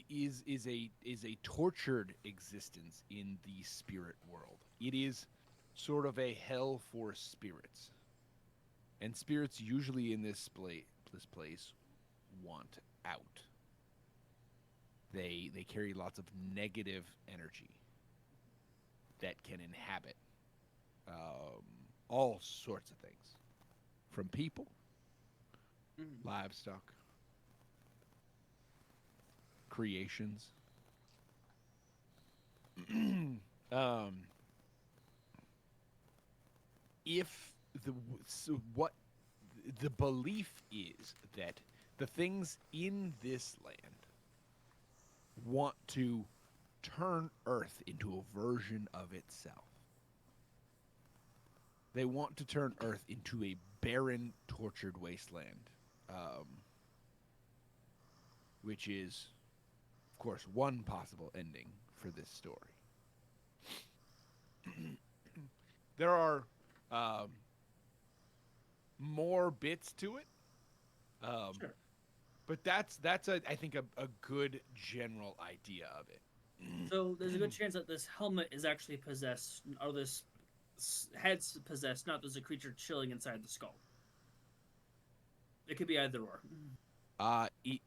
is a tortured existence in the spirit world. It is sort of a hell for spirits, and spirits usually in this place want out. They carry lots of negative energy that can inhabit all sorts of things, from people, livestock, creations. um, if the so what the belief is that the things in this land want to turn Earth into a version of itself. They want to turn Earth into a barren, tortured wasteland, which is, of course, one possible ending for this story. There are more bits to it, Sure. but that's I think a good general idea of it. So there's a good chance that this helmet is actually possessed, or this head's possessed, not there's a creature chilling inside the skull. It could be either or. It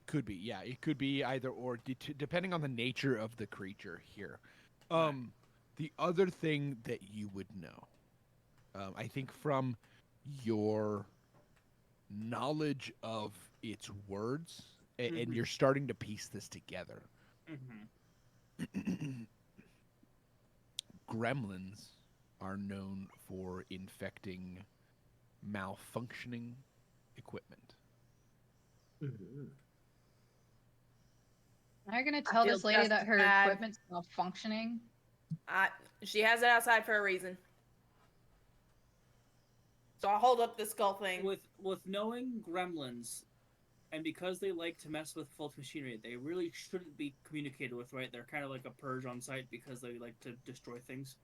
could be, yeah, it could be either or, depending on the nature of the creature here. Right. The other thing that you would know, I think, from your knowledge of its words, and you're starting to piece this together. Gremlins are known for infecting malfunctioning equipment. Mm-hmm. Am I gonna I tell feel this lady just that as her bad. equipment's malfunctioning? She has it outside for a reason. So I'll hold up the skull thing. With knowing gremlins, and because they like to mess with faulty machinery, they really shouldn't be communicated with, right? They're kind of like a purge on site because they like to destroy things.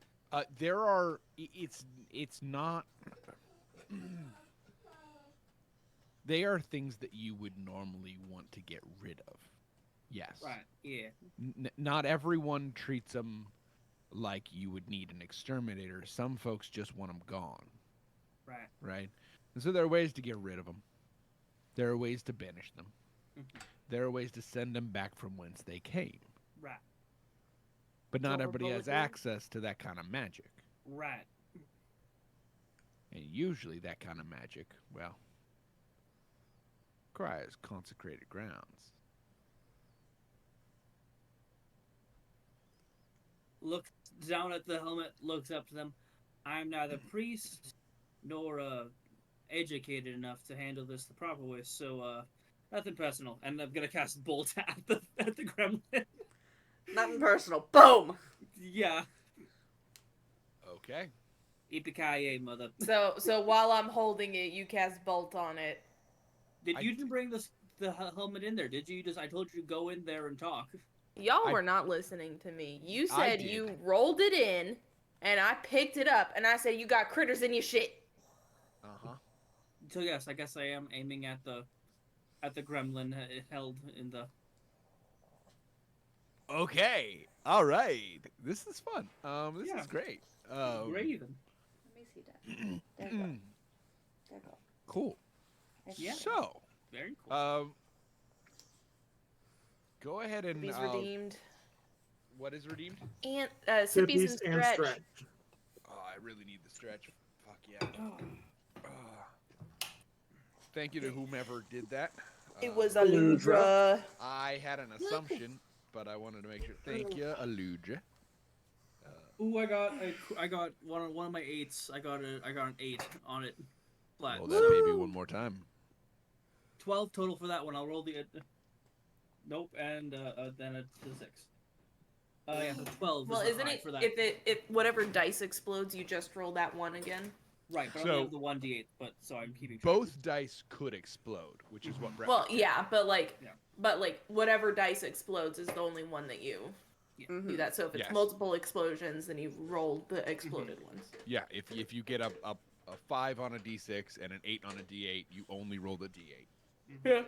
There are. It's not. They are things that you would normally want to get rid of. Yes. Right. Yeah. Not everyone treats them like you would need an exterminator. Some folks just want them gone. Right. Right. And so there are ways to get rid of them. There are ways to banish them. There are ways to send them back from whence they came. Right. But not Silver everybody has bullet here? access to that kind of magic. Right. And usually that kind of magic, well, requires consecrated grounds. Looks down at the helmet, looks up to them. I'm neither priest nor educated enough to handle this the proper way, so nothing personal. And I'm gonna cast bolt at the gremlin. Nothing personal. Boom. Yeah. Okay. Yippee-ki-yay, mother. So while I'm holding it, you cast bolt on it. You didn't bring the helmet in there, did you? I told you to go in there and talk. Y'all were not listening to me. You I said did. you rolled it in, and I picked it up, and I said you got critters in your shit. Uh-huh. So yes, I guess I am aiming at the gremlin held in the. Okay. All right. This is fun. This Yeah. is great. Raven. Let me see that. There you go. There you go. Cool. Yeah. So, Very cool. go ahead and He's redeemed. what is redeemed? And Sippies and stretch. Oh, I really need the stretch. Fuck yeah. Thank you to whomever did that. It was a Aludra. Ludra. I had an assumption, but I wanted to make sure. Thank you, Aludra. Ooh, I got one of my 8s. I got an 8 on it. Flat. Roll that baby one more time. 12 total for that one. I'll roll the. Nope, and then a 6. Yeah, so 12. Well, is isn't high it for that. if whatever dice explodes, you just roll that one again? Right, but I So- only have the 1d8, so I'm keeping track. Both dice could explode, which is what Brett. Well, yeah, but Yeah. whatever dice explodes is the only one that you do that. So if it's Yes. multiple explosions, then you roll the exploded ones. Yeah, if you get a 5 on a d6 and an 8 on a d8, you only roll the d8. Yeah.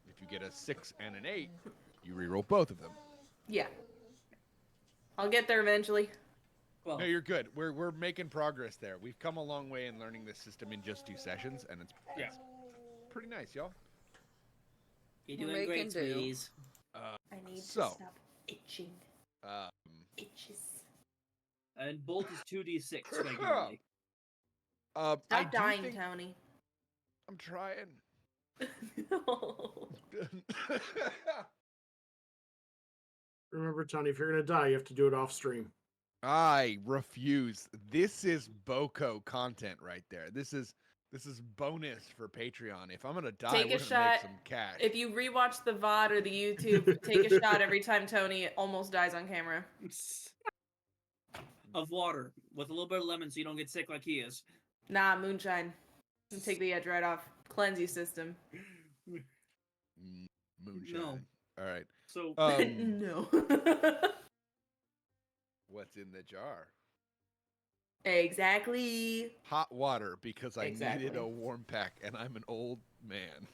If you get a 6 and an 8, you re-roll both of them. Yeah. I'll get there eventually. Well, No, you're good. We're making progress there. We've come a long way in learning this system in just 2 sessions, and it's pretty nice, y'all. you're We're doing great, making do. squeeze. I need So. to stop itching. Um, Itches. And bolt is 2d6 regularly. I Stop do dying, think- Tony. I'm trying. Remember, Tony, if you're gonna die, you have to do it off stream. I refuse. This is Boko content right there. This is bonus for Patreon. If I'm gonna die, Take we're a gonna shot. make some cash. If you rewatch the VOD or the YouTube, take a shot every time Tony almost dies on camera. Of water with a little bit of lemon so you don't get sick like he is. Nah, moonshine. And take the edge right off. Cleanse your system. Moonshine. All right. So No. What's in the jar? Exactly. Hot water because I needed Exactly. a warm pack, and I'm an old man.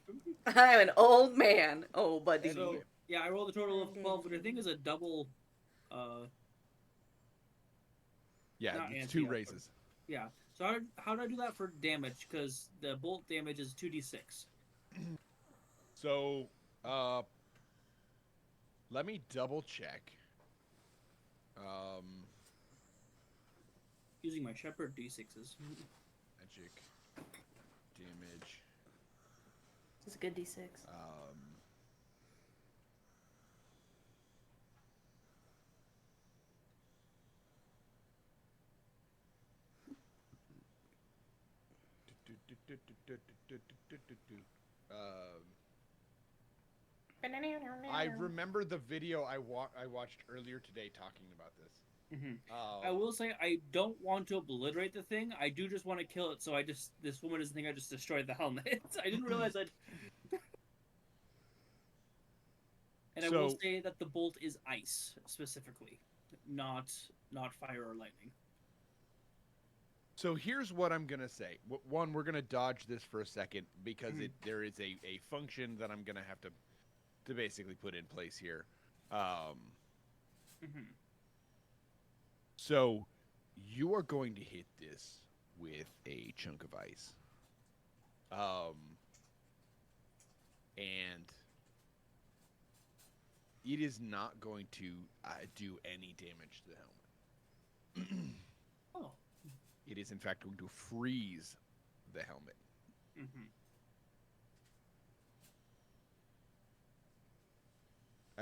I'm an old man. Oh, buddy. So yeah, I rolled a total of 12, which I think is a double. Yeah, Not it's anti, 2 but- raises. Yeah. So how do I do that for damage? Because the bolt damage is 2d6. So, let me double check. Using my shepherd d6s. Magic damage. It's a good D6. I remember the video I watched earlier today talking about this. I will say I don't want to obliterate the thing. I do just want to kill it. So this woman doesn't think I just destroyed the helmet. I didn't realize I'd. And I will So- say that the bolt is ice specifically, not fire or lightning. So here's what I'm gonna say. One, we're gonna dodge this for a second because there is a function that I'm gonna have to basically put in place here. So you are going to hit this with a chunk of ice, and it is not going to do any damage to the helmet. Oh. It is in fact going to freeze the helmet.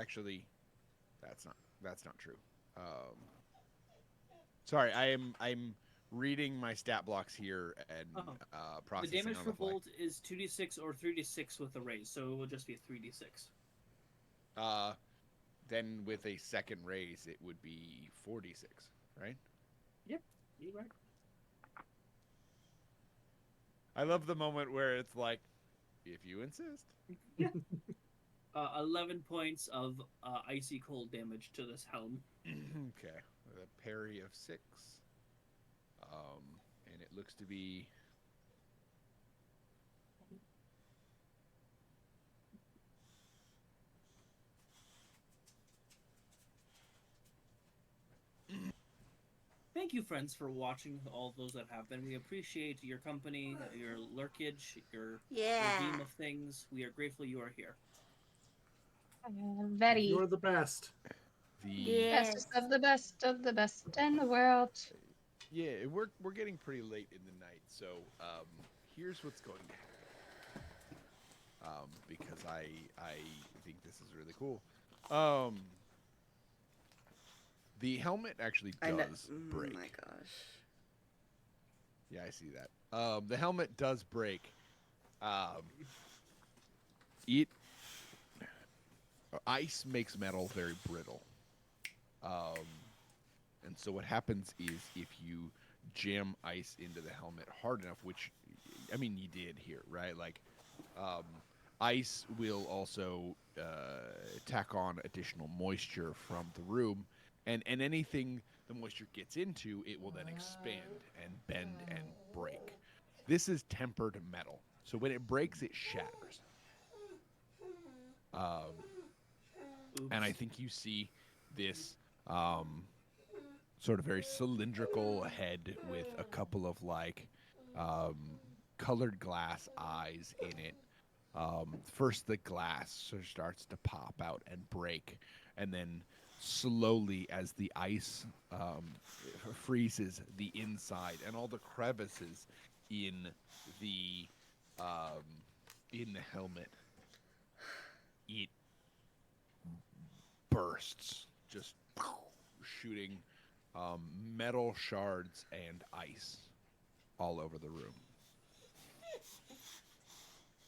Actually, that's not true. Sorry, I'm reading my stat blocks here and The processing damage on for the fly. bolt is 2d6 or 3d6 with a raise, so it will just be a 3d6. Then with a second raise, it would be 4d6, right? Yep, you're right. I love the moment where it's like, if you insist. 11 points of icy cold damage to this helm. Okay, a parry of 6, and it looks to be. Thank you, friends, for watching. All those that have been, we appreciate your company, your lurkage, your redeem of things. We are grateful you are here. Very You're the best. The bestest of the best of the best in the world. Yeah, we're getting pretty late in the night, so here's what's going to happen. Because I think this is really cool. The helmet actually does break. Oh my gosh. Yeah, I see that. The helmet does break. Ice makes metal very brittle. And so what happens is if you jam ice into the helmet hard enough, which, I mean, you did here, right? Like, ice will also tack on additional moisture from the room, and anything the moisture gets into, it will then expand and bend and break. This is tempered metal, so when it breaks, it shatters. And I think you see this sort of very cylindrical head with a couple of like colored glass eyes in it. First, the glass sort of starts to pop out and break, and then slowly, as the ice freezes the inside and all the crevices in the helmet, it bursts, just shooting metal shards and ice all over the room.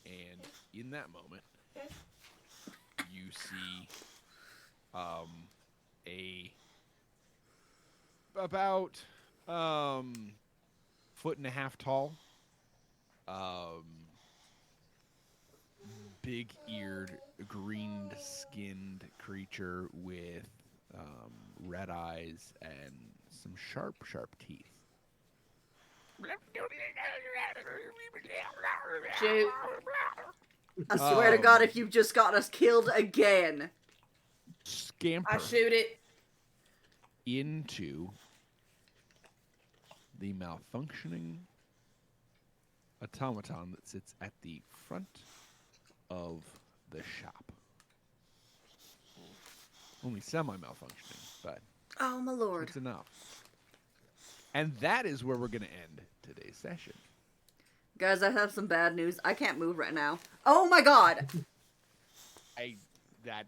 And in that moment, you see about 1.5 foot tall, big-eared, green-skinned creature with red eyes and some sharp teeth. Shoot. I swear to God, if you've just got us killed again. Scamper I shoot it. into the malfunctioning automaton that sits at the front of the shop. Only semi-malfunctioning, but Oh, my lord. it's enough. And that is where we're going to end today's session. Guys, I have some bad news. I can't move right now. Oh my god! That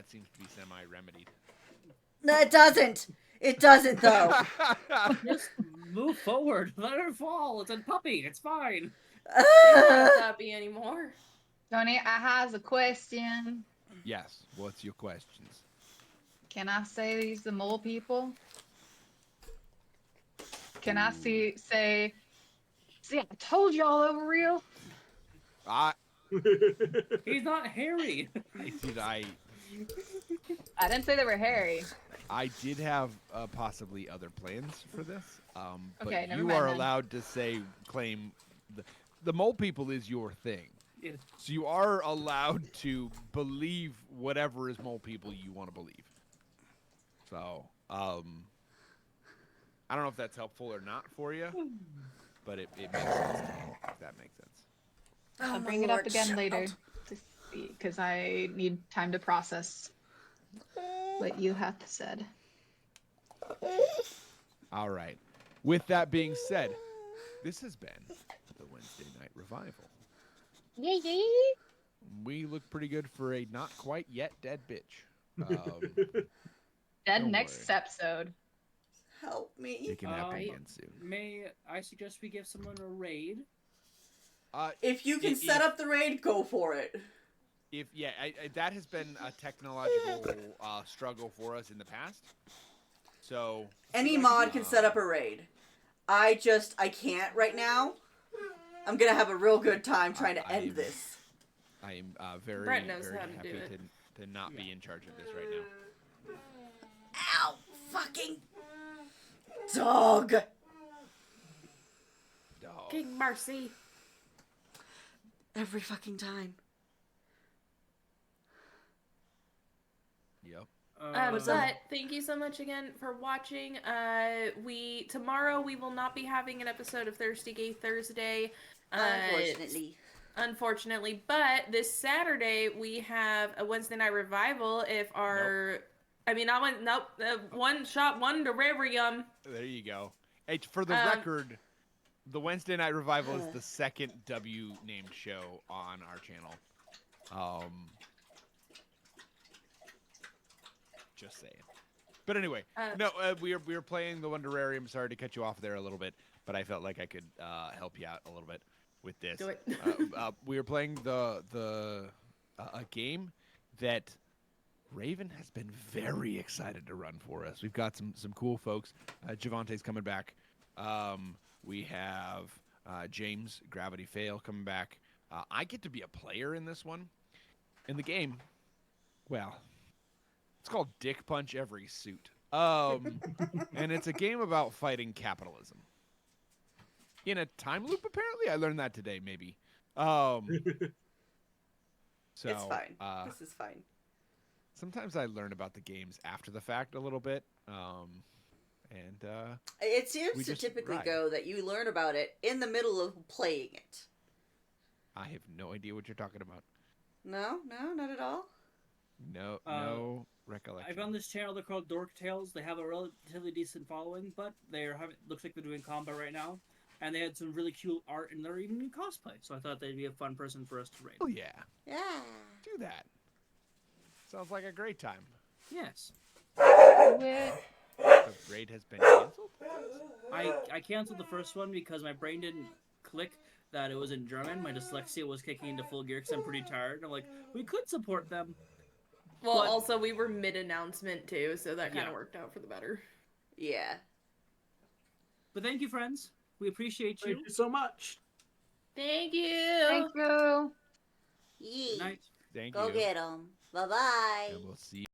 seems to be semi-remedied. No, it doesn't! It doesn't, though. Just move forward. Let her fall. It's a puppy. It's fine. She's not a puppy anymore. Tony, I has a question. Yes, what's your questions? Can I say these the mole people? Can I say, I told y'all they were real? He's not hairy. I didn't say they were hairy. I did have possibly other plans for this, but Okay, never you mind are then. allowed to claim the mole people is your thing. Yeah. So you are allowed to believe whatever is mole people you want to believe. So, I don't know if that's helpful or not for you, but it makes sense to me, if that makes sense. Oh, I'll my bring it lord, up again shut later up. to see, because I need time to process what you have said. All right. With that being said, this has been the Wednesday Night Revival. Yay! We look pretty good for a not quite yet dead bitch. Then Don't next worry. episode. Help me. It can happen Um, again soon. May I suggest we give someone a raid? If you can set up the raid, go for it. If that has been a technological struggle for us in the past. So Any mod can set up a raid. I can't right now. I'm gonna have a real good time trying to end this. I am very, Brett knows very how to happy do it. to not be in charge of this right now. Ow! Fucking dog! Dog. King Mercy. Every fucking time. Yep. But thank you so much again for watching. Tomorrow we will not be having an episode of Thirsty Gay Thursday. Unfortunately, but this Saturday we have a Wednesday night revival. If our, one shot wonderium. There you go. Hey, for the record, the Wednesday Night Revival is the second W named show on our channel. Just saying. But anyway, we are playing the Wonderarium. Sorry to cut you off there a little bit, but I felt like I could help you out a little bit with this. Do it. We are playing a game that Raven has been very excited to run for us. We've got some cool folks. Javante's coming back. We have James Gravity Fail coming back. I get to be a player in this one. In the game, well, it's called Dick Punch Every Suit. And it's a game about fighting capitalism. In a time loop, apparently. I learned that today, maybe. So It's fine. This is fine. Sometimes I learn about the games after the fact a little bit. It seems to typically go that you learn about it in the middle of playing it. I have no idea what you're talking about. No, not at all. No recollection. I found this channel. They're called Dork Tales. They have a relatively decent following, but looks like they're doing combat right now, and they had some really cool art, and they're even in cosplay. So I thought they'd be a fun person for us to raid. Oh yeah. Yeah. Do that. Sounds like a great time. Yes. The raid has been canceled? I canceled the first one because my brain didn't click that it was in German. My dyslexia was kicking into full gear because I'm pretty tired. I'm like, we could support them. Well, also we were mid-announcement too, so that kind of worked out for the better. Yeah. But thank you, friends. We appreciate you. Thank you so much. Thank you. Thank you. Yee. Good night. Thank Go you. get them. Bye-bye. And we'll see you.